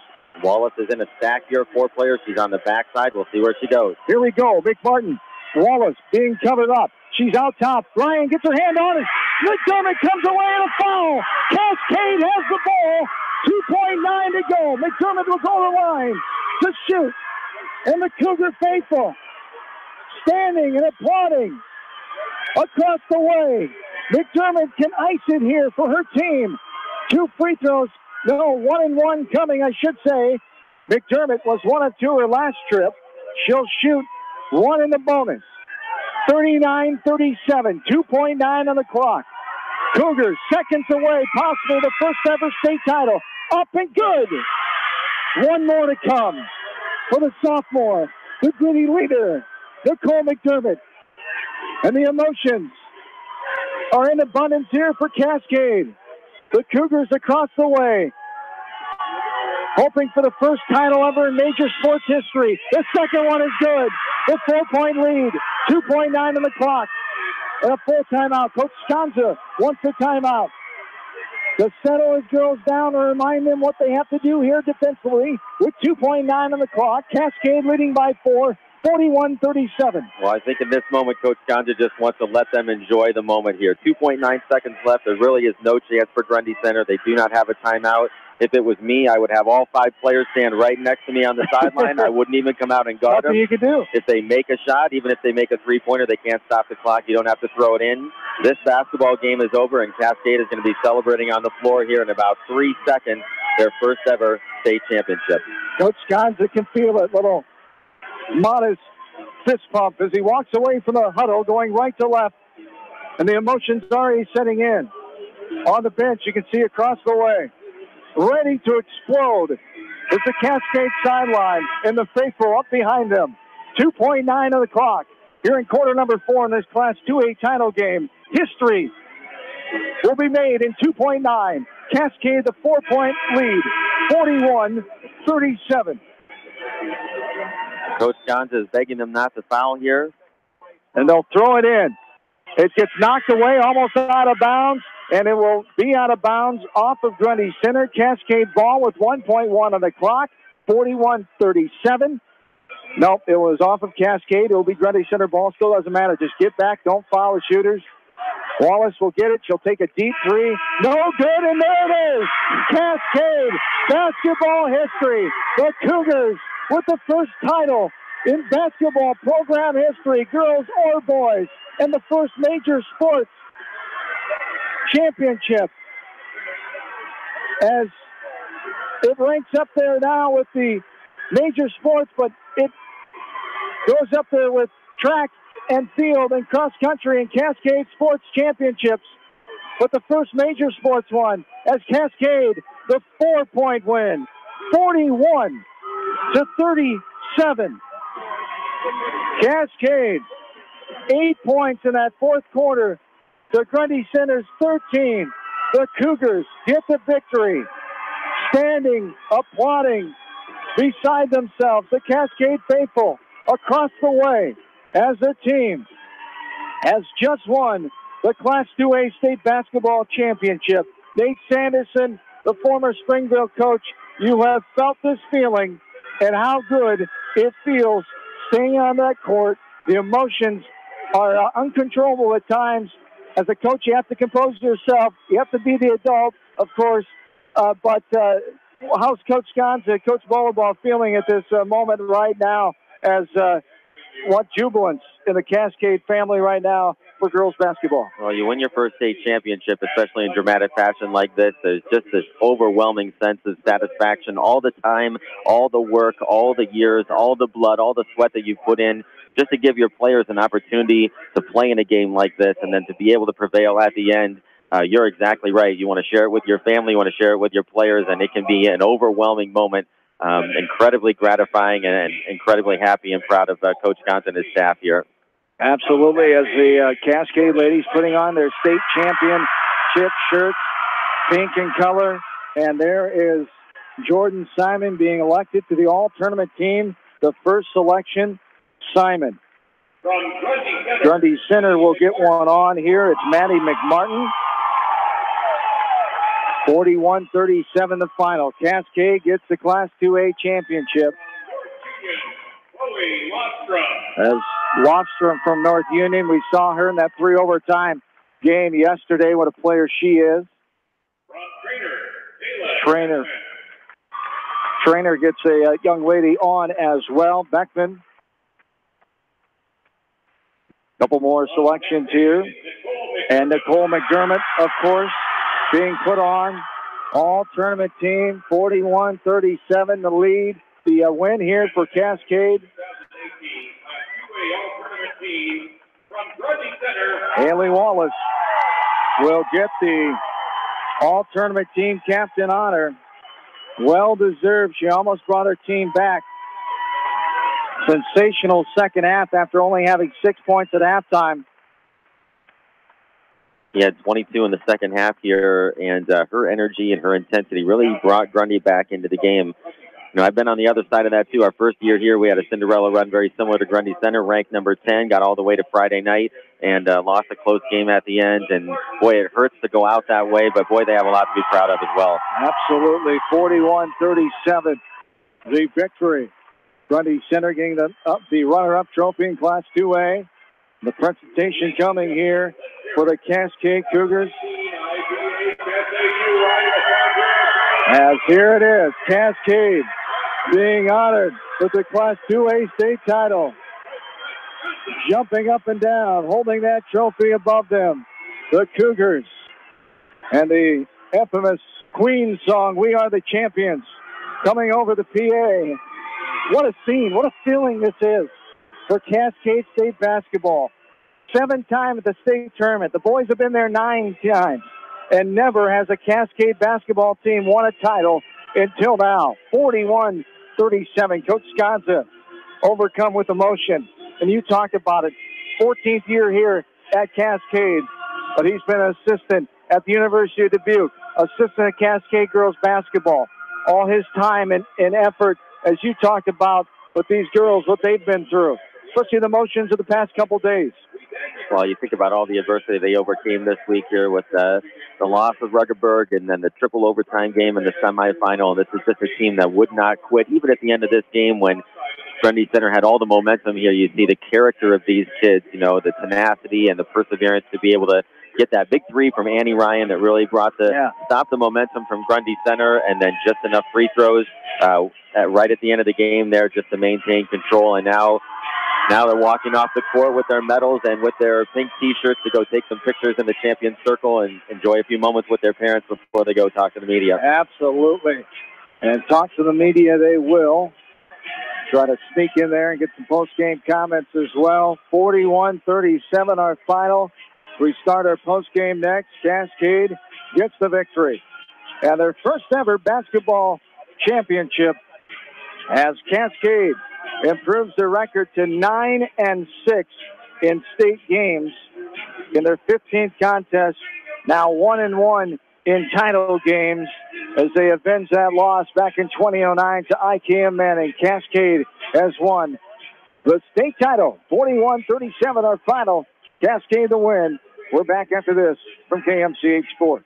Speaker 3: Wallace is in a stack here, 4 players. She's on the backside. We'll see where she goes.
Speaker 2: Here we go. McMartin. Wallace being covered up. She's out top. Ryan gets her hand on it. McDermott comes away and a foul. Cascade has the ball. 2.9 to go. McDermott will go to the line to shoot. And the Cougar faithful standing and applauding across the way. McDermott can ice it here for her team. 2 free throws. No, 1 and 1 coming, I should say. McDermott was 1 of 2 her last trip. She'll shoot 1 in the bonus. 39-37, 2.9 on the clock. Cougars seconds away, possibly the first ever state title. Up and good. 1 more to come for the sophomore, the gritty leader, Nicole McDermott. And the emotions are in abundance here for Cascade. The Cougars across the way, hoping for the first title ever in major sports history. The second one is good. The 4-point lead, 2.9 on the clock, and a full timeout. Coach Sconza wants a timeout to settle his girls down and remind them what they have to do here defensively with 2.9 on the clock. Cascade leading by 4, 41-37.
Speaker 3: Well, I think in this moment, Coach Sconza just wants to let them enjoy the moment here. 2.9 seconds left. There really is no chance for Grundy Center. They do not have a timeout. If it was me, I would have all 5 players stand right next to me on the sideline. I wouldn't even come out and guard them.
Speaker 2: Nothing you can do.
Speaker 3: If they make a shot, even if they make a three-pointer, they can't stop the clock. You don't have to throw it in. This basketball game is over, and Cascade is going to be celebrating on the floor here in about 3 seconds, their first ever state championship.
Speaker 2: Coach Sconza can feel it. Little modest fist pump as he walks away from the huddle, going right to left. And the emotions are already setting in. On the bench, you can see across the way, ready to explode is the Cascade sideline, and the faithful up behind them. 2.9 on the clock here in quarter number 4 in this Class 2A title game. History will be made in 2.9. Cascade, the 4-point lead, 41-37.
Speaker 3: Coach Sconza is begging them not to foul here.
Speaker 2: And they'll throw it in. It gets knocked away, almost out of bounds, and it will be out of bounds off of Grundy Center. Cascade ball with 1.1 on the clock, 41-37. Nope, it was off of Cascade. It will be Grundy Center ball. Still doesn't matter. Just get back. Don't foul the shooters. Wallace will get it. She'll take a deep 3. No good, and there it is. Cascade basketball history. The Cougars with the first title in basketball program history, girls or boys, and the first major sports championship. As it ranks up there now with the major sports, but it goes up there with track and field and cross country and Cascade Sports Championships. But the first major sports one as Cascade, the 4-point win, 41-37. Cascade, 8 points in that fourth quarter to Grundy Center's 13. The Cougars get the victory, standing, applauding, beside themselves. The Cascade faithful across the way as the team has just won the Class 2A State Basketball Championship. Nate Sanderson, the former Springville coach, you have felt this feeling and how good it feels staying on that court. The emotions are uncontrollable at times. As a coach, you have to compose yourself. You have to be the adult, of course. But how's Coach Sconza, Coach Bollerball feeling at this moment right now as what jubilance in the Cascade family right now for girls basketball?
Speaker 3: Well, you win your first state championship, especially in dramatic fashion like this. There's just this overwhelming sense of satisfaction. All the time, all the work, all the years, all the blood, all the sweat that you put in just to give your players an opportunity to play in a game like this and then to be able to prevail at the end. You're exactly right. You want to share it with your family, you want to share it with your players, and it can be an overwhelming moment. Incredibly gratifying and incredibly happy and proud of Coach Sconza and his staff here.
Speaker 2: Absolutely, as the Cascade ladies putting on their state championship shirts, pink in color, and there is Jordan Simon being elected to the all-tournament team, the first selection. Simon, Grundy Center will get one on here. It's Maddie McMartin. 41-37 the final. Cascade gets the Class 2A championship. As Lofstrom from North Union, we saw her in that 3 overtime game yesterday. What a player she is. Trainer gets a young lady on as well. Beckman. Couple more selections here. And Nicole McDermott, of course, being put on. All tournament team, 41-37 the lead. The win here for Cascade. Haley Wallace will get the all-tournament team captain honor. Well deserved. She almost brought her team back. Sensational second half after only having 6 points at halftime.
Speaker 3: He had 22 in the second half here, and her energy and her intensity really brought Grundy back into the game. You know, I've been on the other side of that, too. Our first year here, we had a Cinderella run very similar to Grundy Center, ranked number 10, got all the way to Friday night, and lost a close game at the end. And, boy, it hurts to go out that way, but, boy, they have a lot to be proud of as well.
Speaker 2: Absolutely. 41-37, the victory. Grundy Center getting the runner-up trophy in Class 2A. The presentation coming here for the Cascade Cougars. As here it is, Cascade being honored with the Class 2A state title. Jumping up and down, holding that trophy above them. The Cougars. And the infamous Queen song, We Are the Champions, coming over the PA. What a scene, what a feeling this is for Cascade State basketball. 7 times at the state tournament. The boys have been there 9 times. And never has a Cascade basketball team won a title until now. 41-37. Coach Sconza overcome with emotion. And you talked about it. 14th year here at Cascade. But he's been an assistant at the University of Dubuque. Assistant at Cascade girls basketball. All his time and effort, as you talked about with these girls, what they've been through. Especially the emotions of the past couple days.
Speaker 3: Well, you think about all the adversity they overcame this week here with the loss of Ruggerberg and then the triple overtime game in the semifinal. This is just a team that would not quit. Even at the end of this game when Grundy Center had all the momentum here, you see the character of these kids, you know, the tenacity and the perseverance to be able to get that big 3 from Annie Ryan that really brought stop the momentum from Grundy Center, and then just enough free throws right at the end of the game there just to maintain control. And now they're walking off the court with their medals and with their pink T-shirts to go take some pictures in the Champions Circle and enjoy a few moments with their parents before they go talk to the media.
Speaker 2: Absolutely. And talk to the media they will. Try to sneak in there and get some post-game comments as well. 41-37 our final. We start our post-game next. Cascade gets the victory. And their first ever basketball championship as Cascade improves their record to 9-6 in state games in their 15th contest. Now 1-1 in title games as they avenge that loss back in 2009 to IKM Manning. Cascade has won the state title. 41-37 our final. Cascade the win. We're back after this from KMCH Sports.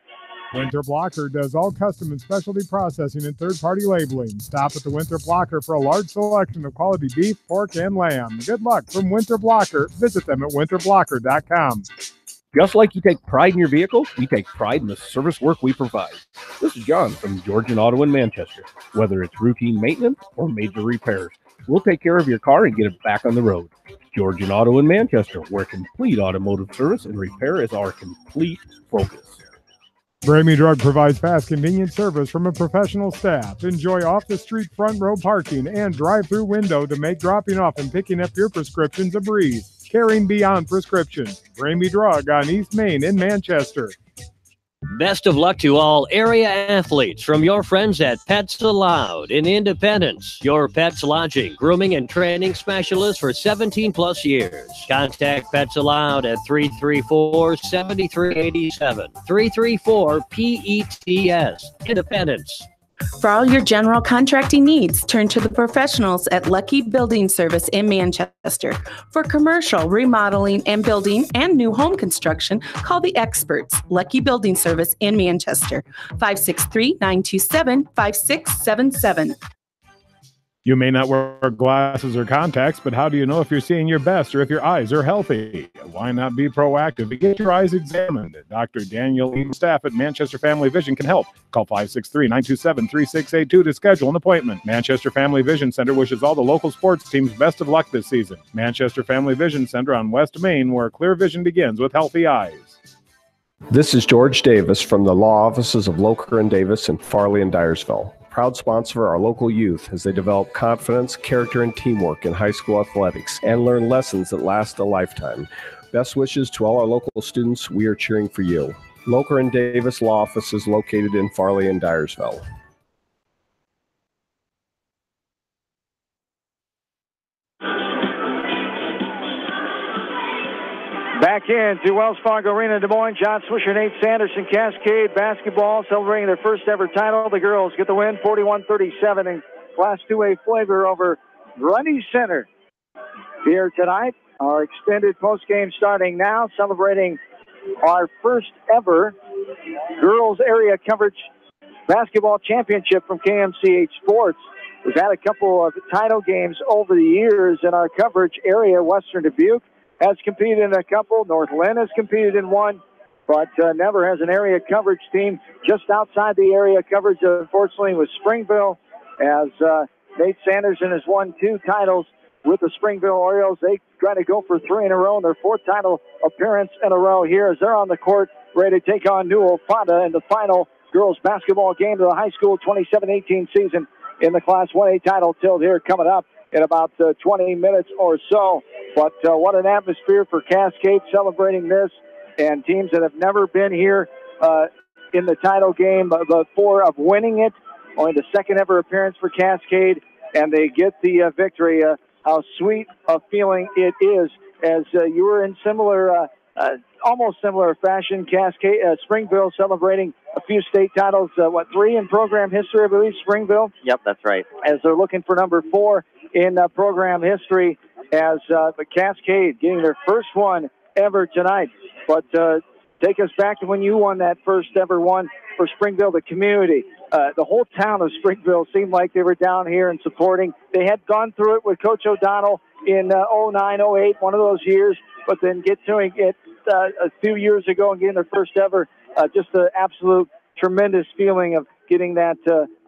Speaker 5: Winter Blocker does all custom and specialty processing and third-party labeling. Stop at the Winter Blocker for a large selection of quality beef, pork, and lamb. Good luck from Winter Blocker. Visit them at winterblocker.com.
Speaker 6: Just like you take pride in your vehicle, we take pride in the service work we provide. This is John from Georgian Auto in Manchester. Whether it's routine maintenance or major repairs, we'll take care of your car and get it back on the road. Georgian Auto in Manchester, where complete automotive service and repair is our complete focus.
Speaker 5: Bramy Drug provides fast, convenient service from a professional staff. Enjoy off-the-street front row parking and drive-through window to make dropping off and picking up your prescriptions a breeze. Caring beyond prescriptions. Bramy Drug on East Main in Manchester.
Speaker 4: Best of luck to all area athletes from your friends at Pets Allowed in Independence. Your pet's lodging, grooming, and training specialist for 17-plus years. Contact Pets Allowed at 334-7387. 334-PETS. Independence.
Speaker 16: For all your general contracting needs, turn to the professionals at Lucky Building Service in Manchester. For commercial, remodeling, and building and new home construction, call the experts, Lucky Building Service in Manchester, 563-927-5677.
Speaker 5: You may not wear glasses or contacts, but how do you know if you're seeing your best or if your eyes are healthy? Why not be proactive and get your eyes examined? Dr. Daniel and staff at Manchester Family Vision can help. Call 563-927-3682 to schedule an appointment. Manchester Family Vision Center wishes all the local sports teams best of luck this season. Manchester Family Vision Center on West Main, where clear vision begins with healthy eyes.
Speaker 7: This is George Davis from the law offices of Locher and Davis in Farley and Dyersville. Proud sponsor of our local youth as they develop confidence, character, and teamwork in high school athletics and learn lessons that last a lifetime. Best wishes to all our local students. We are cheering for you. Locher and Davis law office is located in Farley and Dyersville.
Speaker 2: Back into Wells Fargo Arena, Des Moines. John Swisher, Nate Sanderson, Cascade basketball celebrating their first ever title. The girls get the win, 41-37 in Class 2A flavor over Grundy Center. Here tonight, our extended postgame starting now, celebrating our first ever girls area coverage basketball championship from KMCH Sports. We've had a couple of title games over the years in our coverage area. Western Dubuque has competed in a couple. North Lynn has competed in one, but never has an area coverage team. Just outside the area coverage, unfortunately, was Springville, as Nate Sanderson has won 2 titles with the Springville Orioles. They try to go for 3 in a row, and their 4th title appearance in a row here as they're on the court ready to take on Newell Fonda in the final girls basketball game of the high school 27-18 season in the Class 1A title tilt here coming up in about 20 minutes or so. But what an atmosphere for Cascade celebrating this, and teams that have never been here in the title game before of winning it. Only the second ever appearance for Cascade, and they get the victory. How sweet a feeling it is, as you were in similar, almost similar fashion. Cascade, Springville celebrating a few state titles, 3 in program history, I believe, Springville?
Speaker 3: Yep, that's right.
Speaker 2: As they're looking for number 4 in program history, as the Cascade getting their first one ever tonight. But take us back to when you won that first ever one for Springville, the community. The whole town of Springville seemed like they were down here and supporting. They had gone through it with Coach O'Donnell in 09, 08, one of those years, but then doing it a few years ago and getting their first ever, just an absolute tremendous feeling of getting that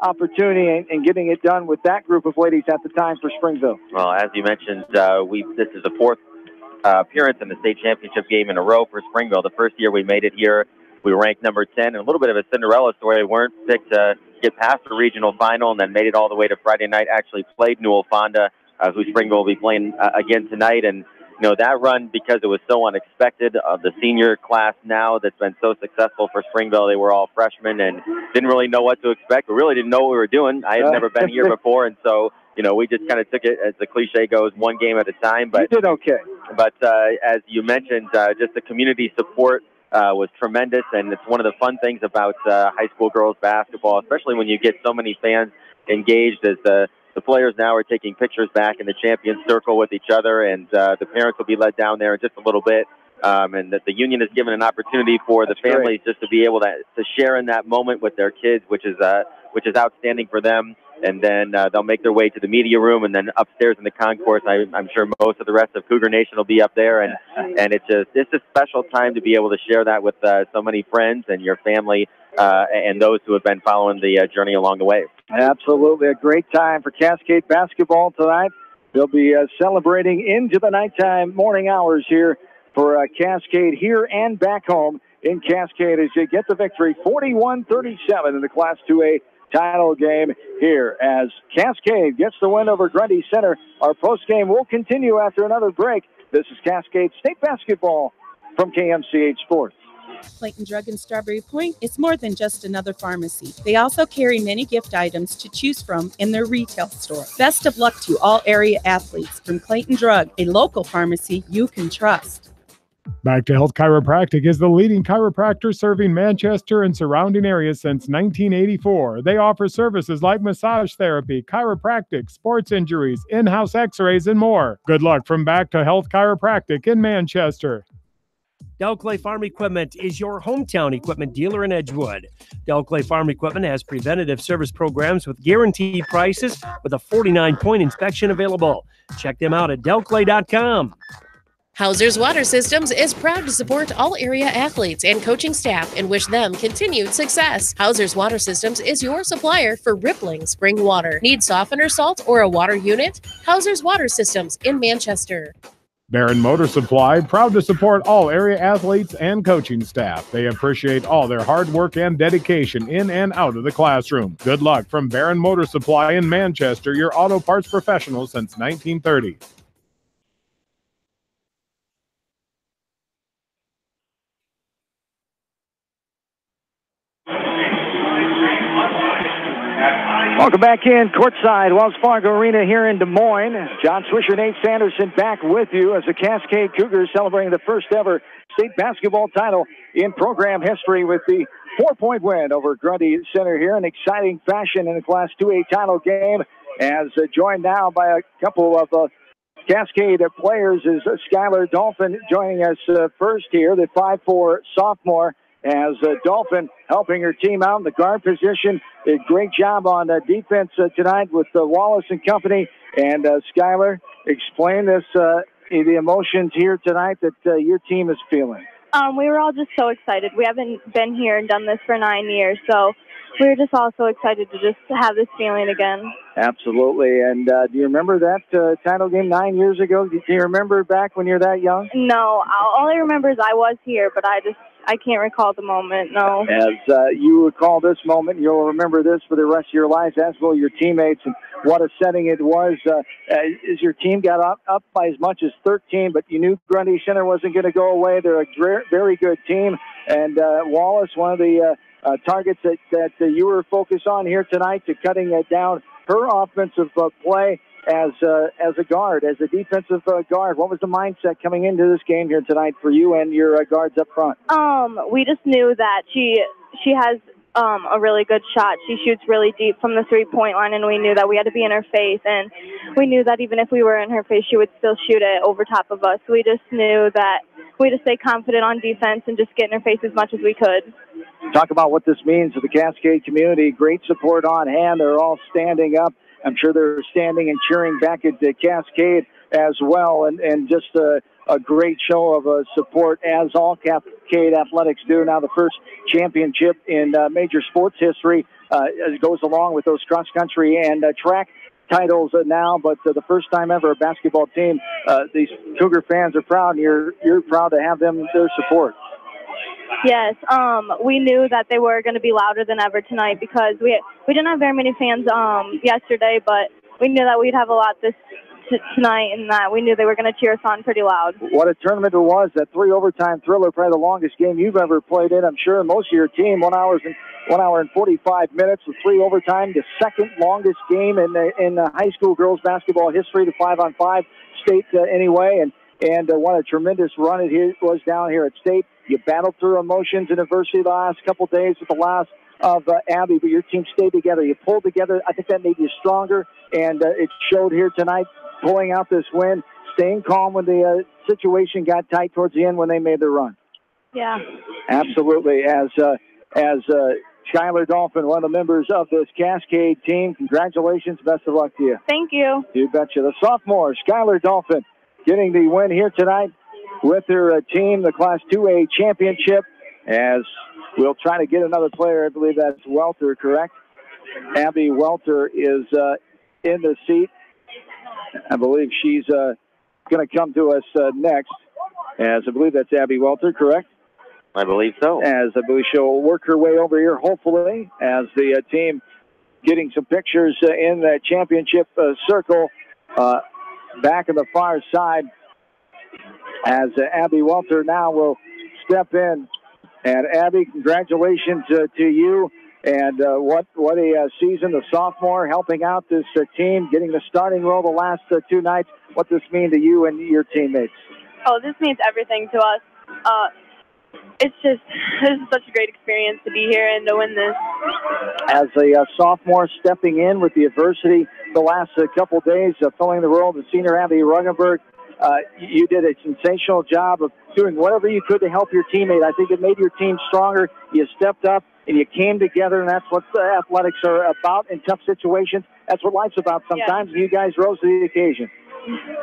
Speaker 2: opportunity and getting it done with that group of ladies at the time for Springville.
Speaker 3: Well, as you mentioned, this is the 4th appearance in the state championship game in a row for Springville. The first year we made it here, we ranked number 10, and a little bit of a Cinderella story. We weren't picked to get past the regional final and then made it all the way to Friday night, actually played Newell Fonda, who Springville will be playing again tonight. And you know, that run, because it was so unexpected, the senior class now that's been so successful for Springville, they were all freshmen and didn't really know what to expect. We really didn't know what we were doing. I had never been here before, and so, you know, we just kind of took it, as the cliche goes, one game at a time. But
Speaker 2: you did okay.
Speaker 3: But as you mentioned, just the community support was tremendous, and it's one of the fun things about high school girls basketball, especially when you get so many fans engaged, as the players now are taking pictures back in the champion circle with each other, and the parents will be led down there in just a little bit. And that the union has given an opportunity for the families just to be able to share in that moment with their kids, which is outstanding for them. And then they'll make their way to the media room, and then upstairs in the concourse, I'm sure most of the rest of Cougar Nation will be up there. And it's a special time to be able to share that with so many friends and your family and those who have been following the journey along the way.
Speaker 2: Absolutely a great time for Cascade basketball tonight. They'll be celebrating into the nighttime morning hours here for Cascade here and back home in Cascade as you get the victory 41-37 in the Class 2A title game here as Cascade gets the win over Grundy Center. Our postgame will continue after another break. This is Cascade State Basketball from KMCH Sports.
Speaker 16: Clayton Drug and Strawberry Point is more than just another pharmacy. They also carry many gift items to choose from in their retail store. Best of luck to all area athletes from Clayton Drug, a local pharmacy you can trust.
Speaker 5: Back to Health Chiropractic is the leading chiropractor serving Manchester and surrounding areas since 1984. They offer services like massage therapy, chiropractic, sports injuries, in-house x-rays, and more. Good luck from Back to Health Chiropractic in Manchester.
Speaker 10: Del Clay Farm Equipment is your hometown equipment dealer in Edgewood. Del Clay Farm Equipment has preventative service programs with guaranteed prices with a 49-point inspection available. Check them out at delclay.com.
Speaker 17: Hauser's Water Systems is proud to support all area athletes and coaching staff and wish them continued success. Hauser's Water Systems is your supplier for rippling spring water. Need softener salt or a water unit? Hauser's Water Systems in Manchester.
Speaker 5: Barron Motor Supply, proud to support all area athletes and coaching staff. They appreciate all their hard work and dedication in and out of the classroom. Good luck from Barron Motor Supply in Manchester, your auto parts professional since 1930.
Speaker 2: Welcome back in courtside, Wells Fargo Arena here in Des Moines. John Swisher, Nate Sanderson back with you as the Cascade Cougars celebrating the first ever state basketball title in program history with the 4-point win over Grundy Center here. An exciting fashion in the Class 2A title game, as joined now by a couple of Cascade players is Skylar Dolphin joining us first here, the 5'4" sophomore, as Dolphin helping her team out in the guard position. A great job on defense tonight with Wallace and company. And Skylar, explain this, the emotions here tonight that your team is feeling.
Speaker 8: We were all just so excited. We haven't been here and done this for 9 years, so we were just all so excited to just have this feeling again.
Speaker 2: Absolutely. And do you remember that title game 9 years ago? Do you remember back when you're that young?
Speaker 8: No, all I remember is I was here, but I can't recall the moment, no.
Speaker 2: As you recall this moment, you'll remember this for the rest of your life, as will your teammates, and what a setting it was. As your team got up by as much as 13, but you knew Grundy Center wasn't going to go away. They're a very good team. And Wallace, one of the targets that you were focused on here tonight, to cutting down her offensive play as a guard, as a defensive guard. What was the mindset coming into this game here tonight for you and your guards up front?
Speaker 8: We just knew that she has a really good shot. She shoots really deep from the three-point line, and we knew that we had to be in her face, and we knew that even if we were in her face, she would still shoot it over top of us. We just knew that we had to stay confident on defense and just get in her face as much as we could.
Speaker 2: Talk about what this means to the Cascade community. Great support on hand. They're all standing up. I'm sure they're standing and cheering back at the Cascade as well, and just a great show of support, as all Cascade athletics do. Now the first championship in major sports history goes along with those cross-country and track titles now, but the first time ever a basketball team. These Cougar fans are proud, and you're proud to have them, their support.
Speaker 8: Yes, we knew that they were going to be louder than ever tonight, because we didn't have very many fans yesterday, but we knew that we'd have a lot tonight, and that we knew they were going to cheer us on pretty loud.
Speaker 2: What a tournament it was, that 3 overtime thriller, probably the longest game you've ever played in, I'm sure. Most of your team, 1 hour and 45 minutes with 3 overtime, the second longest game in high school girls basketball history, the 5-on-5 state anyway, and what a tremendous run it was down here at state. You battled through emotions and adversity the last couple days with the loss of Abby, but your team stayed together. You pulled together. I think that made you stronger, and it showed here tonight, pulling out this win, staying calm when the situation got tight towards the end when they made their run.
Speaker 8: Yeah.
Speaker 2: Absolutely. As Skylar Dolphin, one of the members of this Cascade team, congratulations. Best of luck to you.
Speaker 8: Thank you.
Speaker 2: You betcha. The sophomore, Skylar Dolphin, getting the win here tonight with her team, the Class 2A championship, as we'll try to get another player. I believe that's Welter, correct? Abby Welter is in the seat. I believe she's going to come to us next, as I believe that's Abby Welter, correct?
Speaker 3: I believe so.
Speaker 2: As I believe she'll work her way over here, hopefully, as the team getting some pictures in the championship circle back on the far side, as Abby Welter now will step in. And Abby, congratulations to you. And what a season, the sophomore helping out this team, getting the starting role the last 2 nights. What does this mean to you and your teammates?
Speaker 8: Oh, this means everything to us. This is such a great experience to be here and to win this.
Speaker 2: As a sophomore stepping in with the adversity the last couple days, filling the role of the senior Abby Ruggenberg, you did a sensational job of doing whatever you could to help your teammate. I think it made your team stronger. You stepped up and you came together, and that's what athletics are about in tough situations. That's what life's about sometimes. You guys rose to the occasion.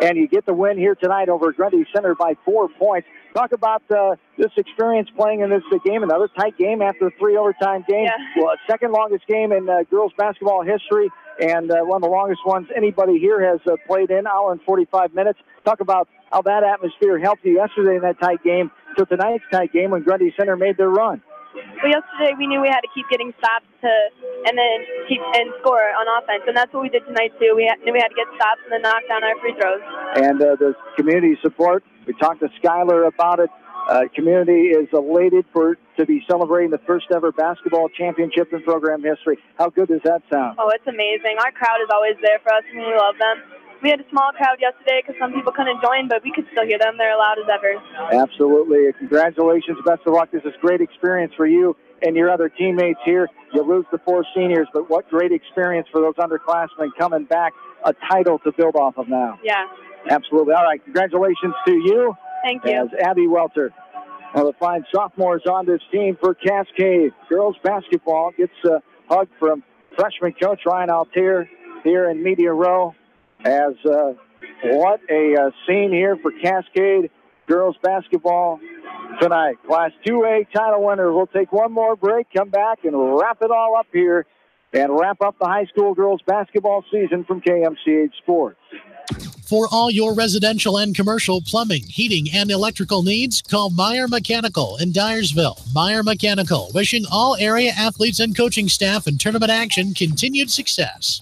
Speaker 2: And you get the win here tonight over Grundy Center by 4 points. Talk about this experience playing in this game, another tight game after a 3 overtime game.
Speaker 8: Yeah.
Speaker 2: Well, second longest game in girls basketball history, and one of the longest ones anybody here has played in, hour and 45 minutes. Talk about how that atmosphere helped you yesterday in that tight game to tonight's tight game when Grundy Center made their run.
Speaker 8: Well, yesterday we knew we had to keep getting stops and then keep and score on offense, and that's what we did tonight too. We knew we had to get stops and then knock down our free throws. And
Speaker 2: the community support, we talked to Skylar about it. Community is elated to be celebrating the first ever basketball championship in program history. How good does that sound?
Speaker 8: Oh, it's amazing. Our crowd is always there for us, and we love them. We had a small crowd yesterday because some people couldn't join, but we could still hear them. They're loud as ever.
Speaker 2: Absolutely. Congratulations. Best of luck. This is a great experience for you and your other teammates here. You lose the 4 seniors, but what great experience for those underclassmen coming back. A title to build off of now.
Speaker 8: Yeah.
Speaker 2: Absolutely. All right. Congratulations to you.
Speaker 8: Thank you.
Speaker 2: As Abby Welter, one of the fine sophomores on this team for Cascade. Girls basketball gets a hug from freshman coach Ryan Altier here in Media Row. As what a scene here for Cascade girls basketball tonight. Class 2A title winner. We'll take one more break, come back, and wrap it all up here and wrap up the high school girls basketball season from KMCH Sports.
Speaker 12: For all your residential and commercial plumbing, heating, and electrical needs, call Meyer Mechanical in Dyersville. Meyer Mechanical, wishing all area athletes and coaching staff in tournament action continued success.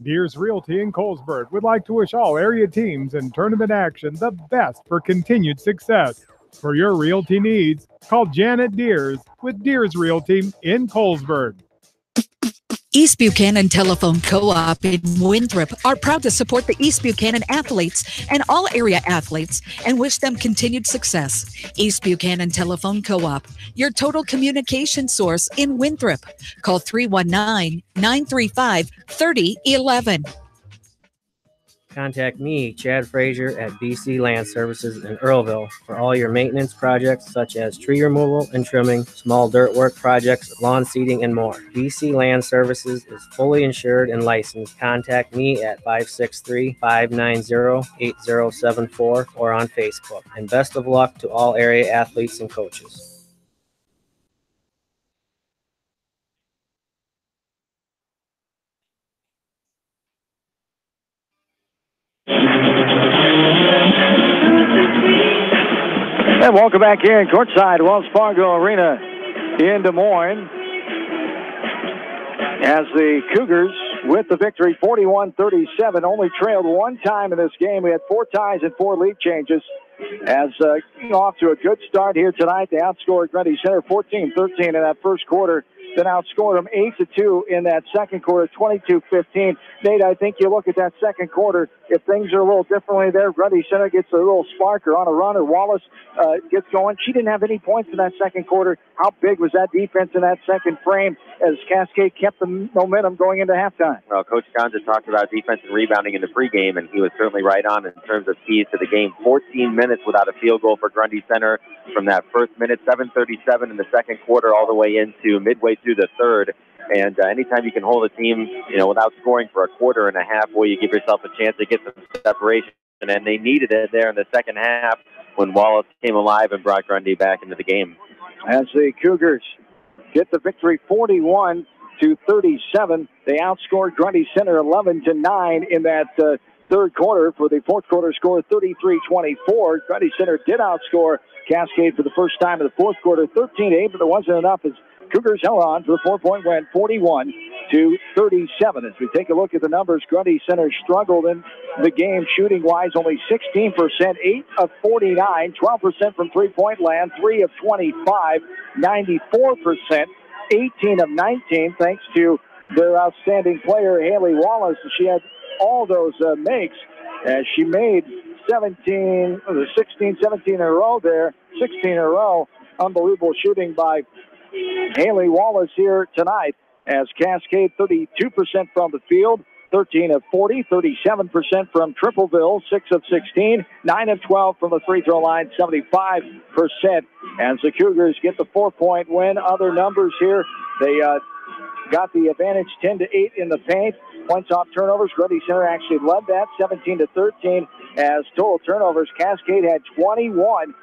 Speaker 5: Deers Realty in Colesburg would like to wish all area teams in tournament action the best for continued success. For your realty needs, call Janet Deers with Deers Realty in Colesburg.
Speaker 9: East Buchanan Telephone Co-op in Winthrop are proud to support the East Buchanan athletes and all area athletes and wish them continued success. East Buchanan Telephone Co-op, your total communication source in Winthrop. Call 319-935-3011.
Speaker 13: Contact me, Chad Frazier, at BC Land Services in Earlville for all your maintenance projects such as tree removal and trimming, small dirt work projects, lawn seeding, and more. BC Land Services is fully insured and licensed. Contact me at 563-590-8074 or on Facebook. And best of luck to all area athletes and coaches.
Speaker 2: And welcome back here in courtside Wells Fargo Arena in Des Moines as the Cougars with the victory 41-37 only trailed one time in this game. We had 4 ties and 4 lead changes as off to a good start here tonight. They outscored Grundy Center 14-13 in that first quarter, then outscored them 8-2 in that second quarter, 22-15. Nate, I think you look at that second quarter, if things are a little differently there, Grundy Center gets a little spark or on a run, or Wallace gets going. She didn't have any points in that second quarter. How big was that defense in that second frame as Cascade kept the momentum going into halftime?
Speaker 3: Well, Coach Gonza talked about defense and rebounding in the pregame, and he was certainly right on in terms of keys to the game. 14 minutes without a field goal for Grundy Center from that first minute, 7:37 in the second quarter, all the way into midway through the third. And anytime you can hold a team, without scoring for a quarter and a half, well, you give yourself a chance to get some separation. And they needed it there in the second half when Wallace came alive and brought Grundy back into the game.
Speaker 2: As the Cougars get the victory 41-37, they outscored Grundy Center 11-9 in that third quarter. For the fourth quarter score, 33-24. Grundy Center did outscore Cascade for the first time in the fourth quarter, 13-8, but it wasn't enough as Cougars held on for the 4-point win, 41-37. As we take a look at the numbers, Grundy Center struggled in the game shooting-wise, only 16%, 8 of 49, 12% from three-point land, 3 of 25, 94%, 18 of 19, thanks to their outstanding player, Haley Wallace. She had all those makes as she made 17 in a row there 16 in a row. Unbelievable shooting by Haley Wallace here tonight, as Cascade 32% from the field, 13 of 40, 37% from Tripleville, 6 of 16, 9 of 12 from the free throw line, 75%. As the Cougars get the 4-point win. Other numbers here, they got the advantage 10-8 in the paint. Points off turnovers, Grundy Center actually led that 17-13. As total turnovers, Cascade had 21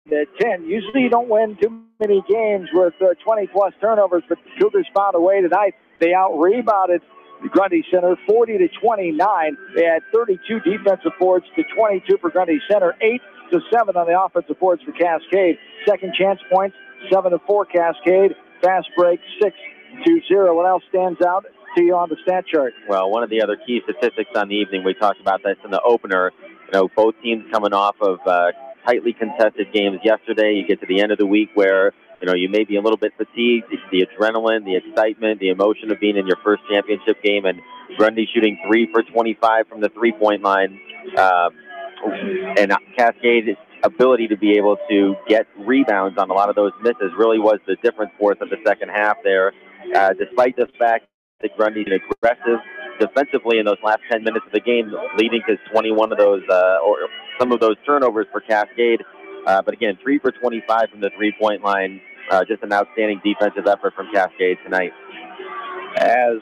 Speaker 2: to 10. Usually you don't win too many games with 20-plus turnovers, but Cougars found a way tonight. They out-rebounded the Grundy Center 40-29. They had 32 defensive boards to 22 for Grundy Center, 8 to 7 on the offensive boards for Cascade. Second chance points, 7 to 4 Cascade. Fast break, 6 to 0. What else stands out to you on the stat chart?
Speaker 3: Well, one of the other key statistics on the evening, we talked about this in the opener. Both teams coming off of tightly contested games yesterday. You get to the end of the week where you may be a little bit fatigued. The adrenaline, the excitement, the emotion of being in your first championship game, and Grundy shooting 3 for 25 from the three-point line. And Cascade's ability to be able to get rebounds on a lot of those misses really was the difference for us in the second half there. Despite the fact that Grundy is aggressive defensively in those last 10 minutes of the game, leading to 21 of those, or some of those turnovers for Cascade. But again, 3 for 25 from the three-point line. Just an outstanding defensive effort from Cascade tonight.
Speaker 2: As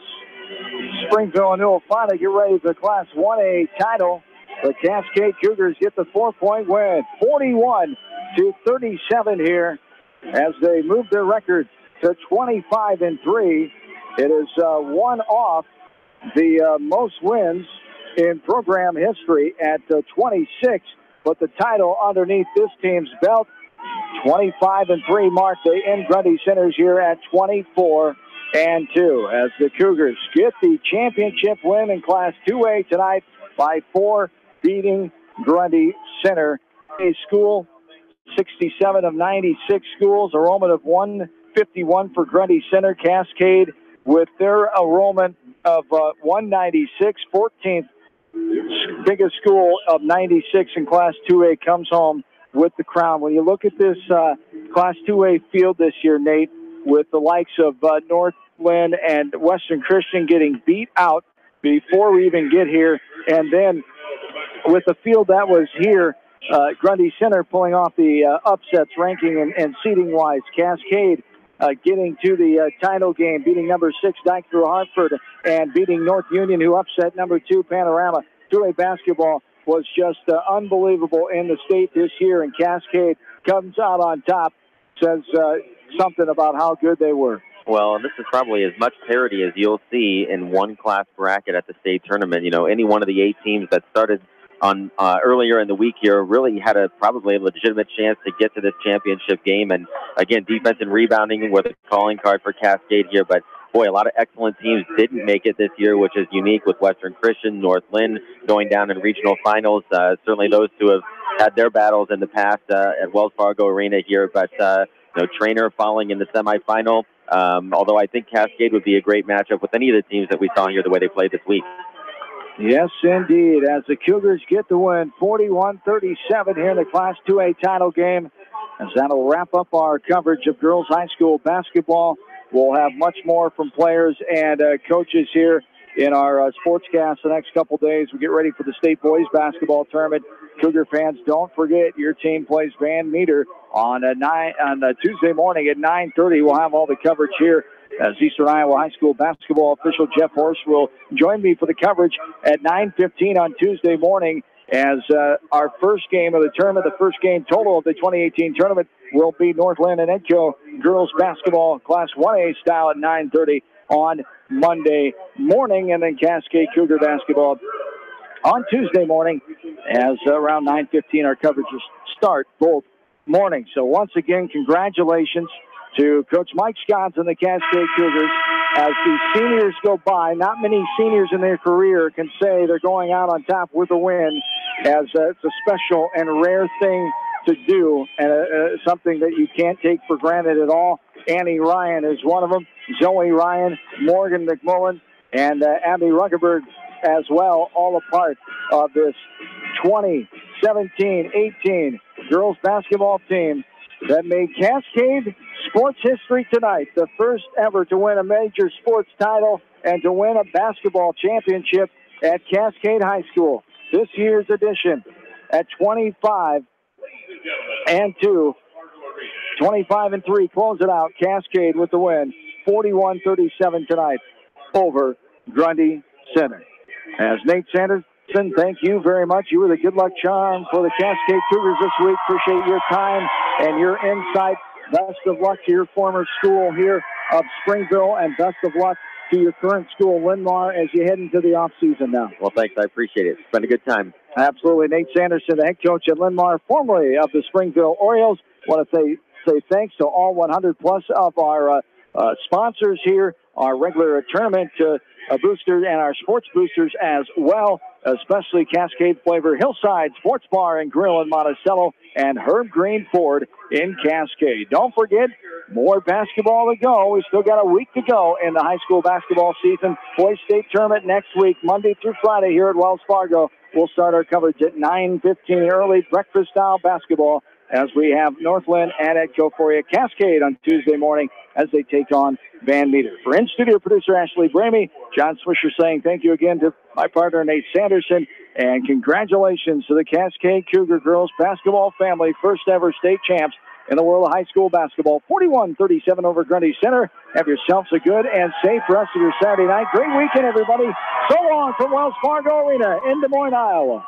Speaker 2: Springfield and Newell finally get ready for the Class 1A title, the Cascade Cougars get the 4-point win, 41-37 here, as they move their record to 25-3. It is one off the most wins in program history at 26, but the title underneath this team's belt, 25-3 mark. They end Grundy Center's year at 24-2, as the Cougars get the championship win in Class 2A tonight by 4, beating Grundy Center. A school, 67 of 96 schools, enrollment of 151 for Grundy Center. Cascade, with their enrollment of 196, 14th biggest school of 96 in Class 2A, comes home with the crown. When you look at this Class 2A field this year, Nate, with the likes of Northland and Western Christian getting beat out before we even get here, and then with the field that was here, Grundy Center pulling off the upsets ranking and seeding-wise. Cascade getting to the title game, beating number 6 Dyke through Hartford, and beating North Union, who upset number 2 Panorama. 2A basketball was just unbelievable in the state this year, and Cascade comes out on top, says something about how good they were.
Speaker 3: Well, this is probably as much parity as you'll see in one class bracket at the state tournament. Any one of the 8 teams that started on earlier in the week here really had probably a legitimate chance to get to this championship game. And again, defense and rebounding were the calling card for Cascade here. But boy, a lot of excellent teams didn't make it this year, which is unique, with Western Christian, North Lynn going down in regional finals. Certainly those two have had their battles in the past at Wells Fargo Arena here. But Trainer falling in the semifinal. Although I think Cascade would be a great matchup with any of the teams that we saw here the way they played this week.
Speaker 2: Yes, indeed, as the Cougars get the win, 41-37 here in the Class 2A title game. As that'll wrap up our coverage of girls high school basketball. We'll have much more from players and coaches here in our sportscast the next couple days. We get ready for the state boys basketball tournament. Cougar fans, don't forget your team plays Van Meter on Tuesday morning at 9:30. We'll have all the coverage here. As Eastern Iowa High School basketball official Jeff Horst will join me for the coverage at 9:15 on Tuesday morning, as our first game of the tournament, the first game total of the 2018 tournament, will be Northland and Edco girls basketball Class 1A style at 9:30 on Monday morning, and then Cascade Cougar basketball on Tuesday morning, as around 9:15 our coverage will start both mornings. So once again, congratulations to Coach Mike Scott and the Cascade Cougars. As the seniors go by, not many seniors in their career can say they're going out on top with a win, as it's a special and rare thing to do, and something that you can't take for granted at all. Annie Ryan is one of them, Zoe Ryan, Morgan McMullen, and Abby Ruckerberg as well, all a part of this 2017-18 girls basketball team that made Cascade sports history tonight, the first ever to win a major sports title and to win a basketball championship at Cascade High School. This year's edition at 25-2. 25-3, close it out. Cascade with the win, 41-37 tonight over Grundy Center. As Nate Sanderson, thank you very much. You were the good luck charm for the Cascade Cougars this week. Appreciate your time and your insight. Best of luck to your former school here of Springville, and best of luck to your current school, Linn-Mar, as you head into the offseason now.
Speaker 3: Well, thanks. I appreciate it. It's been a good time.
Speaker 2: Absolutely. Nate Sanderson, the head coach at Linn-Mar, formerly of the Springville Orioles. Want to say thanks to all 100 plus of our sponsors here, our regular tournament boosters and our sports boosters as well, especially Cascade Flavor, Hillside Sports Bar and Grill in Monticello, and Herb Green Ford in Cascade. Don't forget, more basketball to go. We still got a week to go in the high school basketball season. Boys State Tournament next week, Monday through Friday here at Wells Fargo. We'll start our coverage at 9:15, early breakfast-style basketball, as we have Northland and Edco for you. Cascade on Tuesday morning as they take on Van Meter. For in-studio producer Ashley Bramey, John Swisher saying thank you again to my partner Nate Sanderson, and congratulations to the Cascade Cougar girls basketball family, first ever state champs in the world of high school basketball. 41-37 over Grundy Center. Have yourselves a good and safe rest of your Saturday night. Great weekend, everybody. So long from Wells Fargo Arena in Des Moines, Iowa.